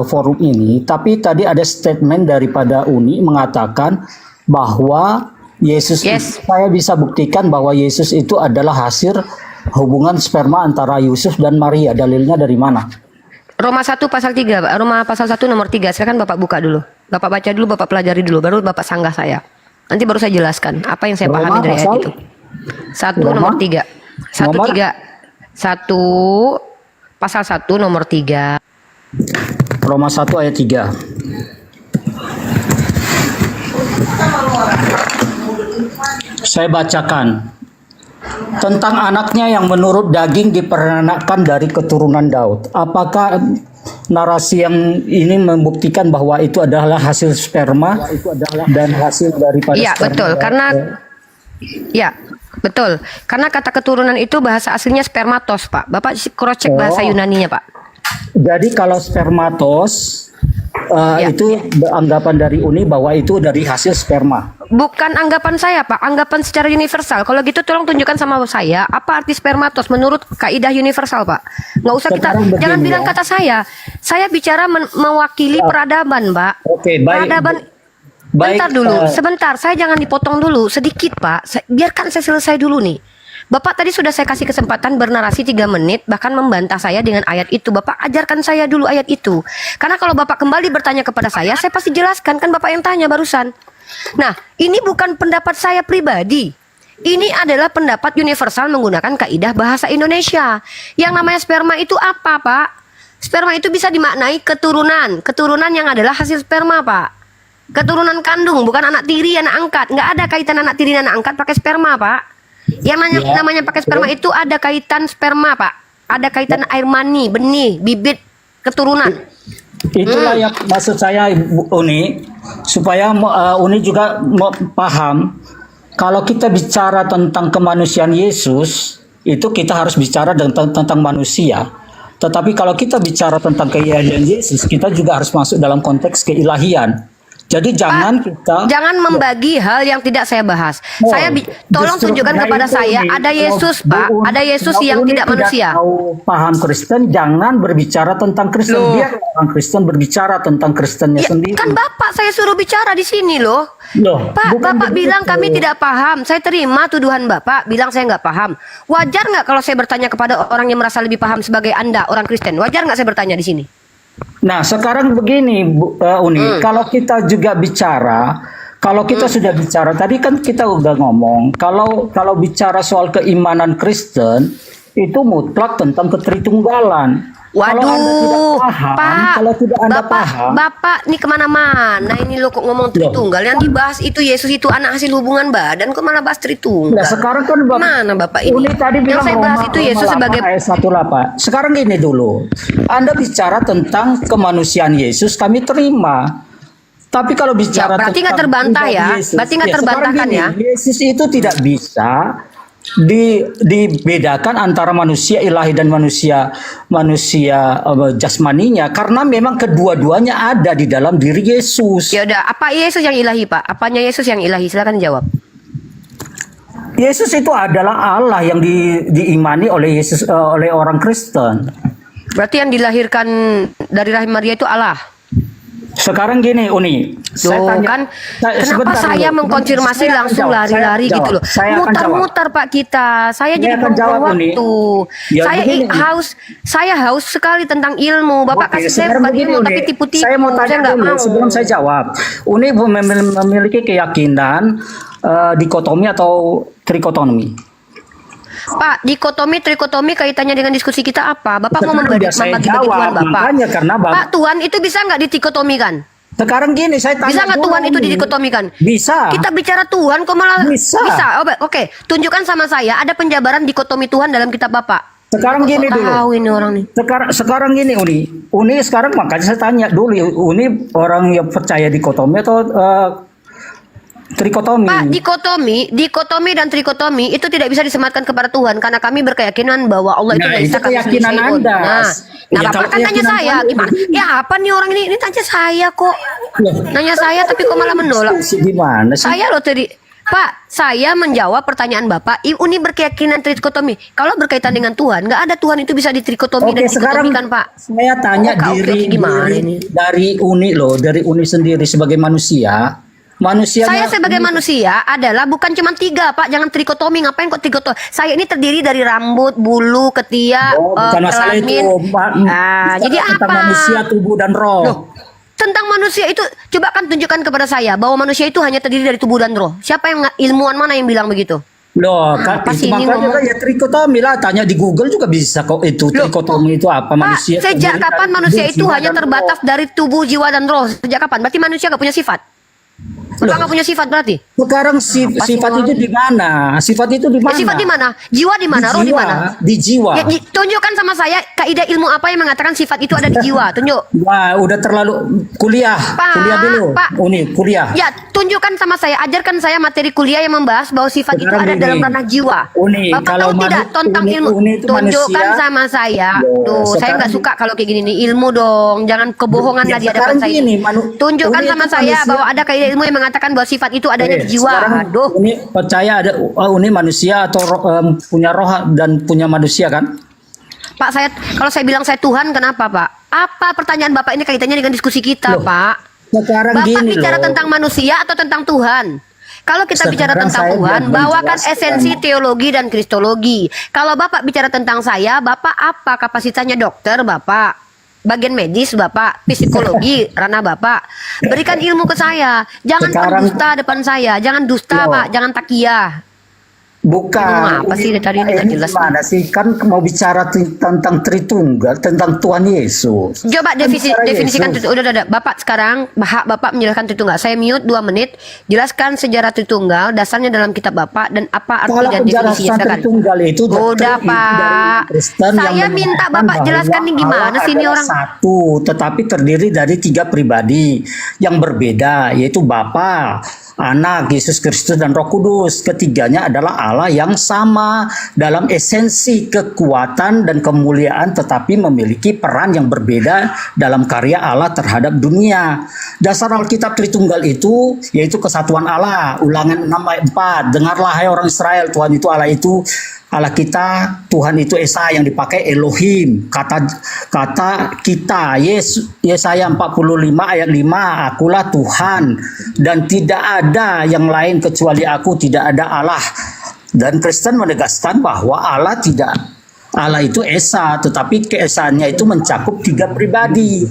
forum ini, tapi tadi ada statement daripada Uni mengatakan bahwa Yesus, saya bisa buktikan bahwa Yesus itu adalah hasil hubungan sperma antara Yusuf dan Maria. Dalilnya dari mana? Roma 1 pasal 3, Pak. Roma pasal 1 nomor 3. Silakan Bapak buka dulu. Bapak baca dulu, Bapak pelajari dulu, baru Bapak sanggah saya. Nanti baru saya jelaskan apa yang saya pahami dari ayat itu. 1 nomor 3. 1 pasal 1 nomor 3. Roma 1 ayat 3. Saya bacakan. Tentang anaknya yang menurut daging diperanakkan dari keturunan Daud. Apakah narasi yang ini membuktikan bahwa itu adalah hasil sperma dan hasil daripada Iya, sperma. betul. Karena ya, betul. Karena kata keturunan itu bahasa aslinya spermatos, Pak. Bapak cross check bahasa Yunaninya, Pak. Jadi kalau spermatos Ya. itu anggapan dari Uni bahwa itu dari hasil sperma. Bukan anggapan saya, Pak. Anggapan secara universal. Kalau gitu tolong tunjukkan sama saya apa arti spermatos menurut kaidah universal, Pak. Nggak usah kita, Sekarang begini jangan bilang ya. kata saya. Saya bicara mewakili peradaban, Pak. Oke, baik. Peradaban. Baik, Bentar dulu, sebentar. Saya jangan dipotong dulu, sedikit, Pak. Biarkan saya selesai dulu nih. Bapak tadi sudah saya kasih kesempatan bernarasi 3 menit, bahkan membantah saya dengan ayat itu. Bapak ajarkan saya dulu ayat itu. Karena kalau Bapak kembali bertanya kepada saya pasti jelaskan, kan Bapak yang tanya barusan. Nah, ini bukan pendapat saya pribadi. Ini adalah pendapat universal menggunakan kaidah bahasa Indonesia. Yang namanya sperma itu apa, Pak? Sperma itu bisa dimaknai keturunan. Keturunan yang adalah hasil sperma, Pak. Keturunan kandung, bukan anak tiri, anak angkat. Nggak ada kaitan anak tiri dan anak angkat pakai sperma, Pak. Yang namanya pakai sperma itu ada kaitan sperma, Pak. Ada kaitan air mani, benih, bibit, keturunan. Itulah yang maksud saya, Bu Uni, supaya Uni juga paham. Kalau kita bicara tentang kemanusiaan Yesus, itu kita harus bicara tentang manusia. Tetapi kalau kita bicara tentang keilahian Yesus, kita juga harus masuk dalam konteks keilahian. Jadi jangan Jangan membagi hal yang tidak saya bahas. Tolong tunjukkan kepada saya ada Yesus, Pak. Ada Yesus yang tidak manusia. Tahu paham Kristen, jangan berbicara tentang Kristen. Biar orang Kristen berbicara tentang Kristennya sendiri. Kan Bapak saya suruh bicara di sini loh. Pak, bukan Bapak begitu. bilang kami tidak paham. Saya terima tuduhan Bapak, bilang saya nggak paham. Wajar nggak kalau saya bertanya kepada orang yang merasa lebih paham sebagai Anda, orang Kristen? Wajar nggak saya bertanya di sini? Nah, sekarang begini, Uni, kalau kita juga bicara, kalau kita sudah bicara, tadi kan kita udah ngomong, kalau bicara soal keimanan Kristen, itu mutlak tentang ketritunggalan. Kalau Anda tidak paham, Pak, kalau tidak Anda paham, Bapak nih kemana-mana ini lo kok ngomong Tritunggal. Yang dibahas itu Yesus itu anak hasil hubungan badan, kok malah bahas Tritunggal. nah sekarang kan Mana Bapak ini? Uni tadi Yang bilang saya bahas itu Yesus sebagai ayat 18. Sekarang gini dulu, Anda bicara tentang kemanusiaan Yesus, kami terima. Tapi kalau bicara berarti nggak terbantah ya? Yesus, Berarti nggak terbantahkan sekarang ya? gini, Yesus itu tidak bisa dibedakan antara manusia ilahi dan manusia jasmaninya, karena memang kedua-duanya ada di dalam diri Yesus. Ya udah, apa Yesus yang ilahi, Pak? Apanya Yesus yang ilahi? Silakan jawab. Yesus itu adalah Allah yang diimani oleh Yesus oleh orang Kristen. Berarti yang dilahirkan dari rahim Maria itu Allah. Sekarang gini, Uni, Tuh kan, kenapa saya mengkonfirmasi langsung lari-lari gitu loh? Mutar-mutar Pak kita, saya jadi buang waktu. Saya haus sekali tentang ilmu. Bapak kasih saya bukan ilmu tapi tipu-tipu. Saya mau tanya dulu sebelum saya jawab. Uni memiliki keyakinan dikotomi atau trikotomi? Pak, dikotomi, trikotomi kaitannya dengan diskusi kita apa? Bapak mau membagi Tuhan Bapak. Pak, Tuhan itu bisa nggak ditikotomikan? Sekarang gini, saya tanya bisa nggak Tuhan itu didikotomikan? Bisa. Kita bicara Tuhan, kok malah bisa? Oke, tunjukkan sama saya ada penjabaran dikotomi Tuhan dalam kitab Bapak. Sekarang gini dulu. Tahu ini orang nih. Sekarang gini, Uni sekarang makanya saya tanya dulu, Uni orang yang percaya dikotomi atau trikotomi? Pak, dikotomi dan trikotomi itu tidak bisa disematkan kepada Tuhan karena kami berkeyakinan bahwa Allah itu itu keyakinan Anda. Nah, Bapak kan tanya saya gimana? Ya apa nih orang ini tanya saya kok. Nanya saya tapi kok malah menolak. Gimana sih? Saya loh tadi. Pak, saya menjawab pertanyaan Bapak. Uni berkeyakinan trikotomi. Kalau berkaitan dengan Tuhan, nggak ada Tuhan itu bisa ditrikotomi dan dikotomikan, Pak. Saya tanya dari Uni loh, dari Uni sendiri sebagai manusia. Saya sebagai manusia adalah bukan cuma 3, Pak. Jangan trikotomi. Ngapain kok trikotomi? Saya ini terdiri dari rambut, bulu, ketiak, kelamin. Jadi apa? Manusia, tubuh dan roh. Loh, tentang manusia itu coba kan tunjukkan kepada saya bahwa manusia itu hanya terdiri dari tubuh dan roh. Siapa yang ilmuwan mana yang bilang begitu? Loh, itu makanya ya trikotomi lah, tanya di Google juga bisa kok itu trikotomi itu apa manusia. Pak, sejak kapan manusia itu hanya terbatas dari tubuh, jiwa dan roh? Sejak kapan? Berarti manusia gak punya sifat? Bapak nggak punya sifat berarti? Sekarang Apa sih sifat orang? itu di mana? Sifat itu di Ya, mana? sifat di mana? Jiwa di mana? Roh di mana? Di jiwa. Ya, tunjukkan sama saya kaidah ilmu apa yang mengatakan sifat itu ada di jiwa. Tunjuk. Wah, udah terlalu kuliah. Pak, Kuliah dulu. Pak. Uni, kuliah. Ya, tunjukkan sama saya, ajarkan saya materi kuliah yang membahas bahwa sifat itu Sekarang ada gini, dalam ranah jiwa. Uni, Bapak kalau tahu tidak tentang Uni- ilmu? Uni itu Tunjukkan manusia. sama saya. Loh, Tuh, saya sekarang- nggak suka kalau kayak gini nih. Ilmu dong, jangan kebohongan Ya, lah di hadapan sekarang saya. gini, Tunjukkan Uni sama itu saya manusia. bahwa ada kaidah ilmu yang mengatakan bahwa sifat itu adanya di jiwa. Sekarang Aduh. Uni percaya ada Uni manusia atau punya roh dan punya manusia kan? Pak, kalau saya bilang saya Tuhan, kenapa Pak? Apa pertanyaan Bapak ini kaitannya dengan diskusi kita, Loh, Pak? Sekarang Bapak gini bicara loh. tentang manusia atau tentang Tuhan? Kalau kita bicara Sekarang tentang saya Tuhan, biar bawakan menjelaskan. esensi teologi dan kristologi. Kalau Bapak bicara tentang saya, Bapak apa kapasitasnya dokter, Bapak? Bagian medis, Bapak, psikologi, ranah Bapak. Berikan ilmu ke saya. Jangan Sekarang- pendusta depan saya. Jangan dusta, Loh. Pak. Jangan takiyah. Bukan. Apa sih tadi ini nggak Ini jelas? gimana sih? Kan mau bicara tentang Tritunggal, tentang Tuhan Yesus. Coba Kan bicara definisikan Yesus. udah. Bapak sekarang hak Bapak menjelaskan Tritunggal. Saya mute 2 menit. Jelaskan sejarah Tritunggal, dasarnya dalam kitab Bapak dan apa arti Kalau dan definisinya. penjelasan Silakan. Tritunggal itu Udah, doktrin Pak. dari Kristen Saya yang minta menyatakan Bapak jelaskan bahwa nih gimana Allah sih ini adalah orang. satu, tetapi terdiri dari 3 pribadi yang berbeda, yaitu Bapa, Anak, Yesus Kristus dan Roh Kudus. Ketiganya adalah Allah yang sama dalam esensi kekuatan dan kemuliaan, tetapi memiliki peran yang berbeda dalam karya Allah terhadap dunia. Dasar Alkitab Tritunggal itu yaitu kesatuan Allah. Ulangan 6 ayat 4. Dengarlah hai orang Israel, Tuhan itu Allah itu Allah kita, Tuhan itu Esa yang dipakai Elohim. Kata kita, Yesaya 45 ayat 5, akulah Tuhan dan tidak ada yang lain kecuali aku, tidak ada Allah. Dan Kristen menegaskan bahwa Allah itu Esa, tetapi keesaannya itu mencakup 3 pribadi.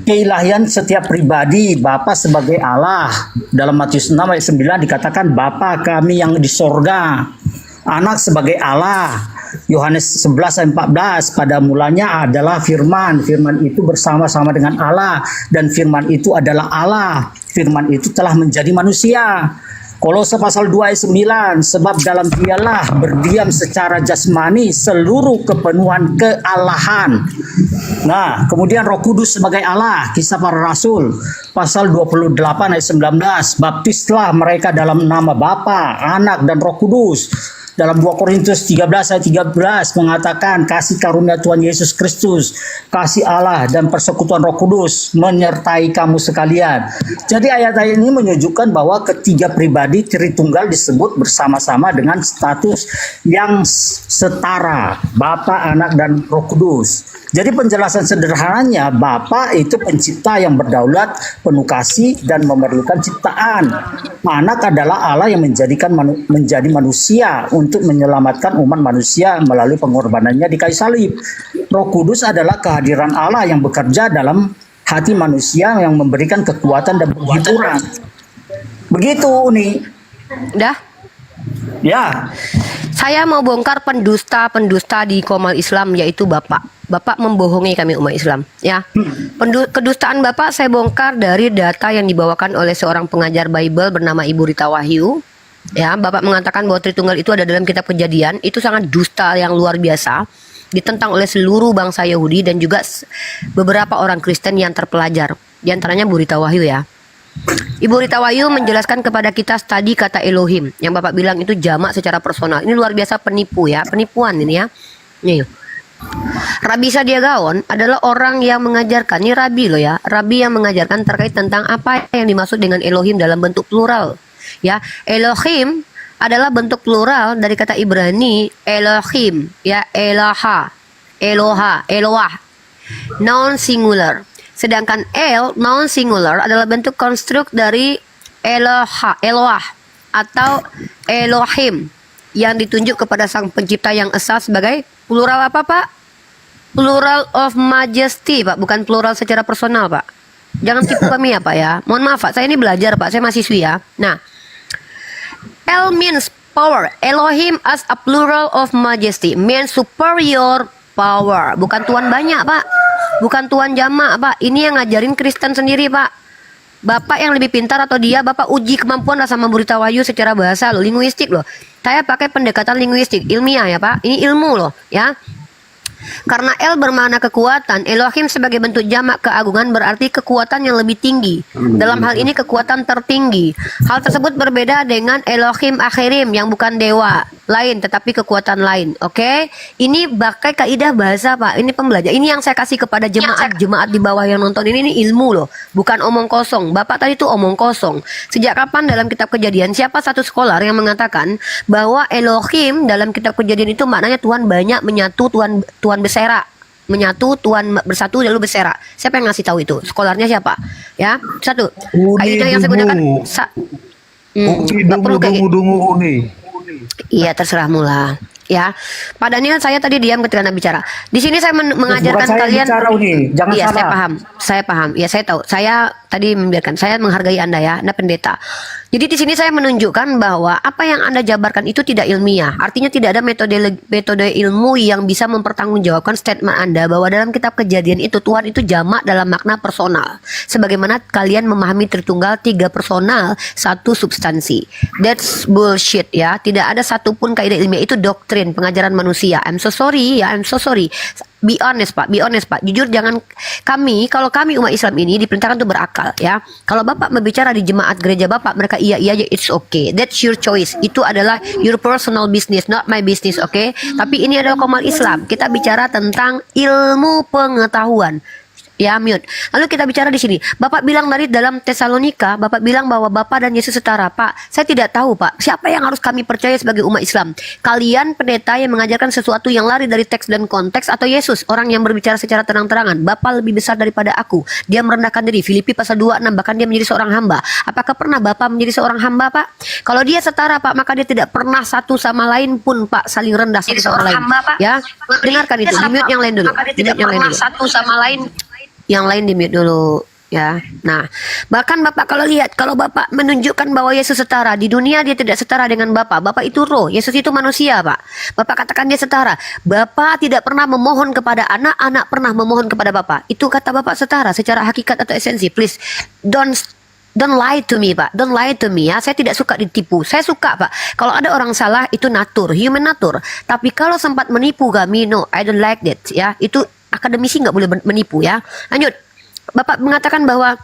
Keilahian setiap pribadi, Bapa sebagai Allah. Dalam Matius 6 ayat 9 dikatakan Bapa kami yang di sorga. Anak sebagai Allah. Yohanes 11 ayat 14, pada mulanya adalah firman. Firman itu bersama-sama dengan Allah dan firman itu adalah Allah. Firman itu telah menjadi manusia. Kolose pasal 2 ayat 9, sebab dalam dialah berdiam secara jasmani seluruh kepenuhan kealahan. Nah, kemudian Roh Kudus sebagai Allah, Kisah Para Rasul pasal 28 ayat 19, baptislah mereka dalam nama Bapa, Anak dan Roh Kudus. Dalam 2 Korintus 13 ayat 13 mengatakan kasih karunia Tuhan Yesus Kristus, kasih Allah dan persekutuan Roh Kudus menyertai kamu sekalian. Jadi ayat-ayat ini menunjukkan bahwa ketiga pribadi Tritunggal disebut bersama-sama dengan status yang setara, Bapa, Anak dan Roh Kudus. Jadi penjelasan sederhananya, Bapa itu pencipta yang berdaulat, penuh kasih dan memerlukan ciptaan. Anak adalah Allah yang menjadi manusia untuk menyelamatkan umat manusia melalui pengorbanannya di kayu salib. Roh Kudus adalah kehadiran Allah yang bekerja dalam hati manusia yang memberikan kekuatan dan penghiburan. Begitu, Uni. Udah? Ya. Saya mau bongkar pendusta di Komal Islam, yaitu Bapak. Bapak membohongi kami umat Islam, ya. Kedustaan Bapak saya bongkar dari data yang dibawakan oleh seorang pengajar Bible bernama Ibu Rita Wahyu. Ya, Bapak mengatakan bahwa Tritunggal itu ada dalam kitab Kejadian. Itu sangat dusta yang luar biasa. Ditentang oleh seluruh bangsa Yahudi dan juga beberapa orang Kristen yang terpelajar. Di antaranya Bu Rita Wahyu, ya. Ibu Rita Wahyu menjelaskan kepada kita tadi kata Elohim yang Bapak bilang itu jamak secara personal. Ini luar biasa penipu, ya, penipuan ini, ya. Nih, Rabi Sadia Gaon adalah orang yang mengajarkan, ini Rabi loh, ya, Rabi yang mengajarkan terkait tentang apa yang dimaksud dengan Elohim dalam bentuk plural, ya. Elohim adalah bentuk plural dari kata Ibrani Elohim, ya, Eloha, Eloah, noun singular. Sedangkan El, noun singular, adalah bentuk konstruk dari Eloah atau Elohim yang ditunjuk kepada sang pencipta yang esa sebagai plural apa, Pak? Plural of majesty, Pak, bukan plural secara personal, Pak. Jangan tipu kami ya, Pak, ya. Mohon maaf, Pak, saya ini belajar, Pak, saya mahasiswi, ya. Nah, El means power. Elohim as a plural of majesty means superior power. Bukan Tuhan banyak, Pak. Bukan Tuhan jamak, Pak. Ini yang ngajarin Kristen sendiri, Pak. Bapak yang lebih pintar atau dia, Bapak uji kemampuan lah sama Burita Wahyu secara bahasa loh, linguistik loh. Saya pakai pendekatan linguistik, ilmiah ya Pak. Ini ilmu loh ya. Karena El bermakna kekuatan, Elohim sebagai bentuk jamak keagungan berarti kekuatan yang lebih tinggi. Dalam hal ini kekuatan tertinggi. Hal tersebut berbeda dengan Elohim Akhirim yang bukan dewa lain tetapi kekuatan lain. Oke? Ini pakai kaidah bahasa Pak. Ini pembelajar. Ini yang saya kasih kepada jemaat di bawah yang nonton ini ilmu loh, bukan omong kosong. Bapak tadi tuh omong kosong. Sejak kapan dalam kitab Kejadian siapa satu scholar yang mengatakan bahwa Elohim dalam kitab Kejadian itu maknanya Tuhan banyak, menyatu, Tuhan bersera, menyatu, Tuhan bersatu lalu bersera. Siapa yang ngasih tahu itu? Skolarnya siapa? Ya, satu. Kaidah yang saya gunakan nggak perlu kayak gitu. Iya, terserah mula. Ya, Pak Daniel, saya tadi diam ketika Anda bicara. Di sini saya mengajarkan kalian. Jangan iya, salah. saya paham. Ya, saya tahu. Saya tadi membiarkan. Saya menghargai Anda ya, Anda pendeta. Jadi di sini saya menunjukkan bahwa apa yang Anda jabarkan itu tidak ilmiah. Artinya tidak ada metode ilmu yang bisa mempertanggungjawabkan statement Anda bahwa dalam kitab Kejadian itu Tuhan itu jamak dalam makna personal. Sebagaimana kalian memahami Tritunggal 3 personal, 1 substansi. That's bullshit ya. Tidak ada satupun kaidah ilmiah, itu doktrin pengajaran manusia. I'm so sorry ya, I'm so sorry. Be honest Pak, jujur jangan kalau kami umat Islam ini diperintahkan untuk berakal ya. Kalau Bapak berbicara di jemaat gereja Bapak, mereka iya aja, it's okay. That's your choice. Itu adalah your personal business, not my business, okay? Tapi ini adalah komal Islam. Kita bicara tentang ilmu pengetahuan. Ya, mute. Lalu kita bicara di sini. Bapak bilang dari dalam Tesalonika, Bapak bilang bahwa Bapak dan Yesus setara. Pak, saya tidak tahu, Pak. Siapa yang harus kami percaya sebagai umat Islam? Kalian pendeta yang mengajarkan sesuatu yang lari dari teks dan konteks, atau Yesus, orang yang berbicara secara terang-terangan? Bapak lebih besar daripada aku. Dia merendahkan diri. Filipi pasal 26, bahkan dia menjadi seorang hamba. Apakah pernah Bapak menjadi seorang hamba, Pak? Kalau dia setara, Pak, maka dia tidak pernah satu sama lain pun, Pak, saling rendah satu sama lain. Ya, dengarkan itu. Di mute yang lain dulu. Di mute yang lain dulu. Satu sama lain. Yang lain di mute dulu ya. Nah, bahkan Bapak kalau lihat, kalau Bapak menunjukkan bahwa Yesus setara, di dunia dia tidak setara dengan Bapak. Bapak itu roh, Yesus itu manusia, Pak. Bapak katakan dia setara. Bapak tidak pernah memohon kepada anak, anak pernah memohon kepada Bapak. Itu kata Bapak setara secara hakikat atau esensi. Please don't lie to me, Pak. Don't lie to me ya. Saya tidak suka ditipu. Saya suka, Pak, kalau ada orang salah, itu natur, human natur. Tapi kalau sempat menipu kami, no, I don't like that ya. Itu akademisi nggak boleh menipu ya. Lanjut. Bapak mengatakan bahwa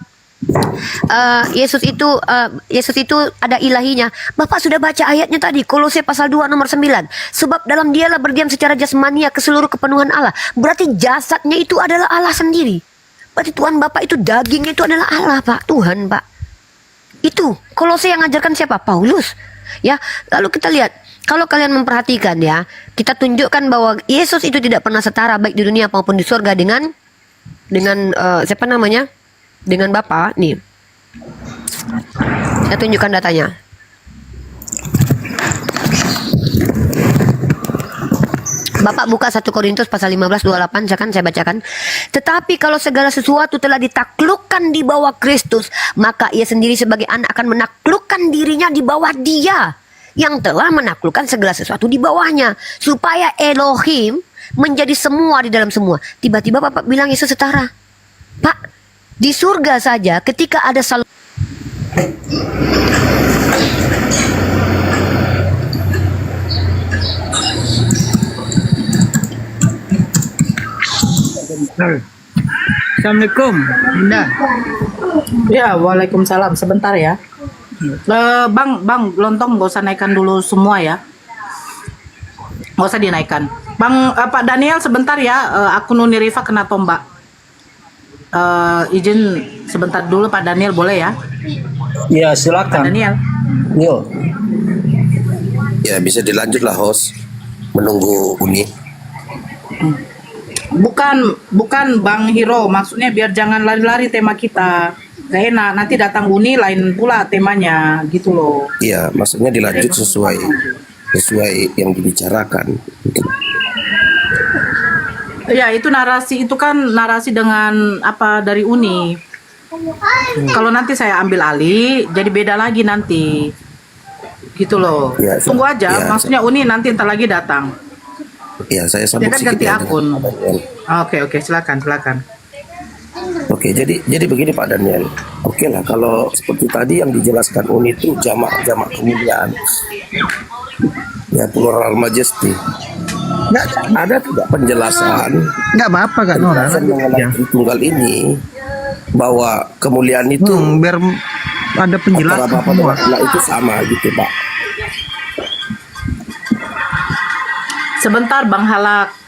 Yesus itu ada ilahinya. Bapak sudah baca ayatnya tadi, Kolose pasal 2 nomor 9. Sebab dalam dialah berdiam secara jasmania ke seluruh kepenuhan Allah. Berarti jasadnya itu adalah Allah sendiri. Berarti Tuhan Bapak itu dagingnya itu adalah Allah, Pak. Tuhan, Pak. Itu Kolose yang ngajarkan siapa? Paulus. Ya, lalu kita lihat. Kalau kalian memperhatikan ya, kita tunjukkan bahwa Yesus itu tidak pernah setara baik di dunia maupun di surga dengan siapa namanya? Dengan Bapa. Nih. Saya tunjukkan datanya. Bapak buka 1 Korintus pasal 15:28, saya bacakan. Tetapi kalau segala sesuatu telah ditaklukkan di bawah Kristus, maka ia sendiri sebagai anak akan menaklukkan dirinya di bawah Dia yang telah menaklukkan segala sesuatu di bawahnya, supaya Elohim menjadi semua di dalam semua. Tiba-tiba Bapak bilang Yesus setara. Pak, di surga saja ketika ada Assalamualaikum, Bunda. Ya, waalaikumsalam. Sebentar ya. Bang, lontong gak usah naikkan dulu semua ya. Gak usah dinaikkan. Pak Daniel sebentar ya. Aku Nuni Rifa kena tombak. Izin sebentar dulu Pak Daniel, boleh ya? Ya, silakan. Pak Daniel. Yo. Ya bisa dilanjut lah host. Menunggu Uni. Bukan Bang Hiro, maksudnya biar jangan lari-lari tema kita. Gak enak, nanti datang Uni lain pula temanya, gitu loh. Iya, maksudnya dilanjut sesuai yang dibicarakan. Ya, itu narasi, itu kan narasi dengan apa dari Uni. Kalau nanti saya ambil alih, jadi beda lagi nanti. Gitu loh. Ya, tunggu aja, ya, maksudnya Uni nanti entar lagi datang. Ya, saya Dia sambung kan sedikit ganti ya. akun. Oke, silakan. Oke, Oke, jadi begini Pak Daniel. Oke lah, kalau seperti tadi yang dijelaskan Uni itu jamak-jamak kemuliaan, ya plural majesty. Nggak ada tidak penjelasan? Nggak apa-apa Kak Nora. Penjelasan mengenai Tritunggal ini bahwa kemuliaan itu Biar ada penjelasan antara Bapa dan Anak itu sama gitu Pak. Sebentar Bang Halak.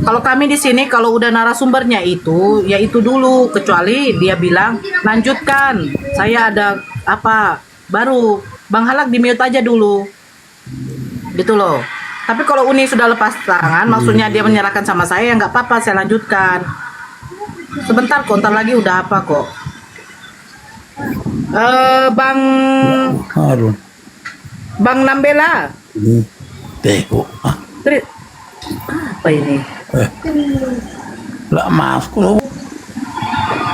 Kalau kami di sini kalau udah narasumbernya itu, ya itu dulu, kecuali dia bilang lanjutkan. Saya ada apa? Baru Bang Halak di mute aja dulu. Gitu loh. Tapi kalau Uni sudah lepas tangan, maksudnya dia menyerahkan sama saya, ya nggak apa-apa, saya lanjutkan. Sebentar, kontar lagi udah apa kok. Bang Nambela. Apa ini? Lah maafku.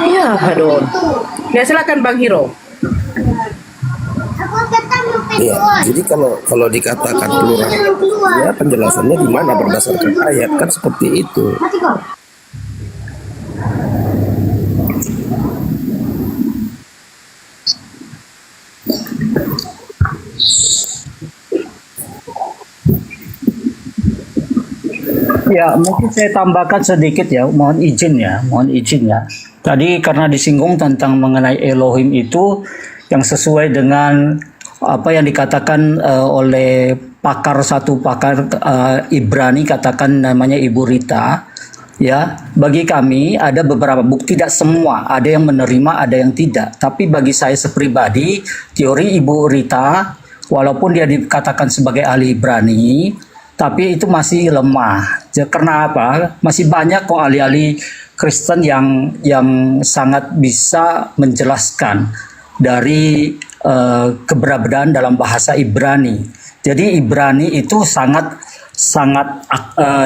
Iya, aduh. Ya silakan Bang Hiro. Ya, jadi kalau dikatakan plural, ya penjelasannya di mana berdasarkan ayat kan seperti itu. Ya, mungkin saya tambahkan sedikit ya, mohon izin ya. Tadi karena disinggung tentang mengenai Elohim itu yang sesuai dengan apa yang dikatakan oleh satu pakar Ibrani, katakan namanya Ibu Rita. Ya, bagi kami ada beberapa bukti, tidak semua, ada yang menerima, ada yang tidak. Tapi bagi saya sepribadi, teori Ibu Rita, walaupun dia dikatakan sebagai ahli Ibrani, tapi itu masih lemah. Karena apa? Masih banyak kok ahli-ahli Kristen yang sangat bisa menjelaskan dari keberadaan dalam bahasa Ibrani. Jadi Ibrani itu sangat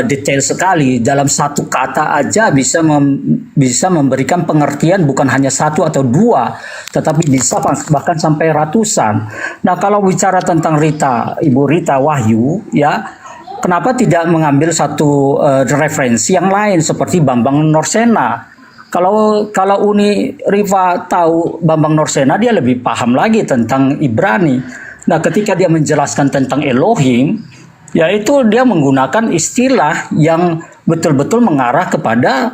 detail sekali. Dalam satu kata aja bisa memberikan pengertian bukan hanya satu atau dua, tetapi bisa bahkan sampai ratusan. Nah, kalau bicara tentang Ibu Rita Wahyu, ya, kenapa tidak mengambil satu referensi yang lain seperti Bambang Norsena? Kalau Uni Riva tahu Bambang Norsena, dia lebih paham lagi tentang Ibrani. Nah, ketika dia menjelaskan tentang Elohim, yaitu dia menggunakan istilah yang betul-betul mengarah kepada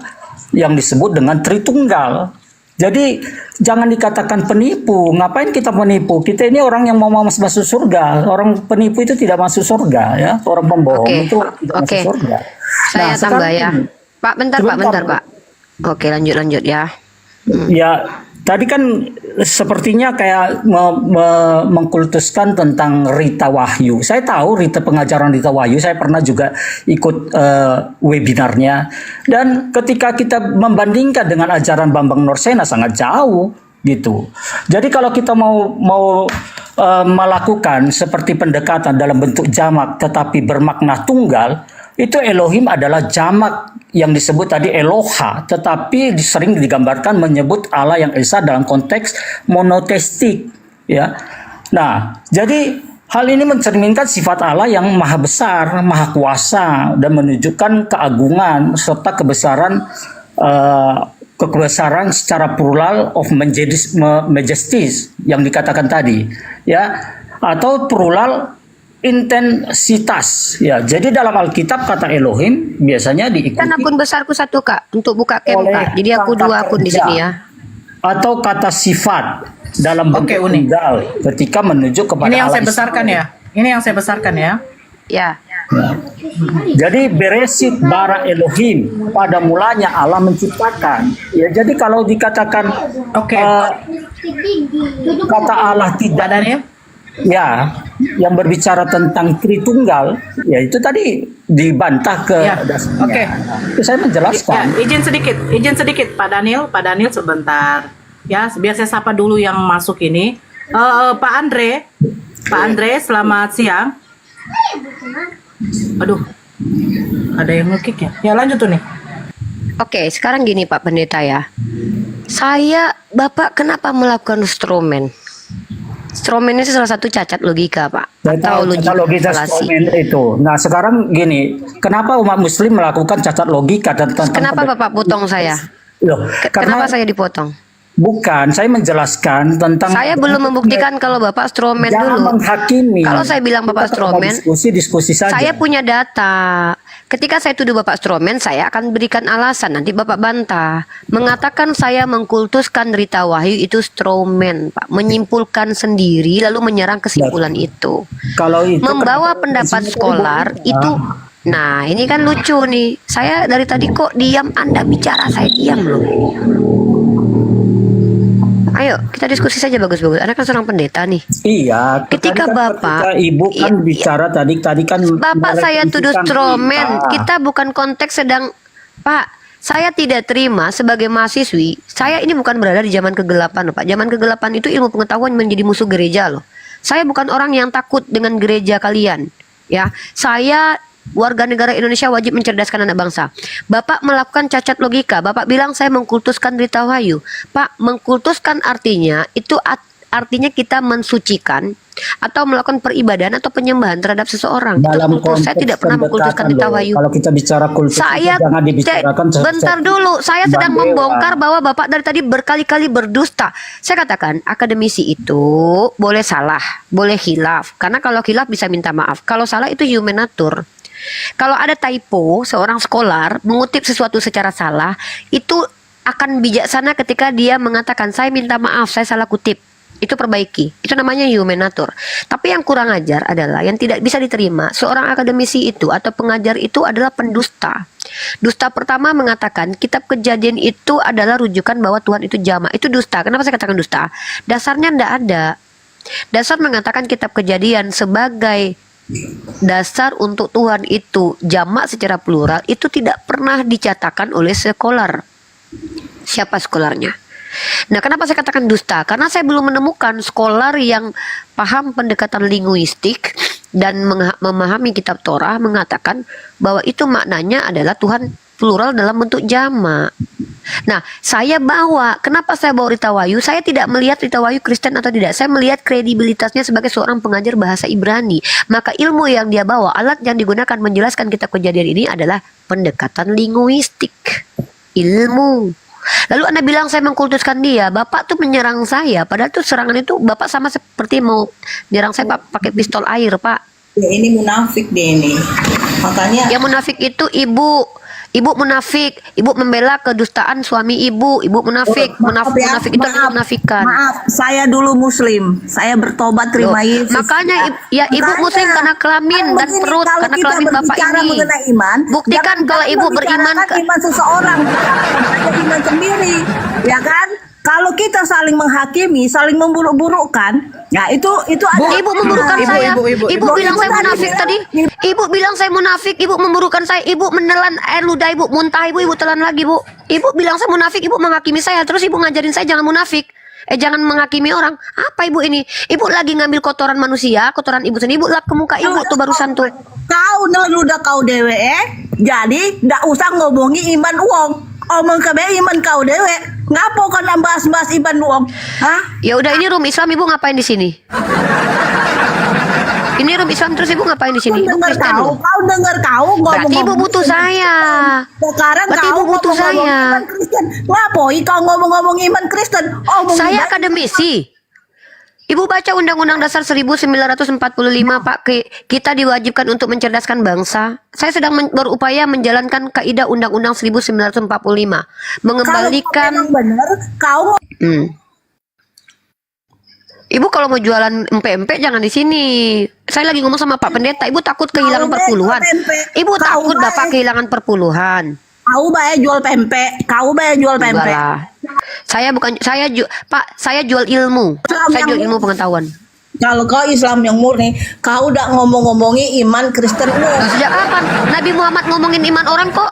yang disebut dengan Tritunggal. Jadi jangan dikatakan penipu. Ngapain kita menipu? Kita ini orang yang mau masuk surga. Orang penipu itu tidak masuk surga, ya. Orang pembohong itu tidak masuk surga. Saya tambah ya. Pak, bentar Pak. Oke, lanjut ya. Ya, tadi kan sepertinya kayak mengkultuskan tentang Rita Wahyu. Saya tahu pengajaran Rita Wahyu, saya pernah juga ikut webinarnya. Dan ketika kita membandingkan dengan ajaran Bambang Norsena sangat jauh gitu. Jadi kalau kita mau melakukan seperti pendekatan dalam bentuk jamak tetapi bermakna tunggal, itu Elohim adalah jamak yang disebut tadi Eloha, tetapi sering digambarkan menyebut Allah yang esa dalam konteks monoteistik, ya. Nah, jadi hal ini mencerminkan sifat Allah yang maha besar, maha kuasa, dan menunjukkan keagungan serta kebesaran secara plural of majesties yang dikatakan tadi, ya, atau plural intensitas, ya. Jadi dalam Alkitab kata Elohim biasanya diikuti Kan akun besarku satu Kak untuk buka camp Kak. Jadi aku dua akun di sini ya. Atau kata sifat dalam bentuk tunggal ketika menuju kepada Ini yang Allah saya besarkan ya. Ini yang saya besarkan ya. Ya. Jadi beresit bara Elohim, pada mulanya Allah menciptakan. Ya, jadi kalau dikatakan kata Allah tidak ada ya, yang berbicara tentang Tritunggal, ya itu tadi dibantah ke dasarnya. Itu saya menjelaskan. Ya, izin sedikit Pak Daniel sebentar. Ya, biar saya sapa dulu yang masuk ini. Pak Andre, selamat siang. Aduh, ada yang nge-kick ya. Ya lanjut tuh nih. Oke, sekarang gini Pak Pendeta ya. Bapak kenapa melakukan Stroman? Stroman itu salah satu cacat logika, Pak. Atau logika Stroman itu. Nah, sekarang gini, kenapa umat Muslim melakukan cacat logika dan kenapa Bapak potong saya? Loh, karena Kenapa saya dipotong? bukan, saya menjelaskan tentang Saya belum membuktikan kalau Bapak stromen jangan dulu. menghakimi. Kalau saya bilang Bapak Kita stromen, diskusi saja. saya punya data. Ketika saya tuduh Bapak stromen, saya akan berikan alasan. Nanti Bapak bantah. Mengatakan saya mengkultuskan Rita Wahyu itu stromen, Pak. Menyimpulkan sendiri lalu menyerang kesimpulan itu. Kalau itu Membawa kan- pendapat skolar itu. Nah, ini kan lucu nih. Saya dari tadi kok diam, Anda bicara, saya diam loh. Ayo, kita diskusi saja bagus-bagus. Anda kan seorang pendeta nih. Iya, Ketika tadi kan Bapak- ketika Ibu kan Iya, bicara tadi kan Bapak saya tuduh merefleksikan stromen. kita. Kita bukan konteks sedang, Pak. Saya tidak terima sebagai mahasiswi. Saya ini bukan berada di zaman kegelapan, loh, Pak. Zaman kegelapan itu ilmu pengetahuan menjadi musuh gereja, loh. Saya bukan orang yang takut dengan gereja kalian, ya. Saya warga negara Indonesia wajib mencerdaskan anak bangsa. Bapak melakukan cacat logika. Bapak bilang saya mengkultuskan Rita Wahyu. Pak, mengkultuskan artinya itu artinya kita mensucikan atau melakukan peribadahan atau penyembahan terhadap seseorang. Itu Dalam kultus. Saya konteks tidak pernah mengkultuskan pendekatan Rita loh. Wahyu. Kalau kita bicara kultus Saya itu jangan dibicarakan bentar dulu, saya sedang Dewa. membongkar bahwa Bapak dari tadi berkali-kali berdusta. Saya katakan akademisi itu boleh salah, boleh khilaf. Karena kalau khilaf bisa minta maaf. Kalau salah itu human nature. Kalau ada typo, seorang skolar mengutip sesuatu secara salah, itu akan bijaksana ketika dia mengatakan saya minta maaf, saya salah kutip. Itu perbaiki. Itu namanya human nature. Tapi yang kurang ajar adalah yang tidak bisa diterima. Seorang akademisi itu atau pengajar itu adalah pendusta. Dusta pertama mengatakan kitab Kejadian itu adalah rujukan bahwa Tuhan itu jamak. Itu dusta. Kenapa saya katakan dusta? Dasarnya tidak ada. Dasar mengatakan kitab Kejadian sebagai dasar untuk Tuhan itu jamak secara plural itu tidak pernah dicatatkan oleh skolar. Siapa skolarnya? Nah, kenapa saya katakan dusta? Karena saya belum menemukan skolar yang paham pendekatan linguistik dan memahami kitab Torah mengatakan bahwa itu maknanya adalah Tuhan plural dalam bentuk jamak. Nah, saya bawa, kenapa saya bawa Rita Wahyu? Saya tidak melihat Rita Wahyu Kristen atau tidak. Saya melihat kredibilitasnya sebagai seorang pengajar bahasa Ibrani. Maka ilmu yang dia bawa, alat yang digunakan menjelaskan kitab Kejadian ini adalah pendekatan linguistik. Ilmu. Lalu Anda bilang saya mengkultuskan dia. Bapak tuh menyerang saya. Padahal tuh serangan itu Bapak sama seperti mau nyerang saya Pak, pakai pistol air, Pak. Ya, ini munafik deh ini. Makanya Yang munafik itu ibu. Ibu munafik, ibu membela kedustaan suami ibu, ibu munafik, munafik itu adalah menafikan. Maaf, saya dulu muslim. Saya bertobat terima Yesus. Makanya ya ibu muslim karena kelamin dan perut, karena kelamin bapak ini. Iman, Buktikan kalau ibu beriman iman seseorang, ada iman sendiri, ya kan? Kalau kita saling menghakimi, saling memburuk-burukkan, ya itu ada. Ibu memburukan saya. Ibu bilang saya tadi munafik bilang, tadi. Ibu bilang saya munafik. Ibu memburukan saya. Ibu menelan air ludah ibu, muntah ibu telan lagi bu. Ibu bilang saya munafik. Ibu menghakimi saya. Terus ibu ngajarin saya jangan munafik. Jangan menghakimi orang. Apa ibu ini? Ibu lagi ngambil kotoran manusia, kotoran ibu sendiri. Ibu lap ke muka ibu tuh barusan tuh. Kau ludah kau dewe, jadi ndak usah ngomongi iman uang. Omong kebe iman kau dewe. Ngapo kau bahas-bahas iman uang? Hah? Ya udah ini room Islam ibu ngapain di sini? Ini room Islam terus ibu ngapain di sini? Ibu Kristen loh. Kau dengar kau ngomong. Berarti ibu butuh saya. Sekarang Berarti kau ibu butuh ngomong-ngomong saya. iman Kristen. Ngapo kau ngomong-ngomong iman Kristen? Saya akademisi. Ibu baca Undang-Undang Dasar 1945 Pak, kita diwajibkan untuk mencerdaskan bangsa. Saya sedang berupaya menjalankan kaidah Undang-Undang 1945, mengembalikan. Kalau benar, kau Ibu kalau mau jualan empek-empek jangan di sini. Saya lagi ngomong sama Pak Pendeta. Ibu takut kehilangan perpuluhan. Ibu takut Bapak kehilangan perpuluhan. Kau bayar jual pempek, kau bayar jual pempek. Saya bukan Pak, saya jual ilmu. Saya jual ilmu pengetahuan. Kalau kau Islam yang murni, kau udah ngomong-ngomongi iman Kristen lu. Nah, sejak kapan Nabi Muhammad ngomongin iman orang kok?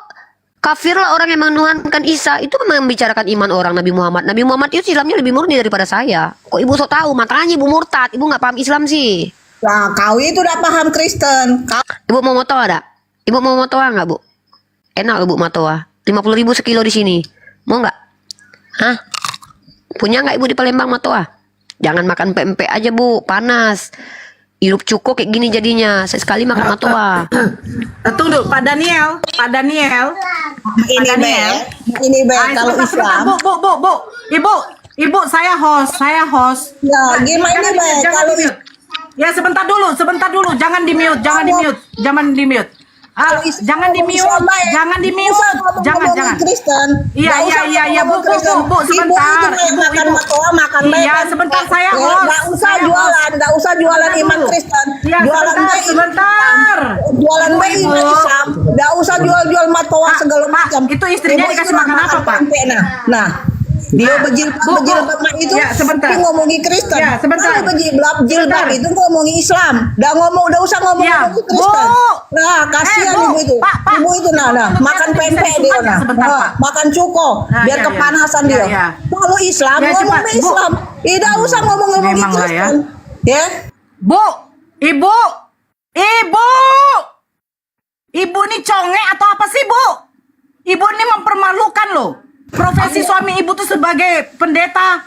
Kafir lah orang yang menuhankan Isa. Itu memang membicarakan iman orang Nabi Muhammad. Nabi Muhammad itu Islamnya lebih murni daripada saya. Kok ibu sok tahu? Makanya ibu murtad. Ibu nggak paham Islam sih. Nah, kau itu udah paham Kristen. Ibu mau motoa ada? Ibu mau motoa nggak bu? Enak loh bu matoa. 50.000 sekilo di sini. Mau nggak? Hah? Punya nggak ibu di Palembang matoa? Jangan makan pempek aja bu, panas. Hidup cukup kayak gini jadinya. Sekali makan matoa. Tunggu, Pak Daniel. Pak Daniel. Ini Be, Ah, kalau sebentar, Islam. Bu. Ibu, saya host. Ya, gimana Jangan Be, jangan kalau di-mute. Ya, sebentar dulu. Jangan di-mute. Jangan di-mute. Jangan. Kristen. Iya, Bu, sebentar. Makan Iya, sebentar, saya host. Nggak usah Saya jualan, nggak usah jualan Sebentar iman dulu. Kristen. Iya, Jualan sebentar. Jualan Ibu, bayi iman Islam. Nggak usah jual-jual matoa Pak, segala Pak, macam. itu istrinya Ibu dikasih itu makan apa, Pak? tempe, Nah, dia berjilbab itu Ya, sebentar. dia ngomongi Kristen. Ya, sebentar. Kalau berjilbab Sebentar. itu ngomongi Islam. Udah usah ngomong Ya, Kristen. Bu. Nah, kasihan Bu. ibu itu. Pak. Ibu itu makan Bisa pempek dia disukat nggak sebentar, Pak? makan cuko biar ya. kepanasan Ya, dia. ya. Kalau Islam Ya, ngomong cepat, Bu. Islam. Tidak usah ngomong Memang lah ya. Kristen. Ya. Bu, Ibu. Ibu ini conge atau apa sih, Bu? Ibu ini mempermalukan loh. Profesi suami ibu tuh sebagai pendeta.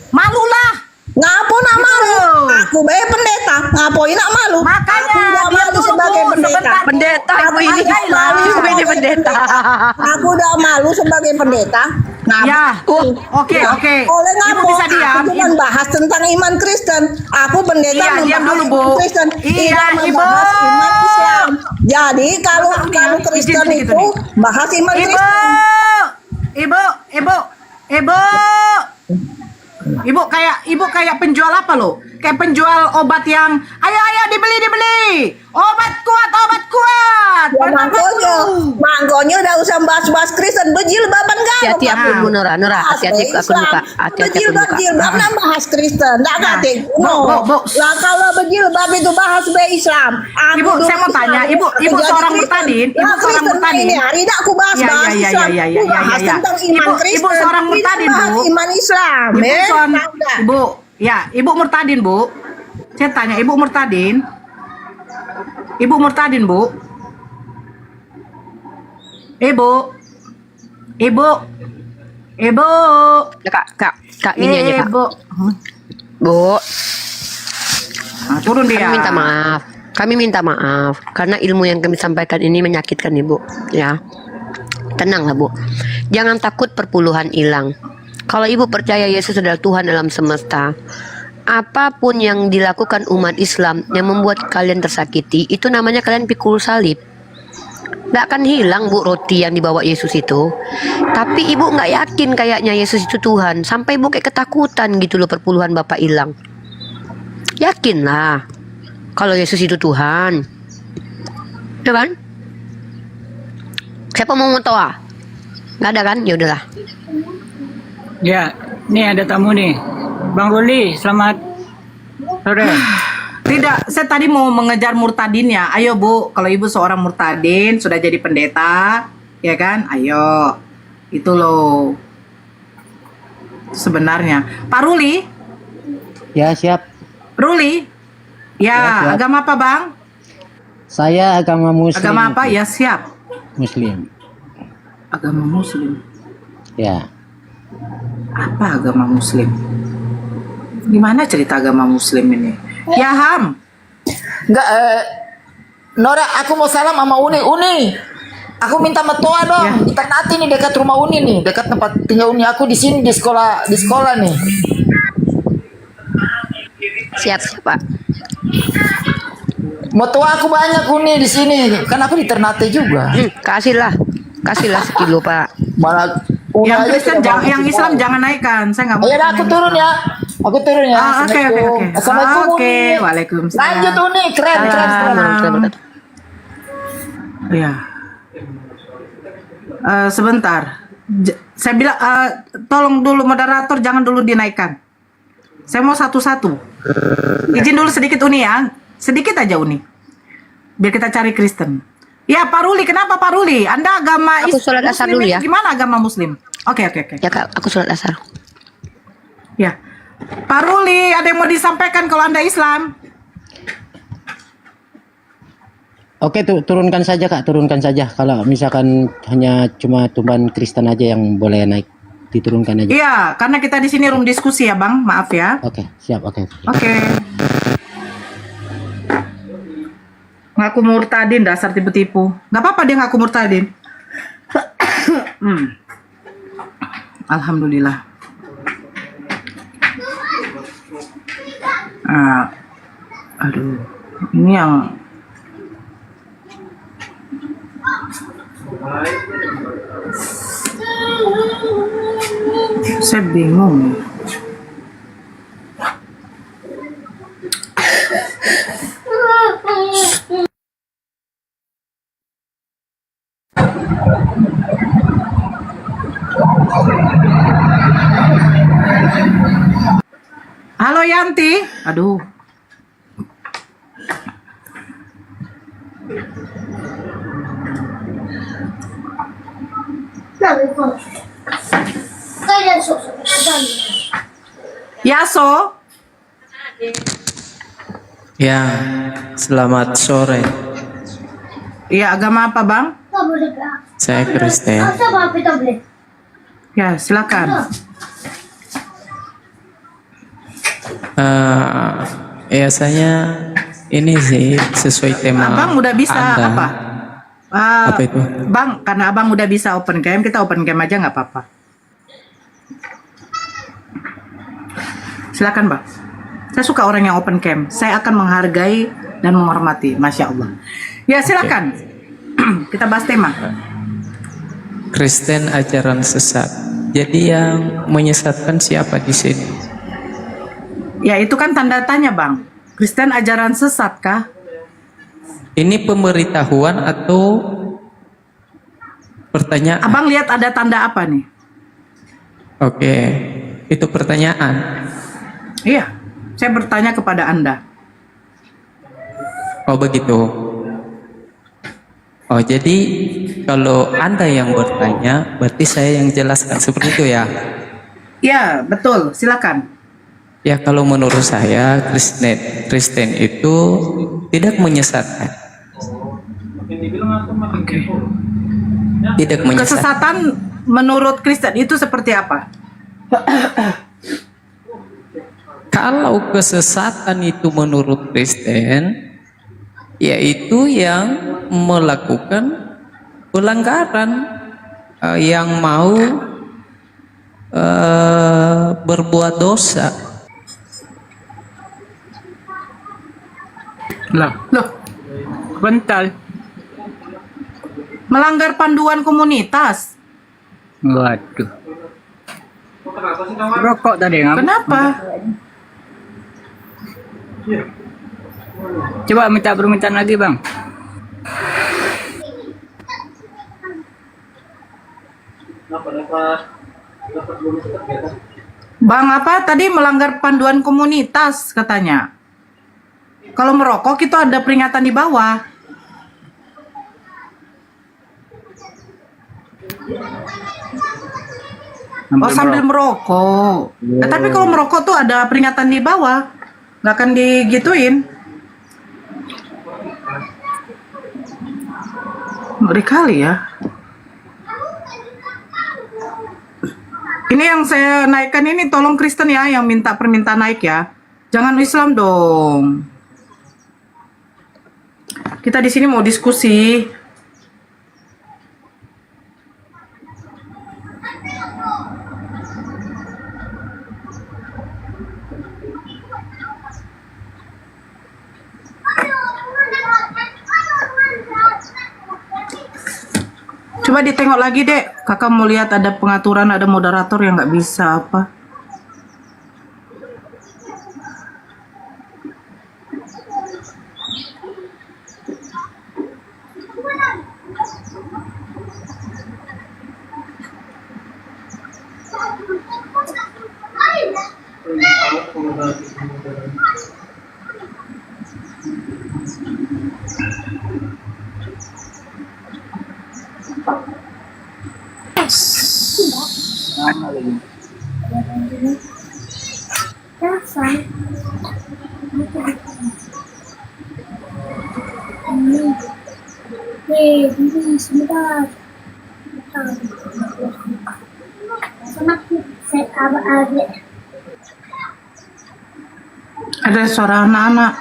Malulah. Ngapo nak malu? Aku bae pendeta. Ngapain nak malu? Makanya, aku udah diam malu dulu, sebagai Bu. pendeta. Sebentar. Pendeta ibu ini. Hargailah. Ibu ini pendeta. Aku udah malu sebagai pendeta. Ngapo? Ya. Oke. Oleh Ibu ngapo? bisa diam. Aku cuma bahas tentang iman Kristen. Aku pendeta Iya, diam membahas dulu, Bu. iman Kristen. Iya, Tidak Ibu. membahas iman Islam. Jadi kalau Izin Kristen sedikit itu nih. bahas iman Kristen. Ibu kayak penjual apa lo? Kayak penjual obat yang ayo dibeli. Obat kuat. Ya, makanya udah usah bahas Kristen. Berjilbaban kan? Hati-hati aku Nora. Hati-hati aku buka. Hati-hati aku buka. Berjilbab nah bahas Kristen. Nggak ngerti. Bu. Lah kalau berjilbab itu bahas be Islam. Ibu, saya mau tanya, Ibu seorang murtadin, Ibu seorang murtadin. Ini hari ini aku bahas Ya. Islam. Aku bahas tentang iman Kristen. Ibu seorang murtadin, Tidak bahas Bu. iman Islam. Ibu murtadin, Bu. Saya tanya, Ibu murtadin, Bu. Ibu. Kak, gini aja, Kak. Ibu. Bu, Nah, turun dia. Kami minta maaf karena ilmu yang kami sampaikan ini menyakitkan Ibu, ya. Tenanglah, Bu. Jangan takut perpuluhan hilang. Kalau Ibu percaya Yesus adalah Tuhan alam semesta, apapun yang dilakukan umat Islam yang membuat kalian tersakiti, itu namanya kalian pikul salib. Nggak akan hilang, Bu, roti yang dibawa Yesus itu. Tapi Ibu nggak yakin kayaknya Yesus itu Tuhan. Sampai Ibu kayak ketakutan gitu loh perpuluhan Bapak hilang. Yakinlah kalau Yesus itu Tuhan. Ya kan? Siapa mau matoa? Nggak ada kan? Ya udahlah. Ya, nih ada tamu nih. Bang Ruli, selamat sore. Tidak, saya tadi mau mengejar murtadinnya. Ayo Bu, kalau Ibu seorang murtadin, sudah jadi pendeta, ya kan? Ayo, itu loh. Sebenarnya. Pak Ruli? Ya, siap. Ruli? Ya, siap. agama apa Bang? Saya agama Muslim. Agama apa? Ya, siap. Muslim. Agama Muslim. Ya. Apa agama Muslim? Gimana cerita agama Muslim ini? Ya, Ham. Enggak, Nora, aku mau salam sama Uni. Aku minta matoa dong. Di Ternate nih dekat rumah Uni nih, dekat tempat tinggal Uni aku di sini di sekolah nih. Siap, Pak. Matoa aku banyak Uni di sini. Kan aku di Ternate juga. Kasihlah sekilo, Pak. Malah Yang Kristen, yang Islam jangan naikkan. Saya nggak mau. Ya udah aku turun ya. Oke. Assalamualaikum Oke, Uni. waalaikumsalam. Lanjut Uni, keren. Ya. Sebentar. Saya bilang, tolong dulu moderator jangan dulu dinaikkan. Saya mau satu-satu. Izin dulu sedikit Uni ya. Sedikit aja Uni. Biar kita cari Kristen. Ya Pak Ruli, kenapa Pak Ruli? Anda agama Aku sholat asar Muslim dulu itu ya. gimana agama Muslim? Oke. Ya, Kak, aku sholat asar. Ya. Pak Ruli, ada yang mau disampaikan kalau Anda Islam? Oke, turunkan saja Kak, turunkan saja. Kalau misalkan hanya cuma tumban Kristen aja yang boleh naik, diturunkan aja. Iya, karena kita di sini room diskusi ya Bang, maaf ya. Oke, siap, oke. Oke. Ngaku murtadin, dasar tipu-tipu. Nggak apa-apa dia ngaku murtadin. Alhamdulillah. Aduh, ini yang saya bingung. Halo Yanti, aduh. Yaso. Ya, selamat sore. Iya, agama apa bang? Saya Kristen. Ya, silakan. Ya saya ini sih sesuai tema. Abang udah bisa Anda. apa? Apa itu? Bang, karena abang udah bisa open cam, kita open cam aja nggak apa-apa. Silakan bang. Saya suka orang yang open cam. Saya akan menghargai dan menghormati. Masya Allah. Ya silakan. Kita bahas tema. Kristen ajaran sesat. Jadi yang menyesatkan siapa di sini? Ya itu kan tanda tanya bang. Kristen ajaran sesat kah? Ini pemberitahuan atau pertanyaan? Abang lihat ada tanda apa nih? Oke, itu pertanyaan. Iya, saya bertanya kepada Anda. Oh begitu. Oh jadi kalau Anda yang bertanya, berarti saya yang jelaskan seperti itu ya? Ya betul, silakan. Ya kalau menurut saya Kristen itu tidak menyesatkan. Tidak menyesatkan. Kesesatan menurut Kristen itu seperti apa? Kalau kesesatan itu menurut Kristen, yaitu yang melakukan pelanggaran, yang mau berbuat dosa. Loh, bentar. Melanggar panduan komunitas. Waduh. Rokok tadi ngapa? Kenapa? Coba minta permintaan lagi bang. Bang apa tadi melanggar panduan komunitas katanya. Kalau merokok itu ada peringatan di bawah. Oh sambil merokok. Tapi kalau merokok tuh ada peringatan di bawah, nggak akan digituin. Ngeri kali ya. Ini yang saya naikkan ini tolong Kristen ya yang minta permintaan naik ya. Jangan Islam dong. Kita di sini mau diskusi. Coba ditengok lagi dek, kakak mau lihat ada pengaturan, ada moderator yang nggak bisa apa. Ada suara anak-anak.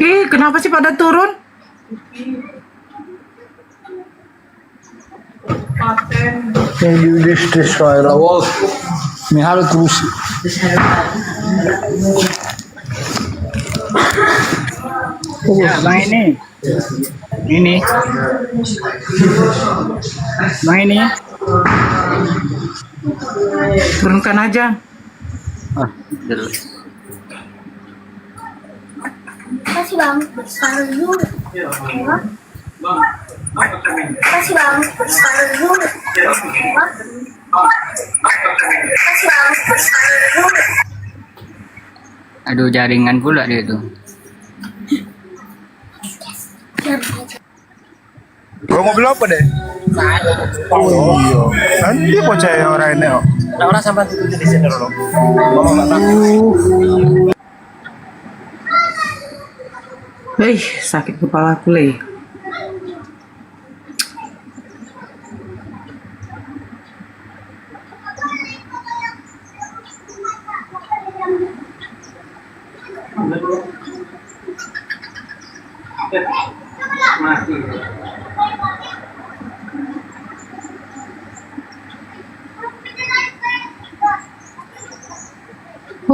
Ih, kenapa sih pada turun? You destroy the world. Mihal Krusi. Ya, bang ini, bang ini, Turunkan aja. Kasih bang, besar dulu. Kasih bang, besar dulu. Kasih bang, besar dulu. aduh jaringan pula dia tuh. Lo ngobrol apa deh? Oh iya. Nanti bocah orang ini. Nah, orang sampai itu di sini dulu. Sakit kepala aku, Le.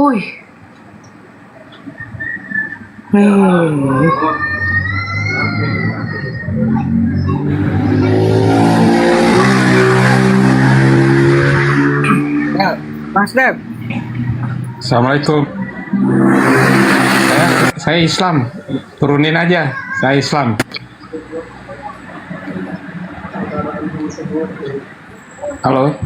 Woi. Ya, Bang Step. Assalamualaikum. Saya Islam. Turunin aja. Saya Islam. Halo.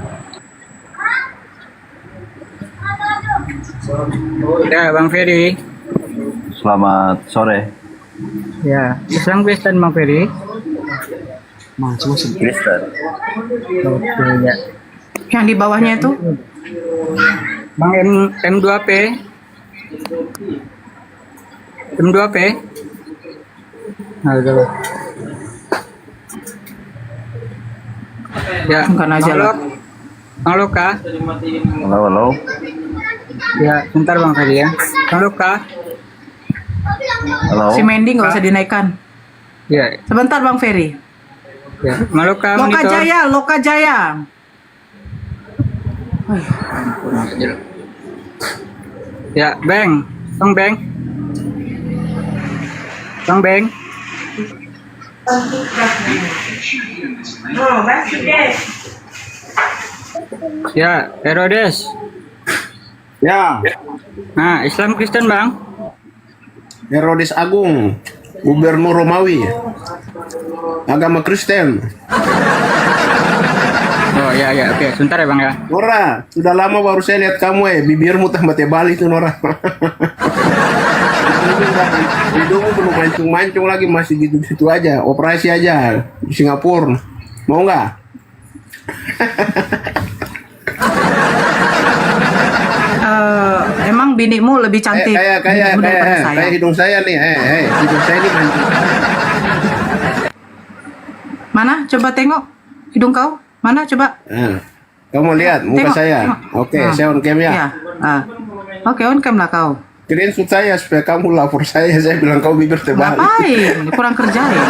Ya, Bang Ferry. Selamat sore. Ya, Islam Kristen Bang Ferry. Kristen. Oke, ya. Yang di bawahnya itu? Bang M2P. M2P. Halo. Ya, Bukan aja lah. Bang Loka. Halo, halo. Ya, bentar Bang Ferry ya. Bang Loka. Halo. Si Mendy nggak usah dinaikkan. Ya, Sebentar Bang Ferry. ya. Bang Loka Loka monitor. Jaya, Loka Jaya. Ya, Bang. Bang Bang. Bang Bang. Ya, Herodes. Ya, Nah, Islam Kristen Bang. Herodes Agung, Gubernur Romawi, agama Kristen. Oh ya ya, oke, sebentar ya Bang ya. Nora, sudah lama baru saya lihat kamu bibirmu tambah tebal itu Nora. Hidungmu belum mancung-mancung lagi, masih gitu-gitu aja, operasi aja di Singapura. Mau nggak? Emang binimu lebih cantik binimu daripada saya. Kayak hidung saya nih, hidung saya ini mancung. Mana? Coba tengok hidung kau. Mana? Coba. Kamu lihat muka Tengok, saya. tengok. Oke, saya on cam ya. Iya. Oke, on cam lah kau. Screenshot saya supaya kamu lapor saya bilang kau bibir tebal. Ngapain? Kurang kerjain.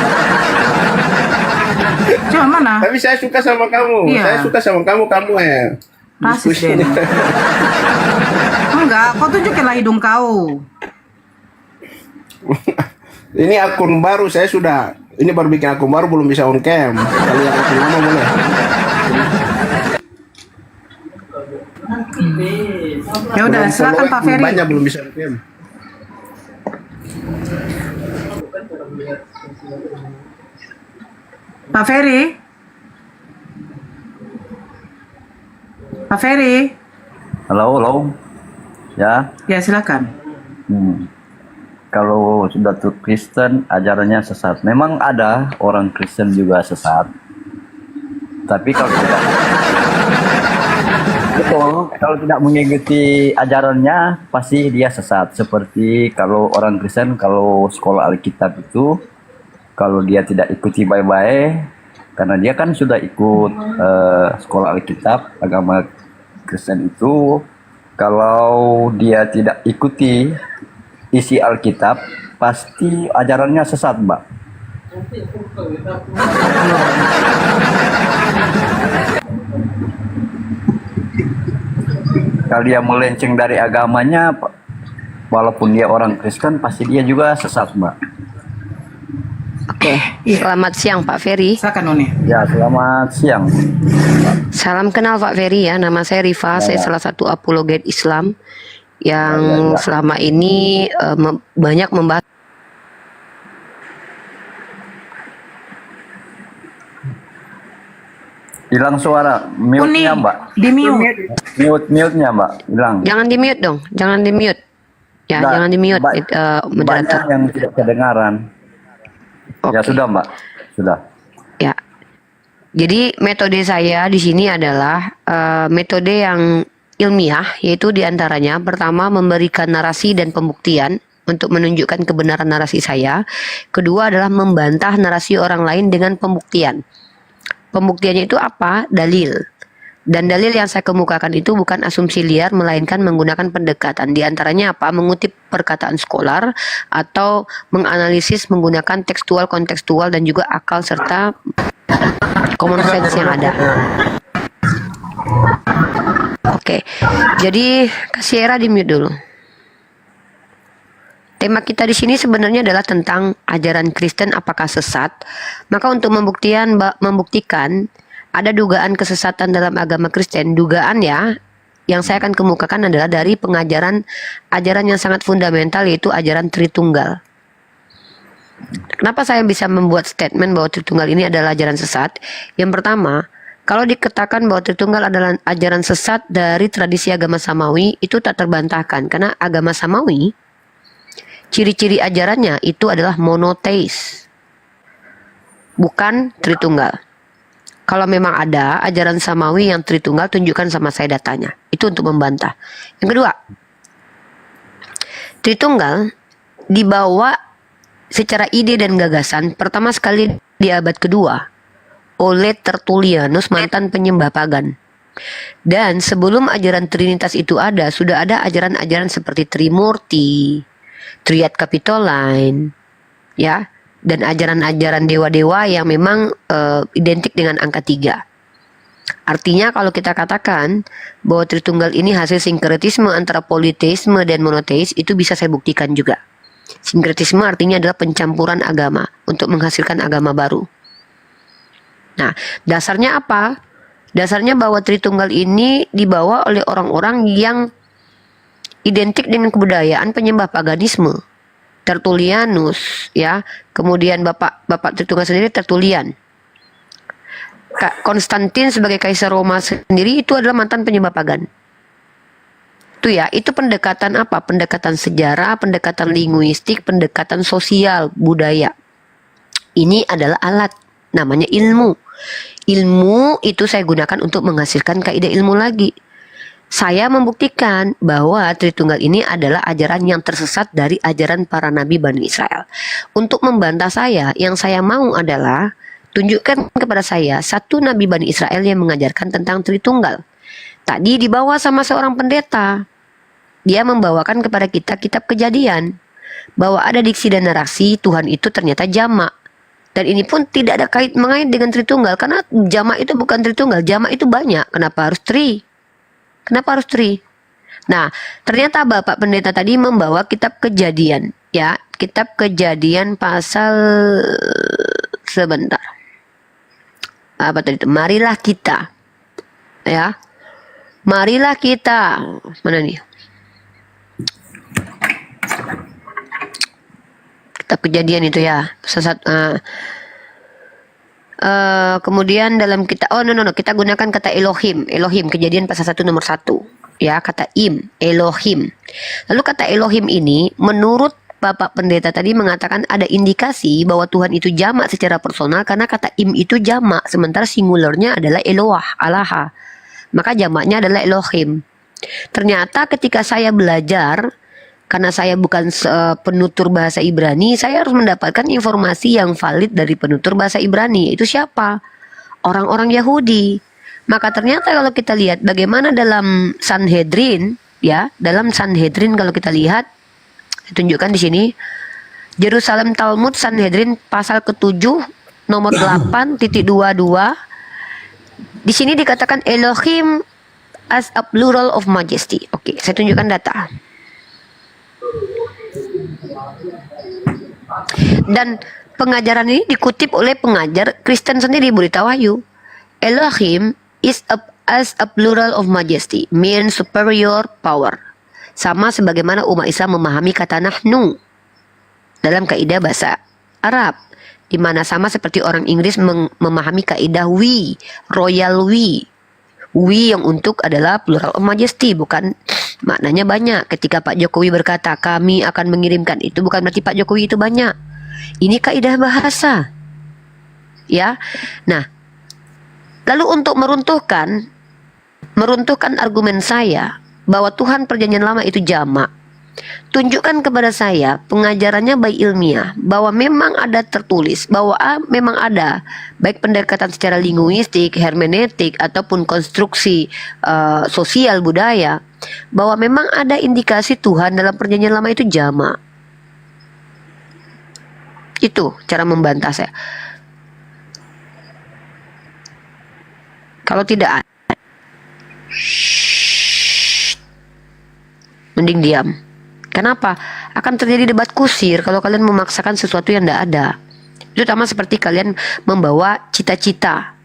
Coba mana? Tapi saya suka sama kamu. Iya. Saya suka sama kamu Rasis deh. Enggak, kau tunjukinlah hidung kau. Ini akun baru, saya sudah. Ini baru bikin akun baru, belum bisa on cam. Kalau yang akun lama boleh. Ya udah, silakan Pak Ferry. Banyak belum bisa on cam. Pak Ferry? Pak Ferry? Halo, halo. Ya, Ya, silakan. kalau sudah tuh Kristen, ajarannya sesat. Memang ada orang Kristen juga sesat. Tapi kalau tidak, betul, kalau tidak mengikuti ajarannya, pasti dia sesat. Seperti kalau orang Kristen, kalau sekolah Alkitab itu, kalau dia tidak ikuti baik-baik, karena dia kan sudah ikut sekolah Alkitab, agama Kristen itu, kalau dia tidak ikuti isi Alkitab, pasti ajarannya sesat, Mbak. Kalau dia melenceng dari agamanya, walaupun dia orang Kristen, pasti dia juga sesat, Mbak. Oke, selamat siang Pak Ferry. Silakan Noni. Ya, selamat siang. Salam kenal Pak Ferry ya, nama saya Rifa, saya salah satu apologet Islam yang selama ini banyak membahas. Hilang suara, mute-nya, Mbak. Di mute. Mute-nya, Mbak. Hilang. Jangan di mute dong, jangan di mute. Ya, Nggak, jangan di mute. Banyak Moderator. yang tidak kedengaran. Ya sudah, Mbak. Sudah. Ya. Jadi metode saya di sini adalah metode yang ilmiah, yaitu diantaranya pertama memberikan narasi dan pembuktian untuk menunjukkan kebenaran narasi saya. Kedua adalah membantah narasi orang lain dengan pembuktian. Pembuktiannya itu apa? Dalil. Dan dalil yang saya kemukakan itu bukan asumsi liar, melainkan menggunakan pendekatan. Di antaranya apa? Mengutip perkataan scholar atau menganalisis menggunakan tekstual, kontekstual, dan juga akal serta common sense yang ada. Oke, jadi kasih Era di mute dulu. Tema kita di sini sebenarnya adalah tentang ajaran Kristen apakah sesat. Maka untuk membuktikan ada dugaan kesesatan dalam agama Kristen, dugaan ya, yang saya akan kemukakan adalah dari ajaran yang sangat fundamental, yaitu ajaran Tritunggal. Kenapa saya bisa membuat statement bahwa Tritunggal ini adalah ajaran sesat? Yang pertama, kalau dikatakan bahwa Tritunggal adalah ajaran sesat dari tradisi agama Samawi, itu tak terbantahkan, karena agama Samawi ciri-ciri ajarannya itu adalah monoteis, bukan Tritunggal. Kalau memang ada ajaran Samawi yang Tritunggal, tunjukkan sama saya datanya. Itu untuk membantah. Yang kedua, Tritunggal dibawa secara ide dan gagasan pertama sekali di abad kedua oleh Tertullianus, mantan penyembah pagan. Dan sebelum ajaran Trinitas itu ada, sudah ada ajaran-ajaran seperti Trimurti, Triad Capitoline, ya, dan ajaran-ajaran dewa-dewa yang memang identik dengan angka 3. Artinya kalau kita katakan bahwa Tritunggal ini hasil sinkretisme antara politeisme dan monoteis, itu bisa saya buktikan juga. Sinkretisme artinya adalah pencampuran agama untuk menghasilkan agama baru. Nah, dasarnya apa? Dasarnya bahwa Tritunggal ini dibawa oleh orang-orang yang identik dengan kebudayaan penyembah paganisme. Tertullianus, ya, kemudian Bapak Tritunggal sendiri Tertullian. Konstantin sebagai Kaisar Roma sendiri itu adalah mantan penyembah pagan. Itu ya, itu pendekatan apa? Pendekatan sejarah, pendekatan linguistik, pendekatan sosial, budaya. Ini adalah alat, namanya ilmu. Ilmu itu saya gunakan untuk menghasilkan kaidah ilmu lagi. Saya membuktikan bahwa Tritunggal ini adalah ajaran yang tersesat dari ajaran para nabi Bani Israel. Untuk membantah saya, yang saya mau adalah tunjukkan kepada saya satu nabi Bani Israel yang mengajarkan tentang Tritunggal. Tadi dibawa sama seorang pendeta. Dia membawakan kepada kita kitab Kejadian, bahwa ada diksi dan narasi Tuhan itu ternyata jamak. Dan ini pun tidak ada mengait dengan Tritunggal, karena jamak itu bukan Tritunggal, jamak itu banyak. Kenapa harus tri? Kenapa harus tri? Nah, ternyata Bapak Pendeta tadi membawa kitab Kejadian, ya, kitab Kejadian pasal sebentar. Apa tadi itu? Marilah kita, ya, marilah kita, mana nih? Kitab Kejadian itu ya, Kemudian dalam kita kita gunakan kata Elohim. Elohim, Kejadian pasal 1 nomor 1. Ya, kata Elohim. Lalu kata Elohim ini menurut Bapak Pendeta tadi mengatakan ada indikasi bahwa Tuhan itu jamak secara personal karena kata itu jamak, sementara singularnya adalah Eloah, Allah. Maka jamaknya adalah Elohim. Ternyata ketika saya belajar, karena saya bukan penutur bahasa Ibrani, saya harus mendapatkan informasi yang valid dari penutur bahasa Ibrani. Itu siapa? Orang-orang Yahudi. Maka ternyata kalau kita lihat bagaimana dalam Sanhedrin, ya, dalam Sanhedrin kalau kita lihat, saya tunjukkan di sini, Jerusalem Talmud Sanhedrin pasal ke-7 nomor 8.22. Di sini dikatakan Elohim as a plural of majesty. Oke, saya tunjukkan data. Dan pengajaran ini dikutip oleh pengajar Kristen sendiri, Burita Wahyu. Elohim is as a plural of majesty, means superior power. Sama sebagaimana umat Islam memahami kata nahnu dalam kaidah bahasa Arab, di mana sama seperti orang Inggris memahami kaidah we, royal we. We yang untuk adalah plural of majesty, bukan maknanya banyak. Ketika Pak Jokowi berkata kami akan mengirimkan, itu bukan berarti Pak Jokowi itu banyak. Ini kaidah bahasa. Ya. Nah, lalu untuk meruntuhkan argumen saya bahwa Tuhan Perjanjian Lama itu jamak, tunjukkan kepada saya pengajarannya baik ilmiah bahwa memang ada tertulis bahwa memang ada baik pendekatan secara linguistik, hermeneutik ataupun konstruksi sosial budaya, bahwa memang ada indikasi Tuhan dalam Perjanjian Lama itu jamak. Itu cara membantah saya. Kalau tidak, mending diam. Kenapa? Akan terjadi debat kusir kalau kalian memaksakan sesuatu yang tidak ada. Itu sama seperti kalian membawa cita-cita.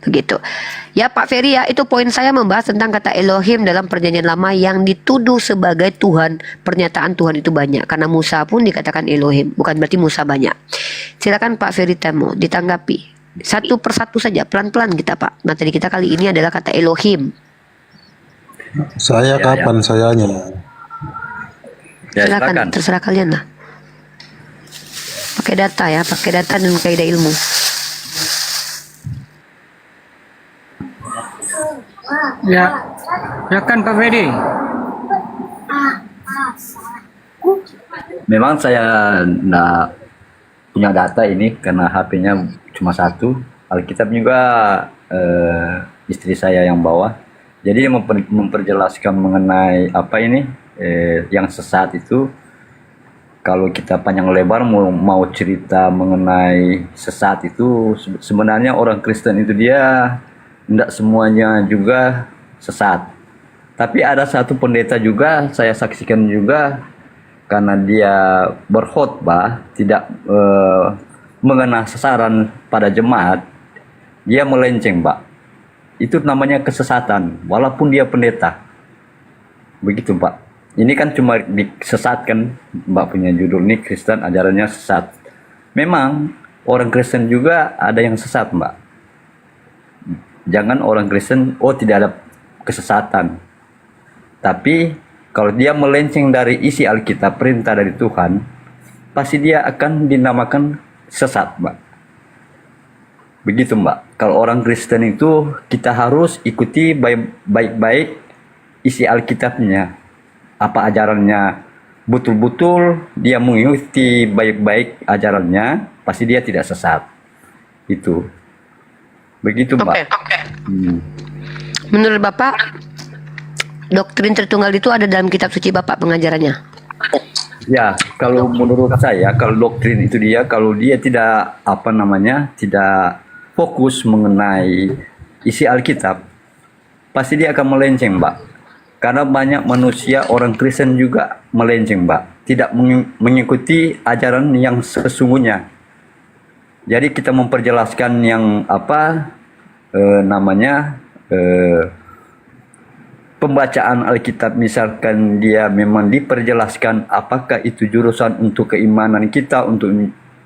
Begitu. Ya Pak Ferry, ya itu poin saya membahas tentang kata Elohim dalam Perjanjian Lama yang dituduh sebagai Tuhan. Pernyataan Tuhan itu banyak. Karena Musa pun dikatakan Elohim. Bukan berarti Musa banyak. Silakan Pak Ferry Temo ditanggapi. Satu persatu saja, pelan-pelan kita Pak. Materi kita kali ini adalah kata Elohim. Saya kapan sayanya? Silakan, terserah kalian lah. Pakai data ya, pakai data dan kaidah ilmu. Ya, silakan Pak Fedi. Memang saya enggak punya data ini karena HP-nya cuma satu. Alkitab juga istri saya yang bawa. Jadi memperjelaskan mengenai apa ini yang sesat itu. Kalau kita panjang lebar mau cerita mengenai sesat itu, sebenarnya orang Kristen itu dia tidak semuanya juga sesat. Tapi ada satu pendeta juga saya saksikan juga, karena dia berkhotbah tidak mengena sasaran pada jemaat, dia melenceng, Pak. Itu namanya kesesatan, walaupun dia pendeta. Begitu, Pak. Ini kan cuma disesatkan, Mbak punya judul nih, Kristen ajarannya sesat. Memang orang Kristen juga ada yang sesat, Mbak. Jangan orang Kristen, tidak ada kesesatan. Tapi kalau dia melenceng dari isi Alkitab, perintah dari Tuhan, pasti dia akan dinamakan sesat, Mbak. Begitu, Mbak. Kalau orang Kristen itu kita harus ikuti baik-baik isi Alkitabnya. Apa ajarannya, betul-betul dia mengikuti baik-baik ajarannya, pasti dia tidak sesat. Itu. Begitu, Mbak. Menurut Bapak, doktrin Tritunggal itu ada dalam kitab suci Bapak pengajarannya? Ya, kalau menurut saya, kalau doktrin itu kalau dia tidak tidak fokus mengenai isi Alkitab, pasti dia akan melenceng, Mbak. Karena banyak manusia orang Kristen juga melenceng, Mbak. Tidak mengikuti ajaran yang sesungguhnya. Jadi kita memperjelaskan yang pembacaan Alkitab, misalkan dia memang diperjelaskan apakah itu jurusan untuk keimanan kita, untuk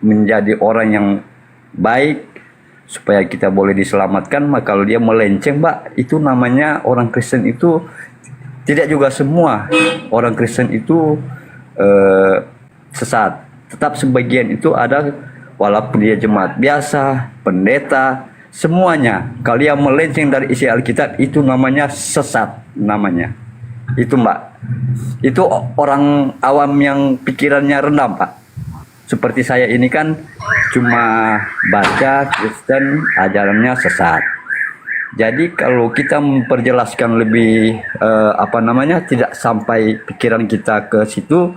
menjadi orang yang baik, supaya kita boleh diselamatkan. Maka kalau dia melenceng, Mbak, itu namanya orang Kristen itu tidak juga semua orang Kristen itu sesat. Tetap sebagian itu ada, walaupun dia jemaat biasa, pendeta, semuanya. Kalau dia melenceng dari isi Alkitab itu namanya sesat namanya. Itu, Mbak. Itu orang awam yang pikirannya rendah, Pak. Seperti saya ini kan cuma baca Kristen, ajarannya sesat. Jadi kalau kita memperjelaskan lebih tidak sampai pikiran kita ke situ,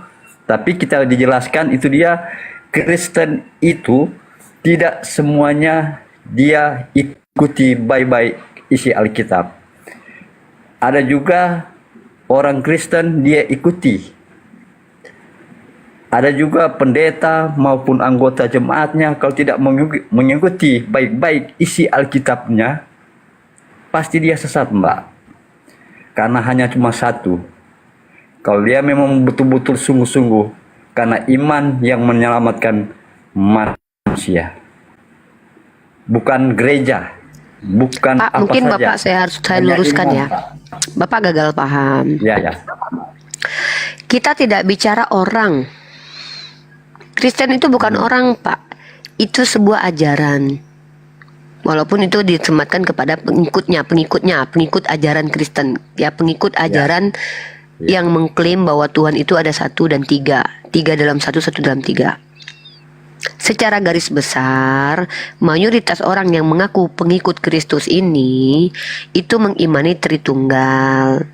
tapi kita dijelaskan itu dia Kristen itu tidak semuanya dia ikuti baik-baik isi Alkitab. Ada juga orang Kristen dia ikuti. Ada juga pendeta maupun anggota jemaatnya kalau tidak mengikuti baik-baik isi Alkitabnya, pasti dia sesat, Mbak. Karena hanya cuma satu. Kalau dia memang betul-betul sungguh-sungguh, karena iman yang menyelamatkan manusia. Bukan gereja, bukan Pak, apa mungkin saja. Bapak saya Hanya luruskan iman, ya. Pak. Bapak gagal paham. Ya, ya. Kita tidak bicara orang. Kristen itu bukan orang, Pak. Itu sebuah ajaran. Walaupun itu disematkan kepada pengikut ajaran Kristen. Ya, pengikut ajaran yang mengklaim bahwa Tuhan itu ada 1 dan 3. 3 dalam 1, 1 dalam 3. Secara garis besar, mayoritas orang yang mengaku pengikut Kristus ini itu mengimani Tritunggal.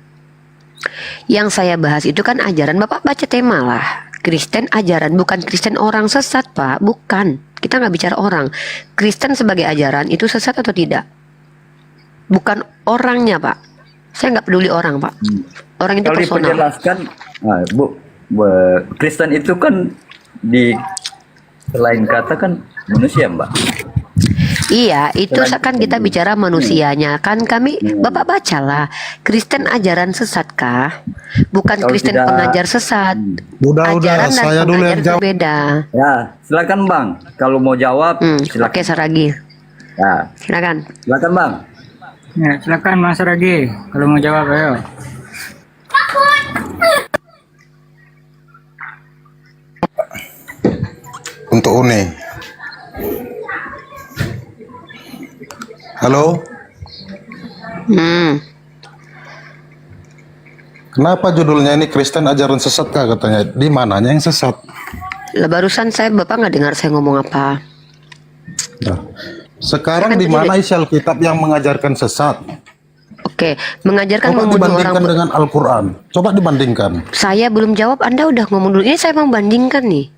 Yang saya bahas itu kan ajaran. Bapak baca tema lah. Kristen ajaran, bukan Kristen orang sesat, Pak. Bukan. Kita nggak bicara orang. Kristen sebagai ajaran itu sesat atau tidak? Bukan orangnya, Pak. Saya nggak peduli orang, Pak. Orang itu Kalau personal. diperjelaskan, Kristen itu kan di selain kata kan manusia, Mbak. Iya, itu kan kita bicara manusianya. Kan kami, Bapak bacalah. Kristen ajaran sesatkah? Bukan Kalau Kristen tidak- pengajar sesat. Udah, Ajaran dan saya dulu pengajar yang jawab. berbeda. Ya, silakan, Bang. Kalau mau jawab, silakan. Oke, Saragi. Ya, Silakan. silakan, Bang. Ya, silakan Mas Ragi. Kalau mau jawab, ayo. Untuk Uni. Halo, kenapa judulnya ini Kristen ajaran sesat kah katanya? Di mananya yang sesat? Lah barusan Bapak nggak dengar saya ngomong apa? Nah, sekarang di mana isi Alkitab yang mengajarkan sesat? Oke, mengajarkan Coba membunuh orang. dibandingkan dengan Al-Quran. Coba dibandingkan. Saya belum jawab, Anda udah ngomong dulu. Ini saya membandingkan nih.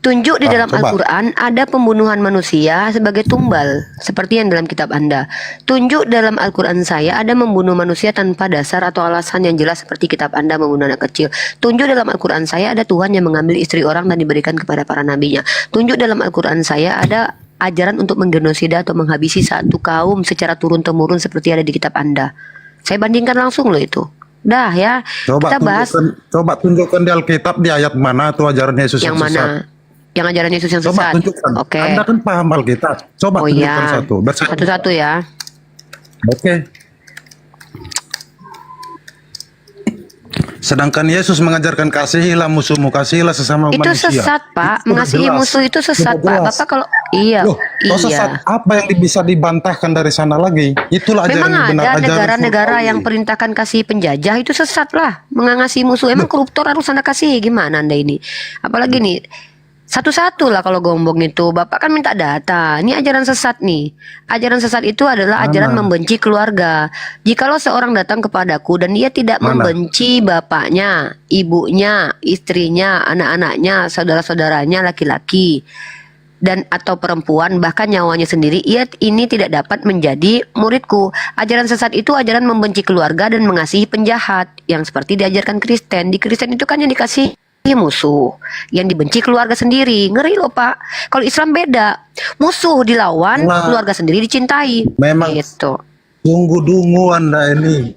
Tunjuk di dalam coba. Al-Quran ada pembunuhan manusia sebagai tumbal, seperti yang dalam kitab Anda. Tunjuk dalam Al-Quran saya ada membunuh manusia tanpa dasar atau alasan yang jelas seperti kitab Anda membunuh anak kecil. Tunjuk dalam Al-Quran saya ada Tuhan yang mengambil istri orang dan diberikan kepada para nabinya. Tunjuk dalam Al-Quran saya ada ajaran untuk menggenosida atau menghabisi satu kaum secara turun-temurun seperti ada di kitab Anda. Saya bandingkan langsung loh itu. Dah ya, kita bahas Coba tunjukkan di Alkitab di ayat mana tuh ajaran Yesus yang yang sesat. mana. Yang ajaran Yesus yang Coba sesat. tunjukkan. Oke. Anda kan paham Alkitab. Coba Oh tunjukkan iya. satu. Satu-satu ya. Oke. Sedangkan Yesus mengajarkan kasihilah musuhmu, kasihilah sesama Itu manusia. sesat, Pak. Itu Mengasihi jelas. musuh itu sesat, Sudah Pak. jelas. Bapak kalau iya, Loh, kalau sesat iya. apa yang bisa dibantahkan dari sana lagi? Itulah ajaran Memang yang benar, ada ajaran negara-negara surgawi. yang perintahkan kasih penjajah itu sesat lah. Mengasihi musuh. Emang koruptor harus Anda kasih gimana Anda ini? Apalagi nih satu-satu lah kalau gombong itu. Bapak kan minta data. Ini ajaran sesat nih. Ajaran sesat itu adalah ajaran membenci keluarga. Jikalau seorang datang kepadaku dan dia tidak membenci bapaknya, ibunya, istrinya, anak-anaknya, saudara-saudaranya laki-laki dan atau perempuan, bahkan nyawanya sendiri, ini tidak dapat menjadi muridku. Ajaran sesat itu ajaran membenci keluarga dan mengasihi penjahat, yang seperti diajarkan Kristen. Di Kristen itu kan yang dikasih musuh, yang dibenci keluarga sendiri. Ngeri loh, Pak. Kalau Islam beda, musuh dilawan, Nah, keluarga sendiri dicintai. memang Gitu. sungguh dungu Anda ini.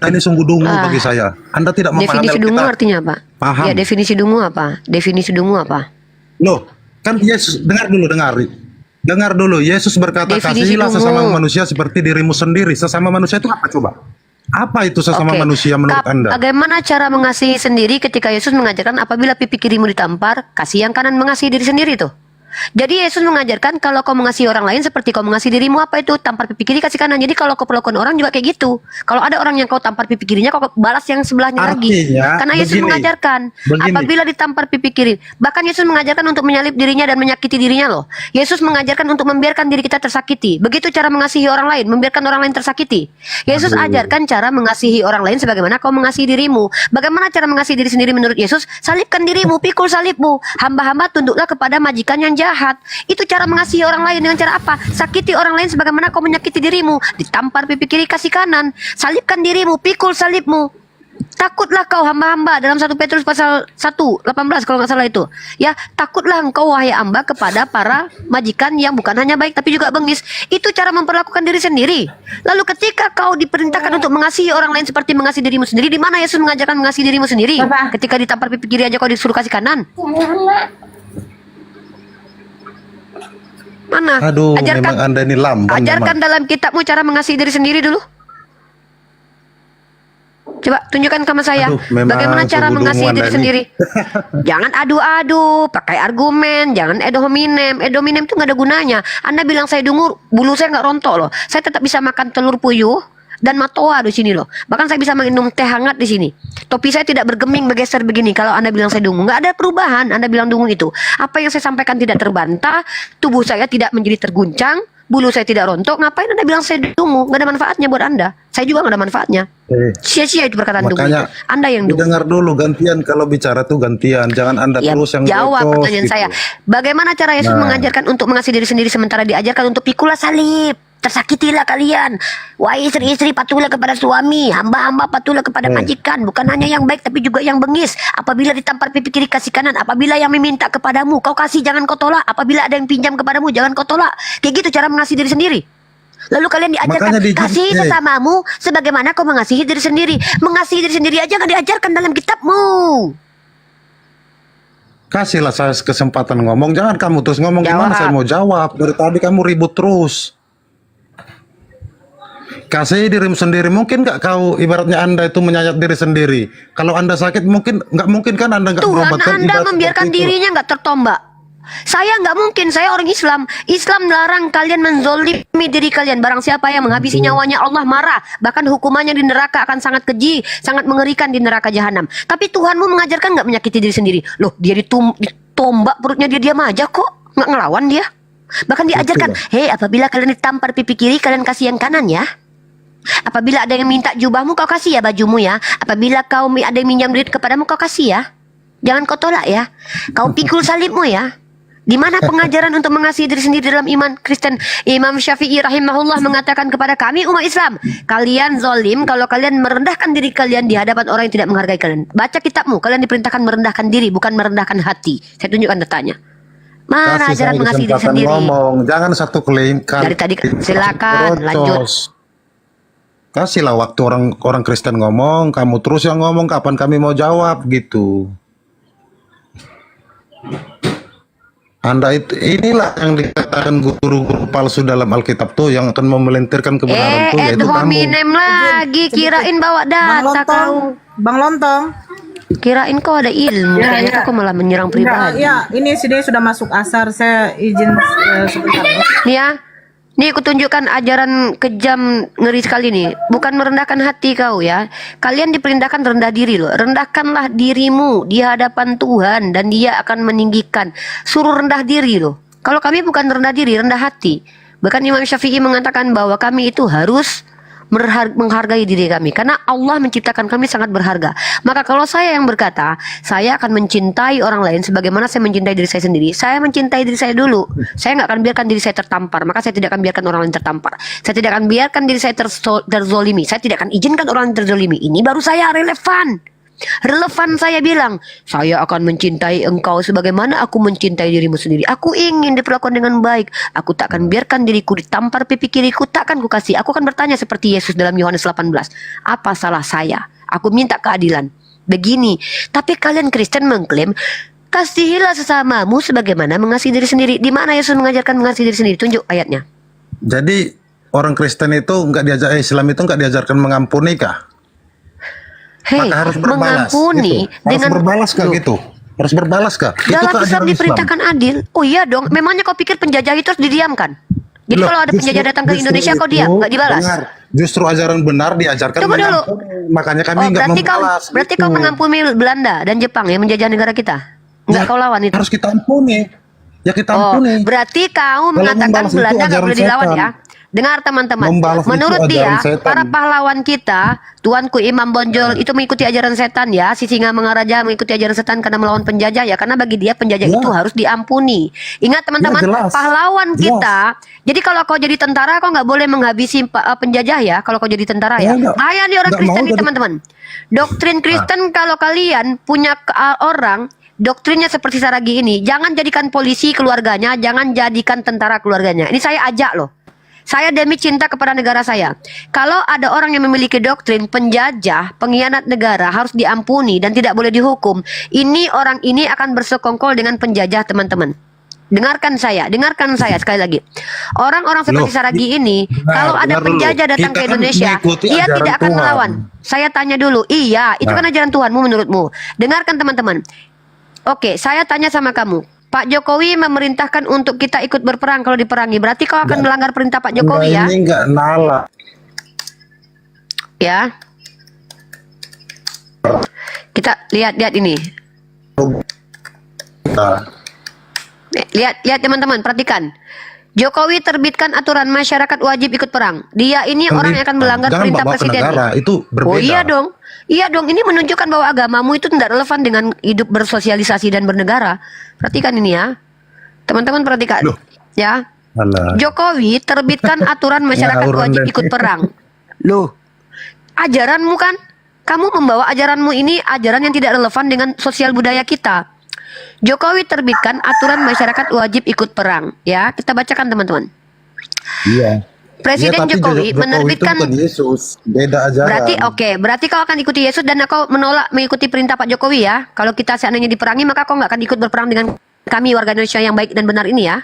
Ini sungguh dungu bagi saya. Anda tidak memahami Definisi dungu Alkitab. artinya apa? Paham. Ya, definisi dungu apa? Definisi dungu apa? Loh, kan Yesus, dengar dulu, dengar. Dengar dulu, Yesus berkata, Definisi kasihilah dulu. sesama manusia seperti dirimu sendiri. Sesama manusia itu apa coba? Apa itu sesama Oke. manusia menurut Anda? Bagaimana cara mengasihi sendiri ketika Yesus mengajarkan apabila pipi kirimu ditampar, kasih yang kanan mengasihi diri sendiri tuh. Jadi Yesus mengajarkan kalau kau mengasihi orang lain seperti kau mengasihi dirimu, apa itu? Tampar pipi kiri kasih kanan. Jadi kalau kau perlakukan orang juga kayak gitu. Kalau ada orang yang kau tampar pipi kirinya, kau balas yang sebelahnya lagi. Artinya, Karena Yesus begini. mengajarkan Begini. apabila ditampar pipi kiri. Bahkan Yesus mengajarkan untuk menyalip dirinya dan menyakiti dirinya loh. Yesus mengajarkan untuk membiarkan diri kita tersakiti. Begitu cara mengasihi orang lain, membiarkan orang lain tersakiti. Yesus ajarkan cara mengasihi orang lain sebagaimana kau mengasihi dirimu. Bagaimana cara mengasihi diri sendiri menurut Yesus? Salibkan dirimu, pikul salibmu. Hamba-hamba tunduklah kepada majikan yang jahat. Itu cara mengasihi orang lain dengan cara apa? Sakiti orang lain sebagaimana kau menyakiti dirimu. Ditampar pipi kiri kasih kanan. Salibkan dirimu, pikul salibmu. Takutlah kau hamba-hamba dalam 1 Petrus pasal 1:18 kalau nggak salah itu. Ya, takutlah engkau wahai hamba kepada para majikan yang bukan hanya baik tapi juga bengis. Itu cara memperlakukan diri sendiri. Lalu ketika kau diperintahkan untuk mengasihi orang lain seperti mengasihi dirimu sendiri, di mana Yesus mengajarkan mengasihi dirimu sendiri? Ketika ditampar pipi kiri aja kau disuruh kasih kanan. Mana? Aduh, memang Anda ini lamban. Ajarkan memang. dalam kitabmu cara mengasihi diri sendiri dulu. Coba tunjukkan sama saya. Aduh, memang Bagaimana cara sungguh mengasihi dungu diri Anda ini. sendiri. Jangan adu-adu, pakai argumen, jangan ad hominem. Ad hominem itu nggak ada gunanya. Anda bilang saya dungu, bulu saya nggak rontok loh. Saya tetap bisa makan telur puyuh dan matoa di sini loh. Bahkan saya bisa minum teh hangat di sini. Topi saya tidak bergeming bergeser begini. Kalau Anda bilang saya dungu, nggak ada perubahan. Anda bilang dungu itu. Apa yang saya sampaikan tidak terbantah, tubuh saya tidak menjadi terguncang, bulu saya tidak rontok. Ngapain Anda bilang saya dungu? Nggak ada manfaatnya buat Anda. Saya juga nggak ada manfaatnya. Sia-sia itu perkataan dungu itu. Makanya Anda yang dungu. dengar dulu, gantian kalau bicara tuh gantian. Jangan Anda Ya, terus yang jawab bocor pertanyaan gitu. saya. Bagaimana cara Yesus Nah. mengajarkan untuk mengasihi diri sendiri sementara diajarkan untuk pikulah salib? Tersakitilah kalian. Wahai istri-istri, patuhlah kepada suami. Hamba-hamba patuhlah kepada majikan. Bukan hanya yang baik tapi juga yang bengis. Apabila ditampar pipi kiri kasih kanan. Apabila yang meminta kepadamu kau kasih, jangan kau tolak. Apabila ada yang pinjam kepadamu jangan kau tolak. Kayak gitu cara mengasihi diri sendiri. Lalu kalian diajarkan Makanya kasih sesamamu sebagaimana kau mengasihi diri sendiri. Mengasihi diri sendiri aja nggak diajarkan dalam kitabmu. Kasihlah saya kesempatan ngomong. Jangan kamu terus ngomong. Jawab. Gimana saya mau jawab? Dari tadi kamu ribut terus. Kasih dirimu sendiri. Mungkin nggak kau ibaratnya Anda itu menyayat diri sendiri. Kalau Anda sakit nggak mungkin kan Anda nggak Tuhan berobat kan? Anda Ibarat membiarkan seperti itu. dirinya nggak tertombak. Saya nggak mungkin, saya orang Islam. Islam melarang kalian menzolimi diri kalian. Barang siapa yang menghabisi nyawanya, Allah marah. Bahkan hukumannya di neraka akan sangat keji, sangat mengerikan di neraka jahanam. Tapi Tuhanmu mengajarkan nggak menyakiti diri sendiri. Loh, dia ditombak perutnya, dia diam aja kok, nggak ngelawan dia. Bahkan diajarkan, hei, apabila kalian ditampar pipi kiri, kalian kasih yang kanan ya. Apabila ada yang minta jubahmu, kau kasih ya bajumu ya. Apabila ada yang minjam duit kepadamu, kau kasih ya. Jangan kau tolak ya. Kau pikul salibmu ya. Di mana pengajaran untuk mengasihi diri sendiri dalam iman Kristen? Imam Syafi'i rahimahullah mengatakan kepada kami umat Islam, kalian zolim kalau kalian merendahkan diri kalian di hadapan orang yang tidak menghargai kalian. Baca kitabmu, kalian diperintahkan merendahkan diri, bukan merendahkan hati. Saya tunjukkan datanya. Mana Kasih ajaran saya mengasihi diri kesempatan sendiri? ngomong. Jangan satu klaim. Dari tadi silakan lanjut. Kasihlah waktu orang Kristen ngomong, kamu terus yang ngomong, kapan kami mau jawab gitu. Anda itu inilah yang dikatakan guru-guru palsu dalam Alkitab tuh yang akan memelintirkan kebenaran tuh ad yaitu kamu. hominem lagi, kirain bawa data kau. Bang Lontong. Kirain kau ada ilmu, ternyata kau malah menyerang pribadi. Ya, ini sini sudah masuk asar. Saya izin sebentar. Nih ya, nih aku tunjukkan ajaran kejam ngeri sekali nih. Bukan merendahkan hati kau ya. Kalian diperintahkan rendah diri loh. Rendahkanlah dirimu di hadapan Tuhan dan Dia akan meninggikan. Suruh rendah diri loh. Kalau kami bukan rendah diri, rendah hati. Bahkan Imam Syafi'i mengatakan bahwa kami itu harus menghargai diri kami karena Allah menciptakan kami sangat berharga. Maka kalau saya yang berkata saya akan mencintai orang lain sebagaimana saya mencintai diri saya sendiri, saya mencintai diri saya dulu. Saya nggak akan biarkan diri saya tertampar, maka saya tidak akan biarkan orang lain tertampar. Saya tidak akan biarkan diri saya terzolimi. Saya tidak akan izinkan orang lain terzolimi. Ini baru saya relevan. Relevan saya bilang, saya akan mencintai engkau sebagaimana aku mencintai dirimu sendiri. Aku ingin diperlakukan dengan baik. Aku tak akan biarkan diriku ditampar pipi kiriku, takkan ku kasih. Aku akan bertanya seperti Yesus dalam Yohanes 18. Apa salah saya? Aku minta keadilan. Begini. Tapi kalian Kristen mengklaim Kasihilah sesamamu sebagaimana mengasihi diri sendiri. Di mana Yesus mengajarkan mengasihi diri sendiri? Tunjuk ayatnya. Jadi orang Kristen itu Islam itu nggak diajarkan mengampuni kah? Hei, Maka harus berbalas. mengampuni Gitu. Harus dengan berbalas kah gitu? Harus berbalas kah? Itu dalam kah Islam ajaran diperintahkan adil. Oh iya dong. Memangnya kau pikir penjajah itu harus didiamkan? Jadi Loh, kalau ada penjajah datang ke justru Indonesia kau itu diam, nggak dibalas? benar. Justru ajaran benar diajarkan Tunggu dulu. mengampuni. Makanya kami Oh, nggak membalas. berarti gitu. kau mengampuni Belanda dan Jepang yang menjajah negara kita? Nggak kau lawan itu? Harus kita ampuni. Ya kita Oh, ampuni. berarti kau Kalau mengatakan membalas itu Belanda nggak ajaran boleh dilawan setan. ya? Dengar teman-teman, Membalas itu menurut dia ajaran setan. para pahlawan kita, Tuanku Imam Bonjol itu mengikuti ajaran setan ya, si singa mengaraja mengikuti ajaran setan karena melawan penjajah ya, karena bagi dia penjajah itu harus diampuni. Ingat teman-teman, Ya, jelas. pahlawan Jelas. kita. Jadi kalau kau jadi tentara, kau nggak boleh menghabisi penjajah ya. Kalau kau jadi tentara ya, Ya, kayak nih orang nggak Kristen mau nih jadi- teman-teman. Doktrin Kristen kalau kalian punya orang doktrinnya seperti Saragi ini, jangan jadikan polisi keluarganya, jangan jadikan tentara keluarganya. Ini saya ajak loh. Saya demi cinta kepada negara saya. Kalau ada orang yang memiliki doktrin penjajah, pengkhianat negara harus diampuni dan tidak boleh dihukum, orang ini akan bersekongkol dengan penjajah, teman-teman. Dengarkan saya sekali lagi. Orang-orang seperti Loh, Saragi ini, kalau ada dengar dulu. penjajah datang Kita ke kan Indonesia, mengikuti dia ajaran tidak akan Tuhan. melawan. Saya tanya dulu, iya, itu Nah. kan ajaran Tuhanmu menurutmu. Dengarkan teman-teman. Oke, saya tanya sama kamu. Pak Jokowi memerintahkan untuk kita ikut berperang kalau diperangi. Berarti kau akan melanggar perintah Pak Jokowi ya? Ini nggak nala. Ya. Kita lihat ini. Lihat teman-teman, perhatikan. Jokowi terbitkan aturan masyarakat wajib ikut perang. Dia ini orang yang akan melanggar Jangan perintah bawa ke presiden. negara, itu berbeda. Oh iya dong. Iya dong, ini menunjukkan bahwa agamamu itu tidak relevan dengan hidup bersosialisasi dan bernegara. Perhatikan ini ya. Teman-teman perhatikan. Ya. Alah. Jokowi terbitkan aturan masyarakat Ngawur wajib Anda. ikut perang. Loh. Ajaranmu kan? Kamu membawa ajaranmu ini ajaran yang tidak relevan dengan sosial budaya kita. Jokowi terbitkan aturan masyarakat wajib ikut perang. Ya, kita bacakan teman-teman. Iya. Presiden Iya, tapi Jokowi Jokowi menerbitkan. itu bukan Yesus, beda ajaran. Berarti kau akan ikuti Yesus dan kau menolak mengikuti perintah Pak Jokowi ya. Kalau kita seandainya diperangi, maka kau nggak akan ikut berperang dengan kami warga Indonesia yang baik dan benar ini ya.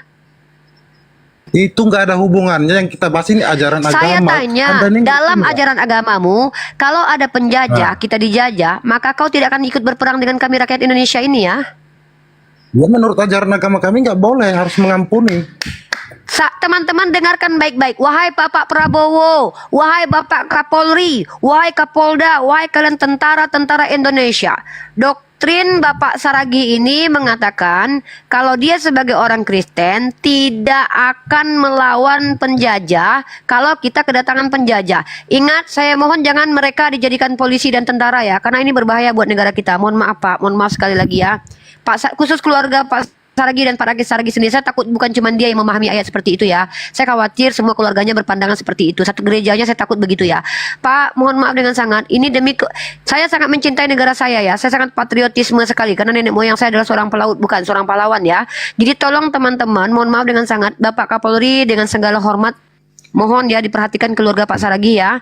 Itu nggak ada hubungannya, yang kita bahas ini ajaran Saya agama. tanya, Anda ini dalam nggak? ajaran agamamu, kalau ada penjajah, kita dijajah, maka kau tidak akan ikut berperang dengan kami rakyat Indonesia ini ya. Ya menurut ajaran agama kami nggak boleh, harus mengampuni. Teman-teman dengarkan baik-baik. Wahai Bapak Prabowo, wahai Bapak Kapolri, wahai Kapolda, wahai kalian tentara-tentara Indonesia. Doktrin Bapak Saragi ini mengatakan kalau dia sebagai orang Kristen tidak akan melawan penjajah kalau kita kedatangan penjajah. Ingat, saya mohon jangan mereka dijadikan polisi dan tentara ya, karena ini berbahaya buat negara kita. Mohon maaf Pak, mohon maaf sekali lagi ya. Khusus keluarga Pak Saragi dan Pak Saragi sendiri, saya takut bukan cuma dia yang memahami ayat seperti itu ya. Saya khawatir semua keluarganya berpandangan seperti itu. Satu gerejanya saya takut begitu ya. Pak, mohon maaf dengan sangat. Ini saya sangat mencintai negara saya ya. Saya sangat patriotisme sekali karena nenek moyang saya adalah seorang pelaut, bukan seorang pahlawan ya. Jadi tolong teman-teman, mohon maaf dengan sangat, Bapak Kapolri dengan segala hormat, mohon ya diperhatikan keluarga Pak Saragi ya.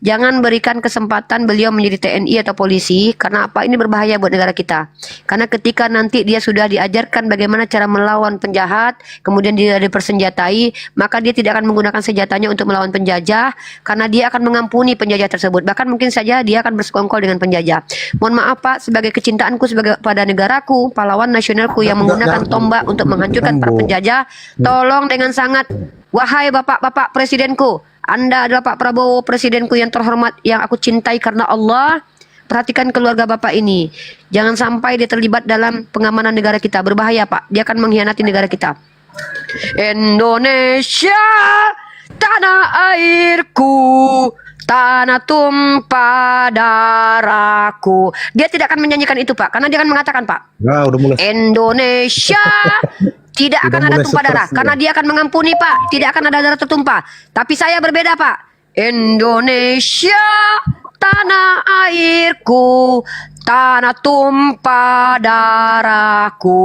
Jangan berikan kesempatan beliau menjadi TNI atau polisi. Karena apa? Ini berbahaya buat negara kita. Karena ketika nanti dia sudah diajarkan bagaimana cara melawan penjahat, kemudian dia dipersenjatai, maka dia tidak akan menggunakan senjatanya untuk melawan penjajah, karena dia akan mengampuni penjajah tersebut. Bahkan mungkin saja dia akan bersekongkol dengan penjajah. Mohon maaf Pak, sebagai kecintaanku pada negaraku, pahlawan nasionalku yang menggunakan tombak untuk menghancurkan para penjajah, tolong dengan sangat, wahai bapak-bapak presidenku, Anda adalah Pak Prabowo, presidenku yang terhormat, yang aku cintai karena Allah. Perhatikan keluarga bapak ini. Jangan sampai dia terlibat dalam pengamanan negara kita. Berbahaya Pak, dia akan mengkhianati negara kita. Indonesia, tanah airku, tanah tumpah darahku. Dia tidak akan menyanyikan itu Pak, karena dia akan mengatakan Pak, Nah, udah mulai. Indonesia tidak akan ada mulai tumpah darah, stres karena dia akan mengampuni Pak. Tidak akan ada darah tertumpah. Tapi saya berbeda Pak. Indonesia, tanah airku, tanah tumpah darahku.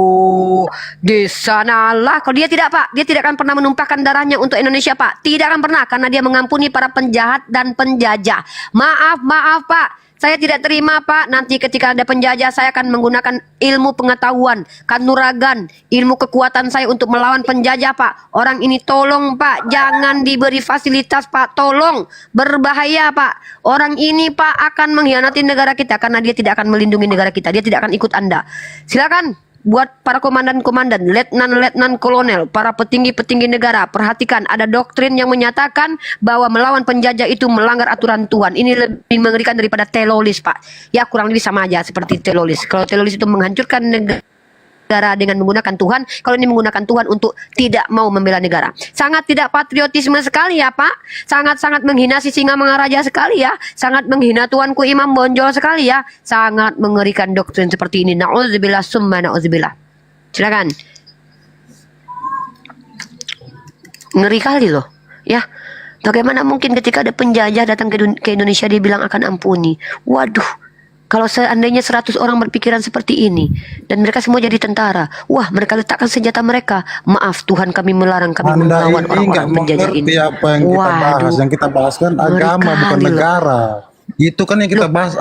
Di sanalah. Kalau dia tidak Pak, dia tidak akan pernah menumpahkan darahnya untuk Indonesia Pak. Tidak akan pernah, karena dia mengampuni para penjahat dan penjajah. Maaf Pak. Saya tidak terima, Pak. Nanti ketika ada penjajah, saya akan menggunakan ilmu pengetahuan, kanuragan, ilmu kekuatan saya untuk melawan penjajah, Pak. Orang ini tolong, Pak. Jangan diberi fasilitas, Pak. Tolong. Berbahaya, Pak. Orang ini, Pak, akan mengkhianati negara kita karena dia tidak akan melindungi negara kita. Dia tidak akan ikut Anda. Silakan. Buat para komandan-komandan, letnan-letnan kolonel, para petinggi-petinggi negara, perhatikan ada doktrin yang menyatakan bahwa melawan penjajah itu melanggar aturan Tuhan. Ini lebih mengerikan daripada teroris, Pak. Ya kurang lebih sama aja seperti teroris. Kalau teroris itu menghancurkan negara dengan menggunakan Tuhan, kalau ini menggunakan Tuhan untuk tidak mau membela negara. Sangat tidak patriotisme sekali ya, Pak. Sangat-sangat menghina si Singa Mangaraja sekali ya. Sangat menghina Tuanku Imam Bonjol sekali ya. Sangat mengerikan doktrin seperti ini. Na'udzubillah summa na'udzubillah. Silakan. Ngeri kali loh, ya. Bagaimana mungkin ketika ada penjajah datang ke Indonesia dia bilang akan ampuni. Waduh. Kalau seandainya 100 orang berpikiran seperti ini dan mereka semua jadi tentara, wah mereka letakkan senjata mereka. Maaf Tuhan kami melarang kami Anda melawan ini nggak orang-orang penjajah ini. mengerti apa yang kita bahas. Yang kita bahas kan agama bukan negara. Itu kan yang kita bahas.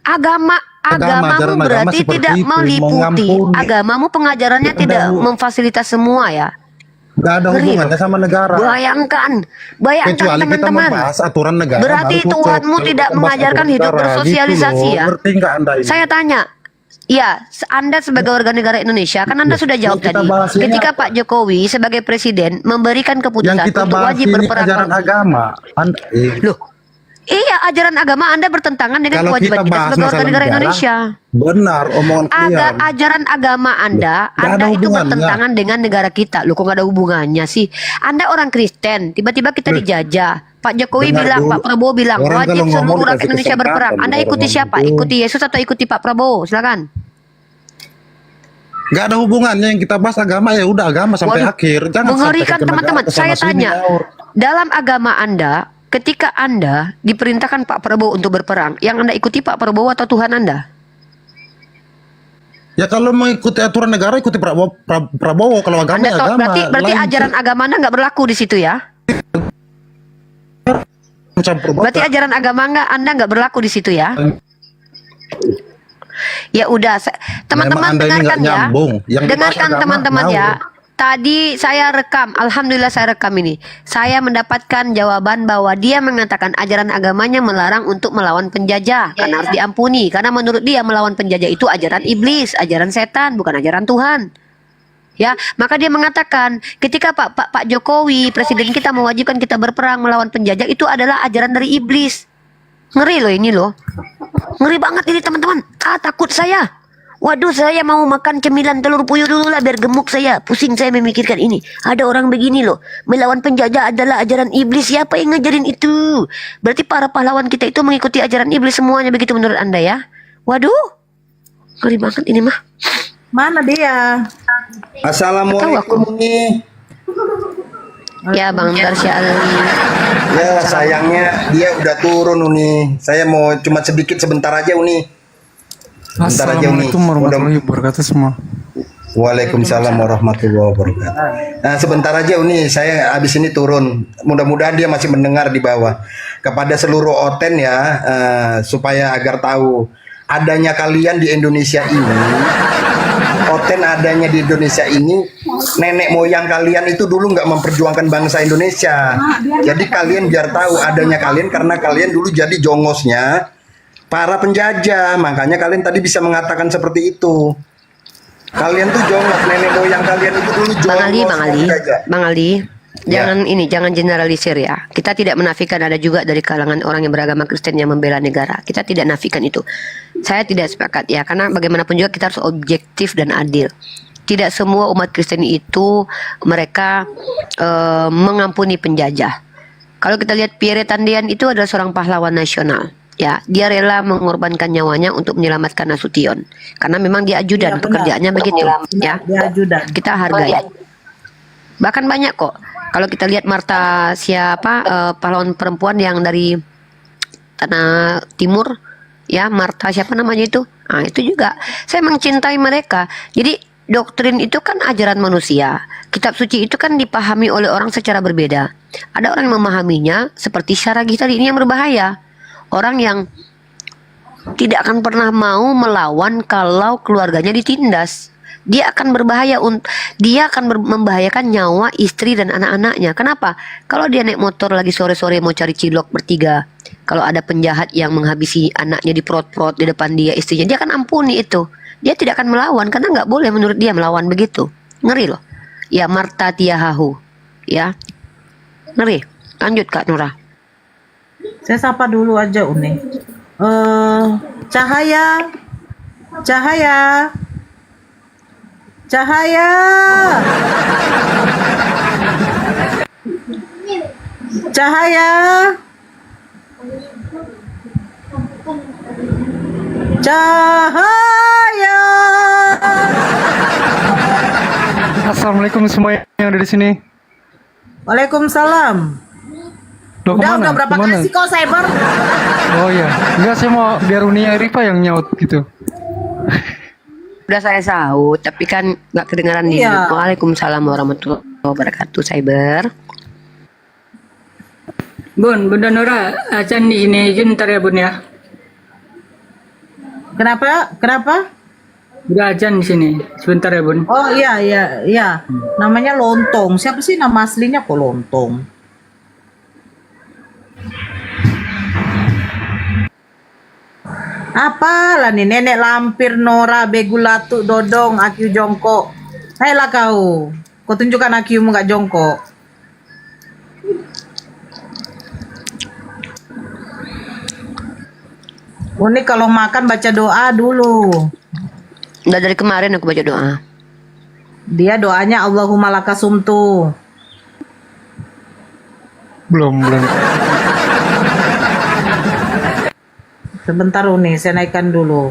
Agamamu ajaran agama berarti seperti tidak itu, meliputi. mengampuni. Agamamu pengajarannya tidak memfasilitas semua ya. Gak ada Ngeri hubungannya loh. sama negara. Bayangkan Kecuali kita teman-teman. membahas aturan negara. Berarti baru Tuhanmu cocok. tidak Kita bahas mengajarkan aturan hidup negara, bersosialisasi gitu loh. ya. Ngerti nggak Anda ini? Saya tanya, ya, Anda sebagai warga negara Indonesia, kan Anda sudah jawab kita tadi. bahas ini Ketika apa? Pak Jokowi sebagai presiden memberikan Yang keputusan kita untuk bahas wajib ini berperang. ajaran agama. Loh, iya ajaran agama Anda bertentangan dengan Kalau kewajiban kita kita bahas sebagai warga masalah negara negara, Indonesia. benar omongan kalian. Ajaran agama Anda, Nggak ada Anda itu hubungannya. bertentangan dengan negara kita. Loh, kok nggak ada hubungannya sih? Anda orang Kristen, tiba-tiba kita dijajah. Pak Jokowi Dengar bilang, dulu. Pak Prabowo bilang, Orang wajib kalau ngomong seluruh rakyat dikasih Indonesia berperang. kesempatan, Anda orang ikuti ngomong siapa? itu. Ikuti Yesus atau ikuti Pak Prabowo? Silakan. Gak ada hubungannya yang kita bahas agama, ya udah agama sampai Waduh, akhir. Jangan mengerikan sampai ke teman-teman. negara, Saya kesana sini, tanya, ngawur. dalam agama Anda, ketika Anda diperintahkan Pak Prabowo untuk berperang, yang Anda ikuti Pak Prabowo atau Tuhan Anda? Ya kalau mengikuti aturan negara ikuti Prabowo, kalau agama Anda ya tahu, agama. berarti Lain ajaran agama Anda nggak berlaku di situ ya? campur Berarti ajaran agama Anda nggak berlaku di situ ya? Ya udah, teman-teman Memang Anda ini dengarkan nggak ya. nyambung. Yang dibahas Dengarkan agama, teman-teman ya. ngawur. Tadi saya rekam, alhamdulillah saya rekam ini. Saya mendapatkan jawaban bahwa dia mengatakan ajaran agamanya melarang untuk melawan penjajah karena harus diampuni. Karena menurut dia melawan penjajah itu ajaran iblis, ajaran setan, bukan ajaran Tuhan. Ya, maka dia mengatakan ketika Pak Jokowi presiden kita mewajibkan kita berperang melawan penjajah itu adalah ajaran dari iblis. Ngeri loh ini loh. Ngeri banget ini teman-teman. Takut saya. Waduh, saya mau makan cemilan telur puyuh dulu lah biar gemuk saya. Pusing saya memikirkan ini. Ada orang begini loh. Melawan penjajah adalah ajaran iblis. Siapa yang ngajarin itu? Berarti para pahlawan kita itu mengikuti ajaran iblis semuanya begitu menurut Anda ya? Waduh. Ngeri banget ini mah. Mana dia? Assalamualaikum nih. Ya Bang Tarsya Ali. Ya sayangnya dia udah turun Uni. Saya mau cuma sedikit sebentar aja Uni. Sebentar aja Uni. Assalamualaikum warahmatullahi wabarakatuh semua. Waalaikumsalam warahmatullahi wabarakatuh. Nah sebentar aja Uni, saya habis ini turun. Mudah-mudahan dia masih mendengar di bawah. Kepada seluruh Oten ya, supaya agar tahu adanya kalian di Indonesia ini. Oten adanya di Indonesia ini, nenek moyang kalian itu dulu nggak memperjuangkan bangsa Indonesia. Jadi kalian biar tahu adanya kalian karena kalian dulu jadi jongosnya para penjajah. Makanya kalian tadi bisa mengatakan seperti itu. Kalian tuh jongos, nenek moyang kalian itu dulu jongos. Bang Ali, jangan generalisir ya. Kita tidak menafikan ada juga dari kalangan orang yang beragama Kristen yang membela negara. Kita tidak nafikan itu. Saya tidak sepakat ya, karena bagaimanapun juga kita harus objektif dan adil. Tidak semua umat Kristen itu mereka mengampuni penjajah. Kalau kita lihat Pierre Tandian itu adalah seorang pahlawan nasional. Ya, dia rela mengorbankan nyawanya untuk menyelamatkan Nasution. Karena memang dia ajudan, pekerjaannya begitu. Ya, Dia ajudan. kita hargai. Bahkan banyak kok. Kalau kita lihat Marta pahlawan perempuan yang dari Tanah Timur, ya Marta siapa namanya itu? Nah itu juga. Saya mencintai mereka. Jadi doktrin itu kan ajaran manusia. Kitab suci itu kan dipahami oleh orang secara berbeda. Ada orang yang memahaminya seperti Syaragi tadi ini yang berbahaya. Orang yang tidak akan pernah mau melawan kalau keluarganya ditindas. Dia akan berbahaya, membahayakan nyawa istri dan anak-anaknya. Kenapa? Kalau dia naik motor lagi sore-sore mau cari cilok bertiga, kalau ada penjahat yang menghabisi anaknya di perut-perut di depan dia, istrinya, dia akan ampuni itu. Dia tidak akan melawan karena nggak boleh menurut dia melawan begitu. Ngeri loh. Ya Marta Tiahahu. Ya. Ngeri. Lanjut Kak Nora. Saya sapa dulu aja Uni. Cahaya. Cahaya. Cahaya. Cahaya. Cahaya. Assalamualaikum semua yang ada di sini. Waalaikumsalam. Loh, Udah berapa kali sih kau cyber? Oh iya, enggak, saya mau biar Uni Rifa yang nyaut gitu. Udah saya saut, tapi kan nggak kedengaran nih. Iya. Waalaikumsalam warahmatullahi wabarakatuh, Cyber. Bun, Bunda Nora, Acan di sini izin ntar ya Bun ya. Kenapa? Kenapa? Udah Acan di sini, sebentar ya Bun. Oh iya. Namanya Lontong. Siapa sih nama aslinya kok Lontong? Apalah nih nenek lampir Nora begulatu dodong akiu jongkok. Hailah kau. Kau tunjukkan akiumu gak jongkok. Ini kalau makan baca doa dulu. Udah dari kemarin aku baca doa. Dia doanya Allahumma lakasumtu. Belum. Sebentar Uni, saya naikkan dulu.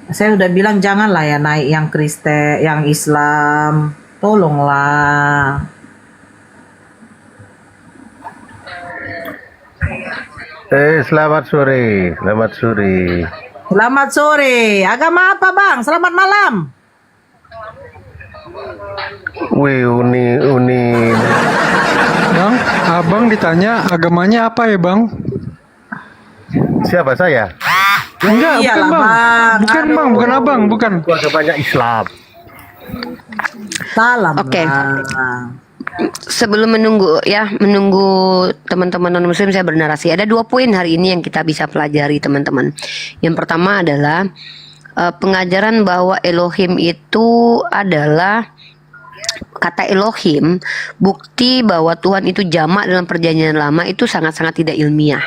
Saya udah bilang janganlah ya naik yang Kristen, yang Islam. Tolonglah. Selamat sore. Selamat sore. Selamat sore. Agama apa Bang? Selamat malam. Wih, Uni. Bang, abang ditanya agamanya apa ya Bang? Siapa saya? Enggak, Iyalah, bukan Bang. Bang. Bukan Aduh. Bang, bukan abang, bukan. Agamanya Islam. Salam. Oke. Bang. Sebelum menunggu teman-teman non muslim, saya bernarasi. Ada 2 poin hari ini yang kita bisa pelajari teman-teman. Yang pertama adalah pengajaran bahwa Elohim itu adalah kata Elohim, bukti bahwa Tuhan itu jamak dalam perjanjian lama itu sangat-sangat tidak ilmiah,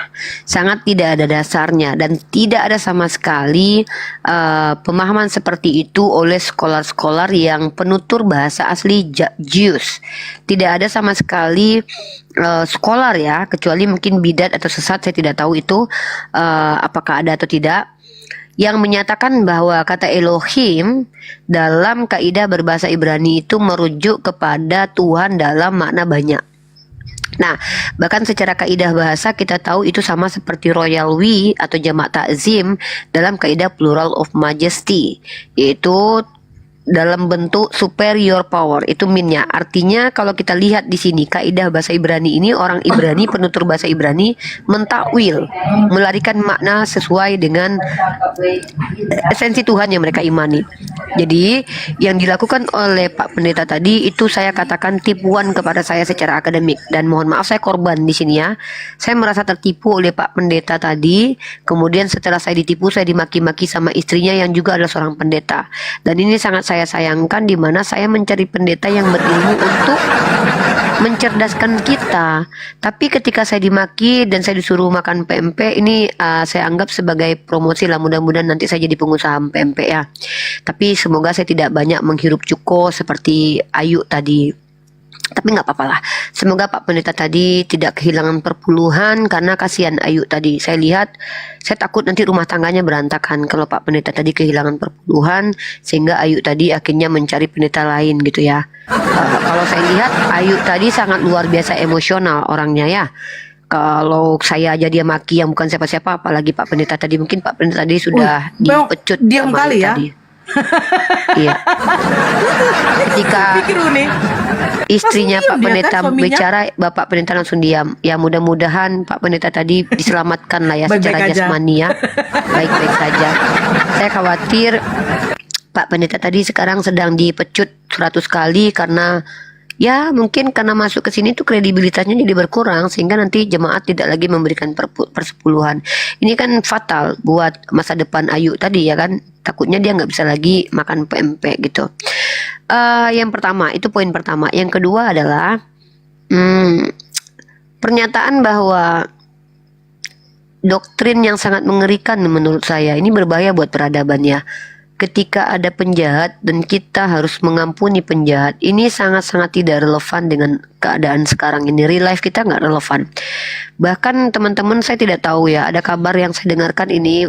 sangat tidak ada dasarnya, dan tidak ada sama sekali pemahaman seperti itu oleh skolar-skolar yang penutur bahasa asli Jews. Tidak ada sama sekali skolar ya, kecuali mungkin bidat atau sesat, saya tidak tahu itu apakah ada atau tidak, yang menyatakan bahwa kata Elohim dalam kaidah berbahasa Ibrani itu merujuk kepada Tuhan dalam makna banyak. Nah, bahkan secara kaidah bahasa kita tahu itu sama seperti royal we atau jamak ta'zim dalam kaidah plural of majesty, yaitu dalam bentuk superior power, itu minnya. Artinya kalau kita lihat di sini kaidah bahasa Ibrani ini, orang Ibrani, penutur bahasa Ibrani mentakwil, melarikan makna sesuai dengan esensi Tuhan yang mereka imani. Jadi yang dilakukan oleh Pak Pendeta tadi itu saya katakan tipuan kepada saya secara akademik, dan mohon maaf saya korban di sini ya. Saya merasa tertipu oleh Pak Pendeta tadi. Kemudian setelah saya ditipu, saya dimaki-maki sama istrinya yang juga adalah seorang pendeta. Dan ini sangat saya sayangkan, di mana saya mencari pendeta yang berilmu untuk mencerdaskan kita. Tapi ketika saya dimaki dan saya disuruh makan PMP, ini saya anggap sebagai promosi lah. Mudah-mudahan nanti saya jadi pengusaha PMP ya. Tapi semoga saya tidak banyak menghirup cuko seperti Ayu tadi. Tapi nggak apa-apa lah. Semoga Pak Pendeta tadi tidak kehilangan perpuluhan, karena kasihan Ayu tadi. Saya lihat, saya takut nanti rumah tangganya berantakan kalau Pak Pendeta tadi kehilangan perpuluhan, sehingga Ayu tadi akhirnya mencari pendeta lain gitu ya. Kalau saya lihat Ayu tadi sangat luar biasa emosional orangnya ya. Kalau saya aja dia maki yang bukan siapa-siapa, apalagi Pak Pendeta tadi. Mungkin Pak Pendeta tadi sudah dipecut diam sama kali Ayu ya. tadi. Iya. Ketika istrinya Pak Pendeta bicara, Bapak Pendeta langsung diam. Ya mudah-mudahan Pak Pendeta tadi diselamatkan lah ya secara jasmani ya. Baik-baik saja. Saya khawatir Pak Pendeta tadi sekarang sedang dipecut 100 kali karena ya mungkin karena masuk ke sini tuh kredibilitasnya jadi berkurang sehingga nanti jemaat tidak lagi memberikan persepuluhan. Ini kan fatal buat masa depan Ayu tadi ya kan. Takutnya dia nggak bisa lagi makan PMP gitu. Yang pertama itu poin pertama. Yang kedua adalah pernyataan bahwa doktrin yang sangat mengerikan menurut saya ini berbahaya buat peradaban ya. Ketika ada penjahat dan kita harus mengampuni penjahat, ini sangat-sangat tidak relevan dengan keadaan sekarang ini. Real life kita nggak relevan. Bahkan teman-teman saya tidak tahu ya, ada kabar yang saya dengarkan ini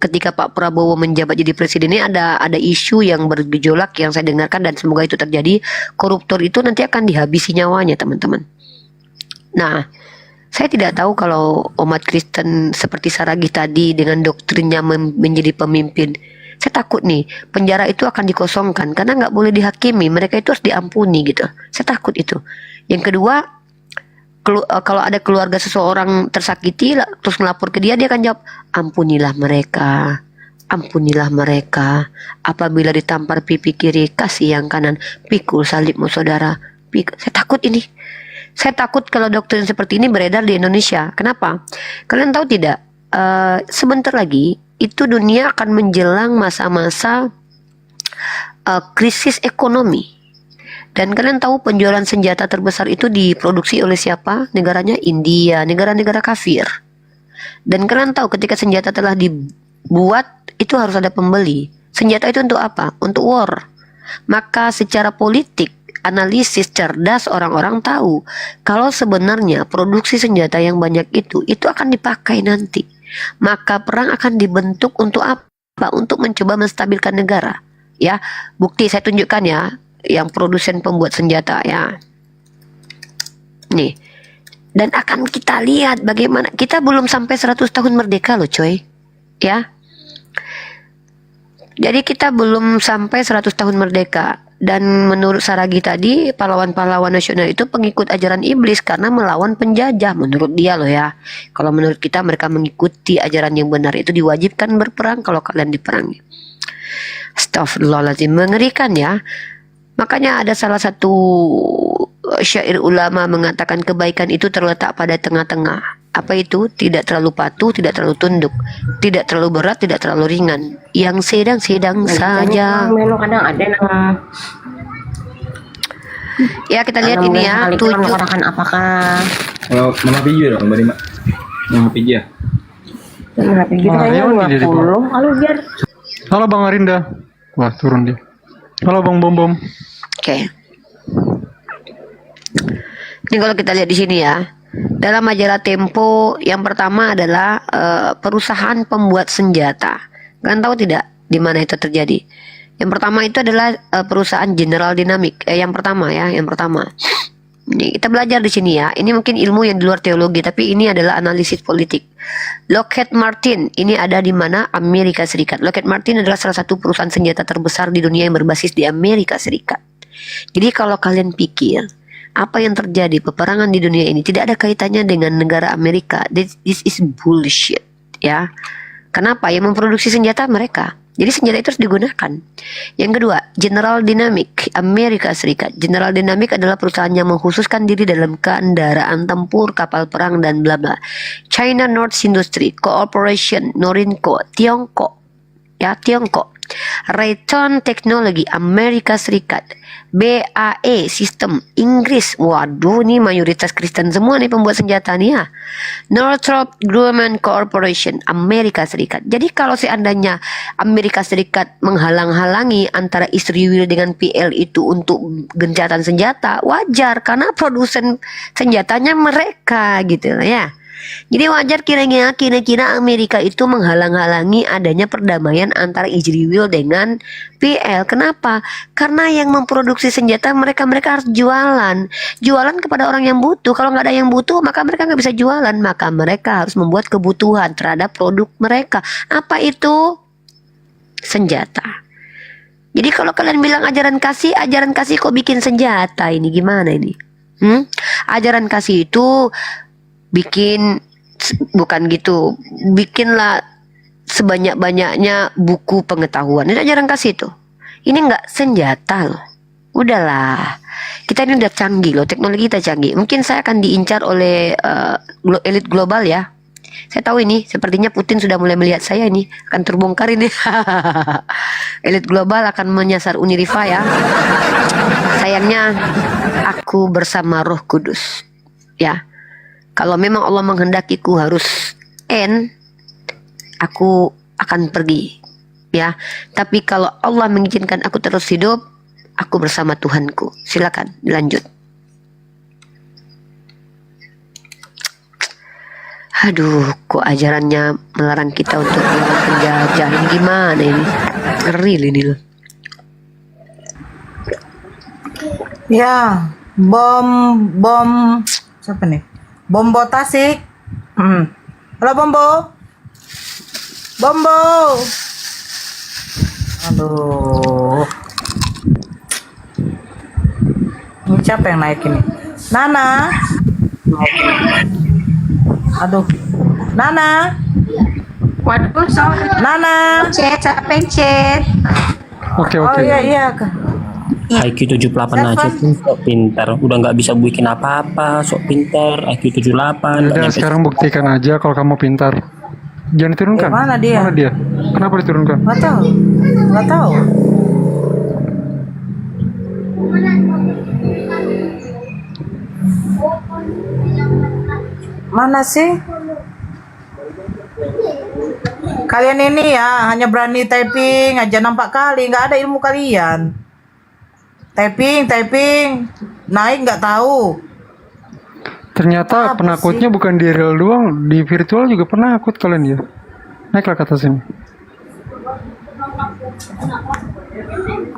ketika Pak Prabowo menjabat jadi presiden ini ada isu yang bergejolak yang saya dengarkan dan semoga itu terjadi. Koruptor itu nanti akan dihabisi nyawanya teman-teman. Nah, saya tidak tahu kalau umat Kristen seperti Saragi tadi dengan doktrinnya menjadi pemimpin. Saya takut nih penjara itu akan dikosongkan karena nggak boleh dihakimi, mereka itu harus diampuni gitu. Saya takut itu. Yang kedua, kalau ada keluarga seseorang tersakiti terus melapor ke dia akan jawab, ampunilah mereka, ampunilah mereka. Apabila ditampar pipi kiri, kasih yang kanan, pikul salibmu saudara. Saya takut ini. Saya takut kalau doktrin seperti ini beredar di Indonesia. Kenapa? Kalian tahu tidak? Sebentar lagi itu dunia akan menjelang masa-masa krisis ekonomi. Dan kalian tahu penjualan senjata terbesar itu diproduksi oleh siapa? Negaranya India, negara-negara kafir. Dan kalian tahu ketika senjata telah dibuat itu harus ada pembeli. Senjata itu untuk apa? Untuk war. Maka secara politik, analisis cerdas orang-orang tahu kalau sebenarnya produksi senjata yang banyak itu akan dipakai nanti. Maka perang akan dibentuk untuk apa? Untuk mencoba menstabilkan negara. Ya, bukti saya tunjukkan ya, yang produsen pembuat senjata ya. Nih. Dan akan kita lihat bagaimana kita belum sampai 100 tahun merdeka loh, coy. Ya. Jadi kita belum sampai 100 tahun merdeka. Dan menurut Saragi tadi, pahlawan-pahlawan nasional itu pengikut ajaran iblis karena melawan penjajah. Menurut dia loh ya. Kalau menurut kita mereka mengikuti ajaran yang benar, itu diwajibkan berperang kalau kalian diperangi. Astagfirullahaladzim, mengerikan ya. Makanya ada salah satu syair ulama mengatakan kebaikan itu terletak pada tengah-tengah. Apa itu? Tidak terlalu patuh, tidak terlalu tunduk, tidak terlalu berat, tidak terlalu ringan, yang sedang-sedang saja. Kadang ada Ya kita lihat ini ya, 7. Apakah Mana video dong, Mbak Rima? Yang video ya? kayaknya 20. Lalu biar Halo Bang Arinda. Wah, turun dia. Halo Bang Bom Bom. Oke. Ini kalau kita lihat di sini ya. Dalam majalah Tempo yang pertama adalah perusahaan pembuat senjata. Kalian tahu tidak di mana itu terjadi? Yang pertama itu adalah perusahaan General Dynamics. Yang pertama ya, yang pertama. Ini kita belajar di sini ya. Ini mungkin ilmu yang di luar teologi, tapi ini adalah analisis politik. Lockheed Martin ini ada di mana? Amerika Serikat. Lockheed Martin adalah salah satu perusahaan senjata terbesar di dunia yang berbasis di Amerika Serikat. Jadi kalau kalian pikir apa yang terjadi peperangan di dunia ini tidak ada kaitannya dengan negara Amerika, this is bullshit ya. Kenapa? Yang memproduksi senjata mereka. Jadi senjata itu harus digunakan. Yang kedua, General Dynamics Amerika Serikat. General Dynamics adalah perusahaan yang mengkhususkan diri dalam kendaraan tempur, kapal perang dan bla bla. China North Industry Corporation, Norinco, Tiongkok. Ya, Tiongkok. Raytheon Technology Amerika Serikat. BAE System Inggris. Waduh, nih mayoritas Kristen semua nih pembuat senjata nih ya. Northrop Grumman Corporation Amerika Serikat. Jadi kalau seandainya Amerika Serikat menghalang-halangi antara Israel dengan PL itu untuk gencatan senjata, wajar karena produsen senjatanya mereka gitu ya. Jadi wajar kira-kira Amerika itu menghalang-halangi adanya perdamaian antara Israel dengan PL. Kenapa? Karena yang memproduksi senjata mereka harus jualan kepada orang yang butuh. Kalau nggak ada yang butuh, maka mereka nggak bisa jualan. Maka mereka harus membuat kebutuhan terhadap produk mereka. Apa itu? senjata. Jadi kalau kalian bilang ajaran kasih kok bikin senjata, ini gimana ini? Ajaran kasih itu bikin, bukan gitu, bikinlah sebanyak-banyaknya buku pengetahuan. Itu ajaran kasih itu. Ini enggak senjata loh. Udahlah, kita ini udah canggih loh, teknologi kita canggih. Mungkin saya akan diincar oleh elit global ya. Saya tahu ini, sepertinya Putin sudah mulai melihat saya ini, akan terbongkar ini. Elit global akan menyasar Uniriva ya. Sayangnya, aku bersama Roh Kudus. Ya, kalau memang Allah menghendakiku harus end, aku akan pergi. Ya, tapi kalau Allah mengizinkan aku terus hidup, aku bersama Tuhanku. Silakan dilanjut. Aduh, kok ajarannya melarang kita untuk melawan penjajah? Ini gimana ini? Ngeri ini loh. Ya, bom siapa nih? Bombo Tasik. Halo Bombo. Aduh. Ini siapa yang naik ini? Nana. Aduh, Nana. Waduh, sorry. Nana. Pencet. Oke. Oh iya. IQ 78 aja tuh sok pintar. Udah nggak bisa bikin apa-apa, sok pintar. IQ 78. Udah sekarang buktikan aja kalau kamu pintar. Jangan diturunkan. Mana dia? Kenapa diturunkan? Nggak tahu. Mana sih? Kalian ini ya hanya berani typing aja 4 kali, nggak ada ilmu kalian. Typing, naik nggak tahu. Ternyata penakutnya bukan di real doang, di virtual juga penakut kalian ya. Naiklah ke atas ini.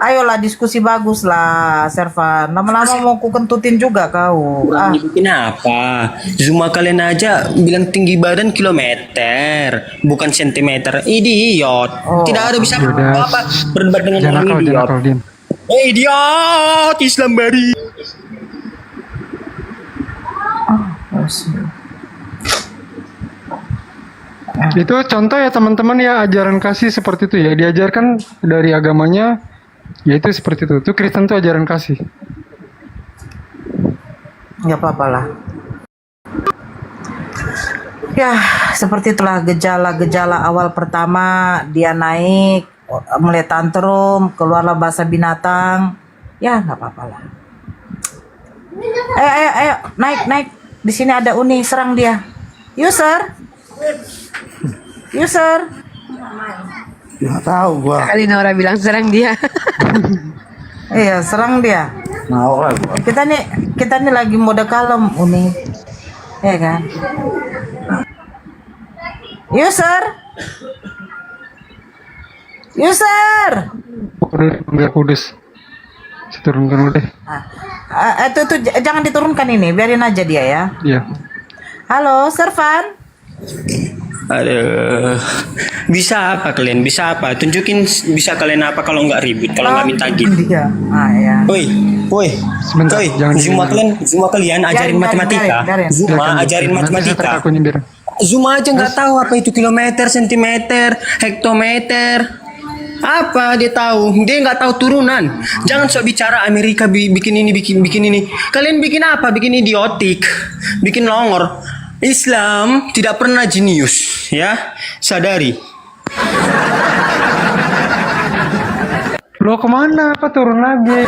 Ayolah diskusi bagus lah, Servan. Lama-lama mau ku kentutin juga kau. Bikin apa? Zuma kalian aja bilang tinggi badan kilometer, bukan sentimeter. Idiot. Tidak ada bisa apa berdebat dengan orang idiot. Idiot Islam bari. Itu contoh ya teman-teman ya, ajaran kasih seperti itu ya, diajarkan dari agamanya, yaitu seperti itu. Itu Kristen tuh ajaran kasih. Nggak apa-apa lah. Ya, seperti itulah gejala-gejala awal pertama dia naik, mulai tantrum, keluarlah bahasa binatang. Ya, nggak apa-apa lah. Ayo, naik. Di sini ada Uni, serang dia. User. Nggak tahu gua. Kali Nora bilang serang dia. Iya, serang dia. Mau lah gua. Kita nih lagi mode kalem, Uni. Ya kan? User. Biar kudus. Saya turunkan udah. Itu jangan diturunkan ini, biarin aja dia ya. Iya. Halo, Servan. Aduh, bisa apa kalian? Bisa apa? Tunjukin bisa kalian apa kalau nggak ribut, kalau nggak minta gitu. Iya. Ya. Woi, Zuma kalian ajarin matematika. Zuma ajarin matematika. Zuma aja nggak tahu apa itu kilometer, sentimeter, hektometer. Apa dia tahu? Dia nggak tahu turunan. Jangan sok bicara Amerika bikin ini, bikin ini. Kalian bikin apa? Bikin idiotik, bikin longor. Islam tidak pernah jenius, ya, sadari. Lo kemana? Apa turun lagi?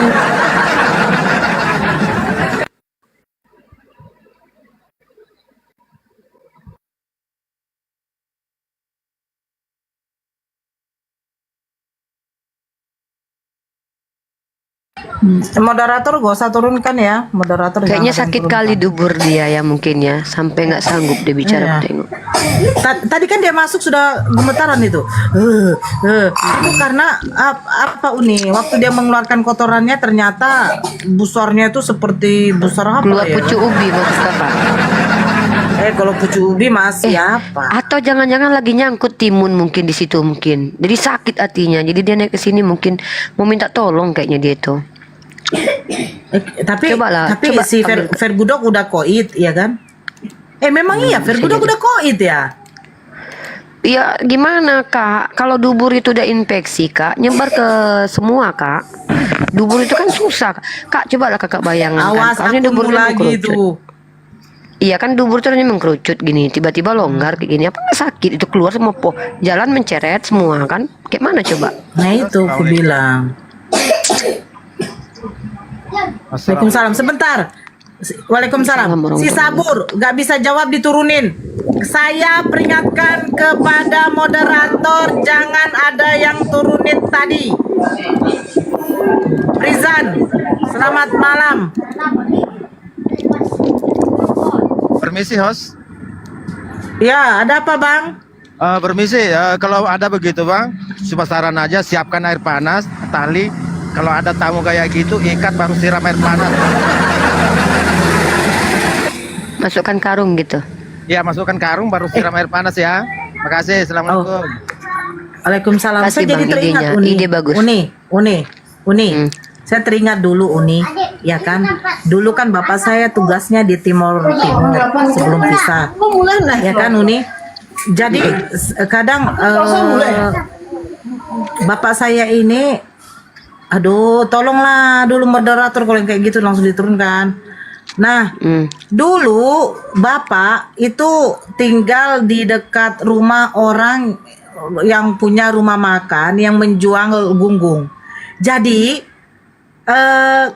Moderator gak usah turunkan ya, moderator. Kayaknya sakit kali dubur dia ya mungkin ya, sampai nggak sanggup dia bicara. Tengok. Tadi kan dia masuk sudah gemetaran itu. Itu karena apa Uni? Waktu dia mengeluarkan kotorannya ternyata busornya itu seperti busar apa keluar ya? pucuk ubi maksud kakak. Kalau pucuk ubi mas siapa? Atau jangan-jangan lagi nyangkut timun mungkin di situ mungkin. Jadi sakit hatinya. Jadi dia naik ke sini mungkin mau minta tolong kayaknya dia tuh. Tapi coba si Vergudok udah koit ya kan? Memang iya Vergudok udah koit ya? Ya gimana kak, kalau dubur itu udah infeksi kak, nyebar ke semua kak. Dubur itu kan susah kak, cobalah kakak bayangkan. Awas kan, aku lagi itu. Iya kan dubur itu hanya mengkerucut gini, tiba-tiba longgar kayak gini, apa sakit itu keluar semua jalan menceret semua kan, kayak mana coba? Nah itu aku bilang. Waalaikumsalam sebentar. Waalaikumsalam. Si Sabur gak bisa jawab diturunin. Saya peringatkan kepada moderator jangan ada yang turunin tadi. Rizan, selamat malam. Permisi host. Ya, ada apa bang? Permisi, kalau ada begitu bang, cuma saran aja siapkan air panas, tali. Kalau ada tamu kayak gitu, ikat baru siram air panas. Masukkan karung gitu. Ya, masukkan karung baru siram air panas ya. Makasih, assalamualaikum. Waalaikumsalam. Saya jadi teringat Uni. Ide bagus. Uni. Saya teringat dulu Uni, ya kan? Dulu kan bapak saya tugasnya di Timur sebelum pisah. Ya kan Uni? Jadi kadang bapak saya ini, aduh tolonglah dulu moderator kalau yang kayak gitu langsung diturunkan. Nah, dulu bapak itu tinggal di dekat rumah orang yang punya rumah makan yang menjual gunggung. Jadi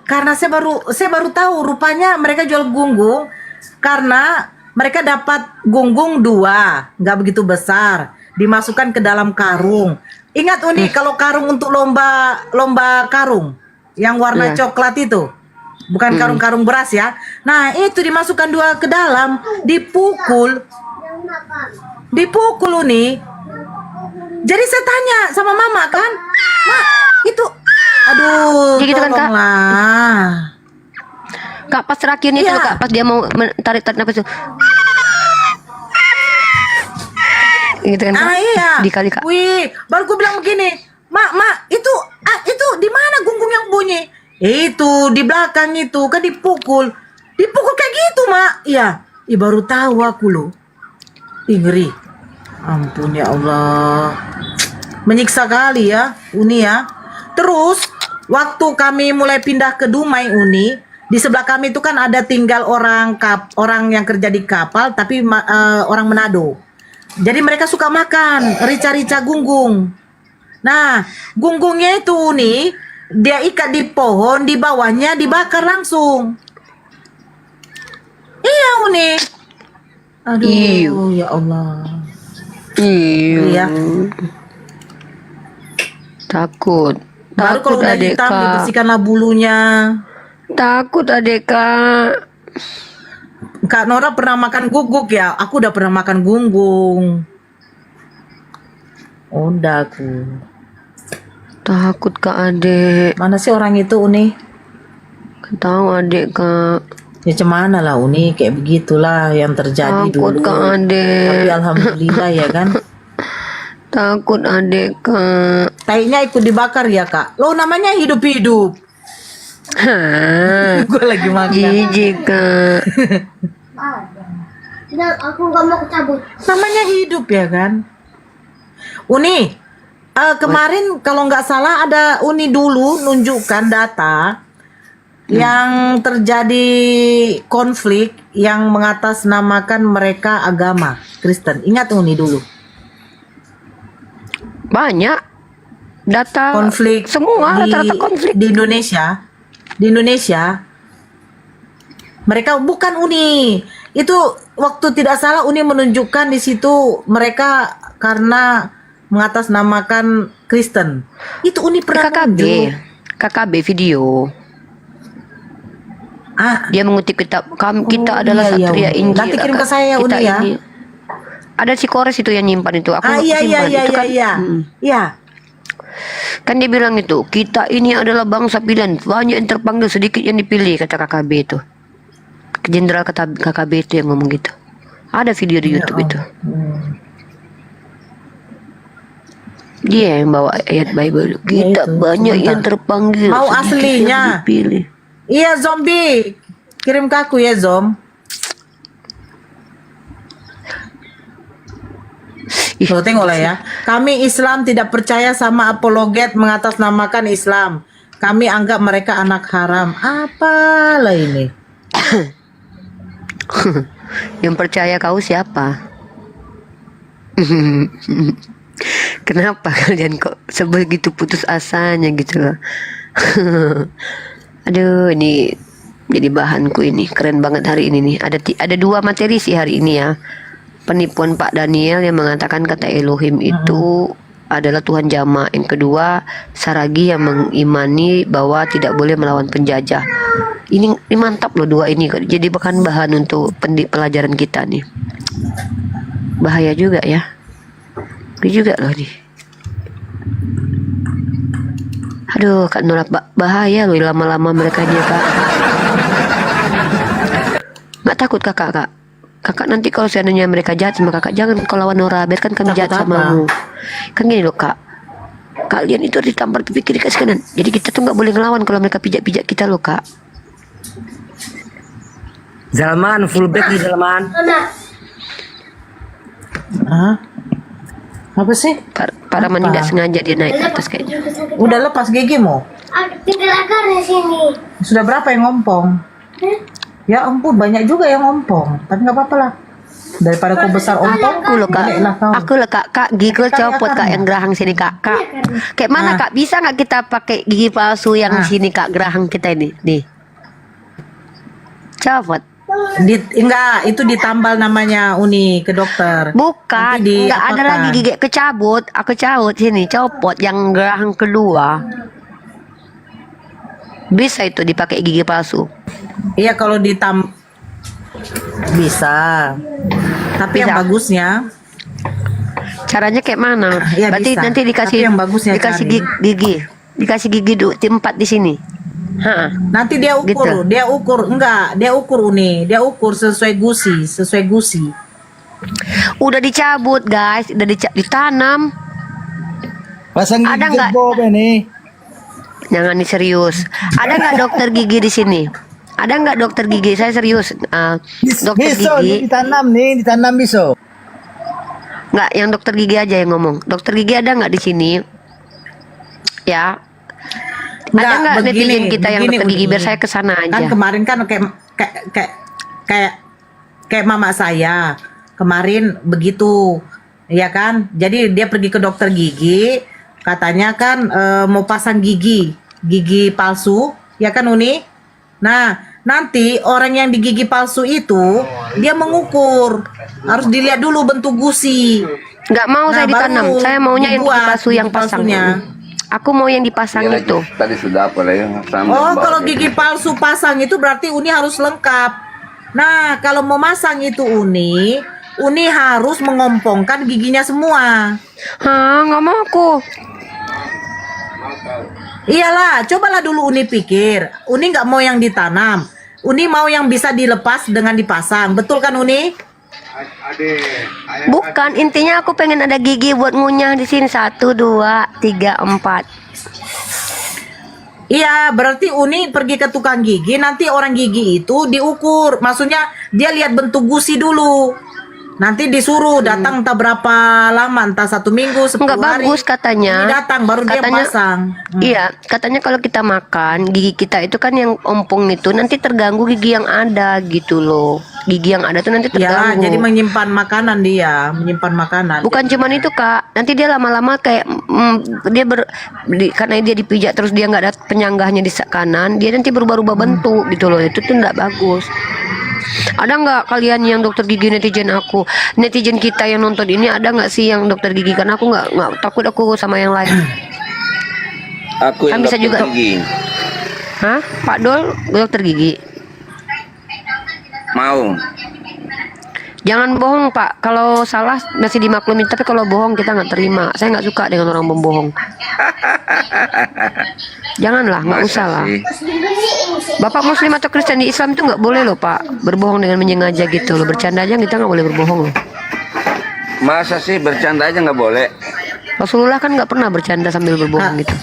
karena saya baru tahu rupanya mereka jual gunggung karena mereka dapat gunggung 2, nggak begitu besar, dimasukkan ke dalam karung. Ingat Uni kalau karung untuk lomba karung yang warna coklat itu, bukan karung-karung beras ya. Nah itu dimasukkan 2 ke dalam, dipukul Uni. Jadi saya tanya sama mama kan, Mak itu, aduh gitu kan, Kak? tolonglah. Kak pas terakhirnya itu kak, pas dia mau tarik nafas itu. Gitu kan kak? Iya. Dikali kak. Wih, baru gue bilang begini, Mak, itu di mana gunggung yang bunyi? Itu di belakang itu kan dipukul kayak gitu Mak. Iya, baru tahu aku loh. Ngeri. Ampun ya Allah, menyiksa kali ya Uni ya. Terus waktu kami mulai pindah ke Dumai Uni, di sebelah kami itu kan ada tinggal orang yang kerja di kapal tapi orang Manado. Jadi mereka suka makan rica-rica gunggung. Nah, gunggungnya itu Uni, dia ikat di pohon, di bawahnya dibakar langsung. Iya Uni. Aduh, ya Allah. Iya. Takut. Baru kalau udah hitam dibersihkanlah bulunya. Takut adek kak. Kak Nora pernah makan guguk ya? Aku udah pernah makan gunggung. Udah aku. Takut kak adek. Mana sih orang itu Uni? Tahu adek kak. Ya cemana lah Uni, kayak begitulah yang terjadi Takut dulu. kak adek. Tapi alhamdulillah ya kan. Takut adek kak. Tainya ikut dibakar ya kak. Lo namanya hidup-hidup. Gue lagi makan. Jijik kak. Aku nggak mau cabut. Namanya hidup ya kan. Uni, kemarin kalau nggak salah ada Uni dulu nunjukkan data yang terjadi konflik yang mengatasnamakan mereka agama Kristen. Ingat Uni dulu. Banyak data konflik semua rata-rata konflik di Indonesia. Di Indonesia mereka bukan Uni. Itu waktu tidak salah Uni menunjukkan di situ mereka karena mengatasnamakan Kristen. Itu Uni pernah KKB video. Dia mengutip kitab kita adalah Satria Injil. Nanti kirim ke saya Uni ya. Ada si Kores itu yang nyimpan itu. Aku iya. Iya. Kan dia bilang itu, kita ini adalah bangsa pilihan, banyak yang terpanggil, sedikit yang dipilih, kata KKB itu. Jenderal KKB itu yang ngomong gitu. Ada video di YouTube itu. Dia yang bawa ayat Bible. Kita banyak yang terpanggil. Mau sedikit aslinya. yang dipilih. Iya zombie, kirim ke aku ya Zom. Tuh tengoklah ya. Kami Islam tidak percaya sama apologet mengatasnamakan Islam. Kami anggap mereka anak haram. Apalah ini? Yang percaya kau siapa? Kenapa kalian kok sebegitu putus asanya gitu loh? Aduh, ini jadi bahanku ini keren banget hari ini nih. Ada dua materi sih hari ini ya. Penipuan Pak Daniel yang mengatakan kata Elohim itu adalah Tuhan Jamak. Yang kedua, Saragi yang mengimani bahwa tidak boleh melawan penjajah. Ini mantap loh dua ini. Jadi bahan untuk pelajaran kita nih. Bahaya juga ya. Ini juga loh nih. Aduh, Kak Nora, bahaya loh lama-lama mereka dia, Kak. Nggak takut kakak, Kak? Kakak nanti kalau seandainya mereka jahat sama kakak, jangan kau lawan Nora, biarkan kami jahat sama kamu. Kan gini loh, Kak. Kalian itu ditampar pipi kiri kasih kanan. Jadi kita tuh nggak boleh ngelawan kalau mereka pijak-pijak kita loh, Kak. Zalman, fullback di Zalman. Hah? Apa sih? Para mandi nggak sengaja dia naik ke atas kayaknya. Udah lepas gigimu? Tinggal akar di sini. Sudah berapa yang ngompong? Ya ampun, banyak juga yang ngompong. Tapi nggak apa-apa lah. Daripada kau besar ompong, Aku loh, Kak. Aku loh, Kak. Gigil copot, Kak, yang gerahang sini, Kak. Kayak mana, Kak? Bisa nggak kita pakai gigi palsu yang sini, Kak? Gerahang kita ini, nih. Copot. Enggak, itu ditambal namanya Uni ke dokter. Bukan, nggak ada lagi gigi kecabut. Aku cabut sini, copot yang gerahang kedua. Bisa itu dipakai gigi palsu. Iya kalau bisa. Tapi yang bagusnya caranya kayak mana? Ya, berarti bisa. nanti dikasih Tapi yang bagusnya dikasih cari. dikasih gigi 4 di sini. Nanti dia ukur, Gitu. dia ukur Uni, dia ukur sesuai gusi. Udah dicabut, guys, udah ditanam. Pasang gigi Ada nggak? Bob ini. Jangan nih serius. Ada nggak dokter gigi di sini? Ada nggak dokter gigi? Saya serius. Dokter Besok gigi. ditanam besok. Nggak, yang dokter gigi aja yang ngomong. Dokter gigi ada nggak di sini? Ya. Ada nggak netizen kita yang dokter gigi? Biar saya kesana aja. Kan kemarin kan kayak mama saya kemarin begitu, ya kan? Jadi dia pergi ke dokter gigi, katanya kan mau pasang gigi palsu, ya kan Uni? Nah, nanti orang yang di gigi palsu itu dia mengukur, harus dilihat dulu bentuk gusi. Nggak mau saya ditanam, baru saya maunya yang dibuat palsu yang gigi palsunya. Aku mau yang dipasang itu. Tadi sudah apa lah yang Oh, kalau gigi palsu pasang itu berarti Uni harus lengkap. Nah, kalau mau masang itu Uni harus mengompongkan giginya semua. Hah, nggak mau aku. Iyalah, cobalah dulu Uni pikir. Uni nggak mau yang ditanam. Uni mau yang bisa dilepas dengan dipasang. Betul kan Uni? Bukan, intinya aku pengen ada gigi buat ngunyah di sini. 1, 2, 3, 4. Iya, berarti Uni pergi ke tukang gigi, nanti orang gigi itu diukur. Maksudnya dia lihat bentuk gusi dulu. Nanti disuruh datang entah berapa lama, entah 1 minggu, 10 Nggak hari. bagus katanya. Uni datang baru dia pasang. Iya, katanya kalau kita makan gigi kita itu kan yang ompong itu nanti terganggu gigi yang ada gitu loh. Gigi yang ada tuh nanti Ya, terganggu. jadi menyimpan makanan dia, menyimpan makanan. Bukan cuman itu, Kak. Nanti dia lama-lama kayak karena dia dipijak terus dia nggak ada penyanggahnya di kanan, dia nanti berubah-ubah bentuk gitu loh. Itu tuh nggak bagus. Ada nggak kalian yang dokter gigi netizen kita yang nonton ini, ada nggak sih yang dokter gigi? Karena aku nggak takut aku sama yang lain. Aku Kan yang bisa dokter juga. gigi. Hah? Pak Dol dokter gigi? Mau. Jangan bohong Pak, kalau salah masih dimaklumin, tapi kalau bohong kita nggak terima. Saya nggak suka dengan orang membohong. Janganlah, nggak usah lah. Bapak Muslim atau Kristen di Islam itu nggak boleh loh Pak, berbohong dengan menyengaja gitu loh. Bercanda aja kita nggak boleh berbohong loh. Masa sih bercanda aja nggak boleh? Rasulullah kan nggak pernah bercanda sambil berbohong gitu.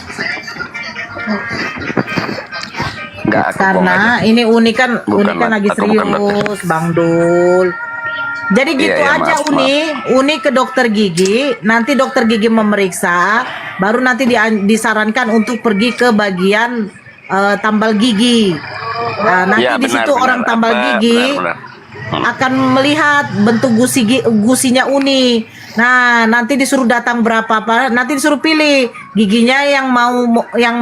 Karena ini Uni kan lagi serius, Bang Dul. Jadi gitu Iya, aja maaf, Uni ke dokter gigi, nanti dokter gigi memeriksa, baru nanti disarankan untuk pergi ke bagian tambal gigi. Nah, nanti Ya, di situ benar, orang tambal gigi akan melihat bentuk gusinya Uni. Nah, nanti disuruh datang berapa Pak? Nanti disuruh pilih giginya yang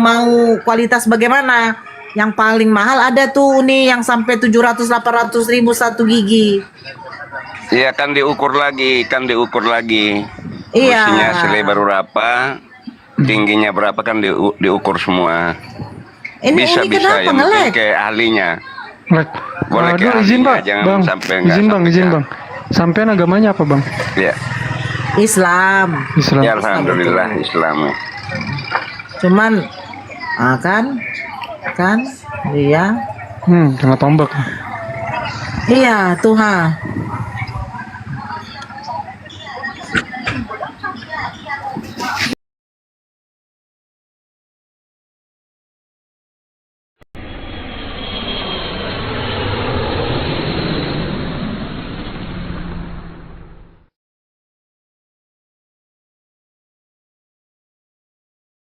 mau kualitas bagaimana. Yang paling mahal ada tuh Uni yang sampai 700-800 ribu satu gigi. Iya kan diukur lagi, Iya. Gusinya selebar berapa, tingginya berapa kan diukur semua. Ini Bisa Uni kenapa yang nge-lag? penting ke ahlinya. Boleh ke izin ahlinya, Pak, jangan Bang. sampai nggak Izin Bang. Sampean agamanya apa Bang? Ya. Islam. Ya, alhamdulillah Islam. Cuman kan iya. Kena tombak. Iya, Tuhan.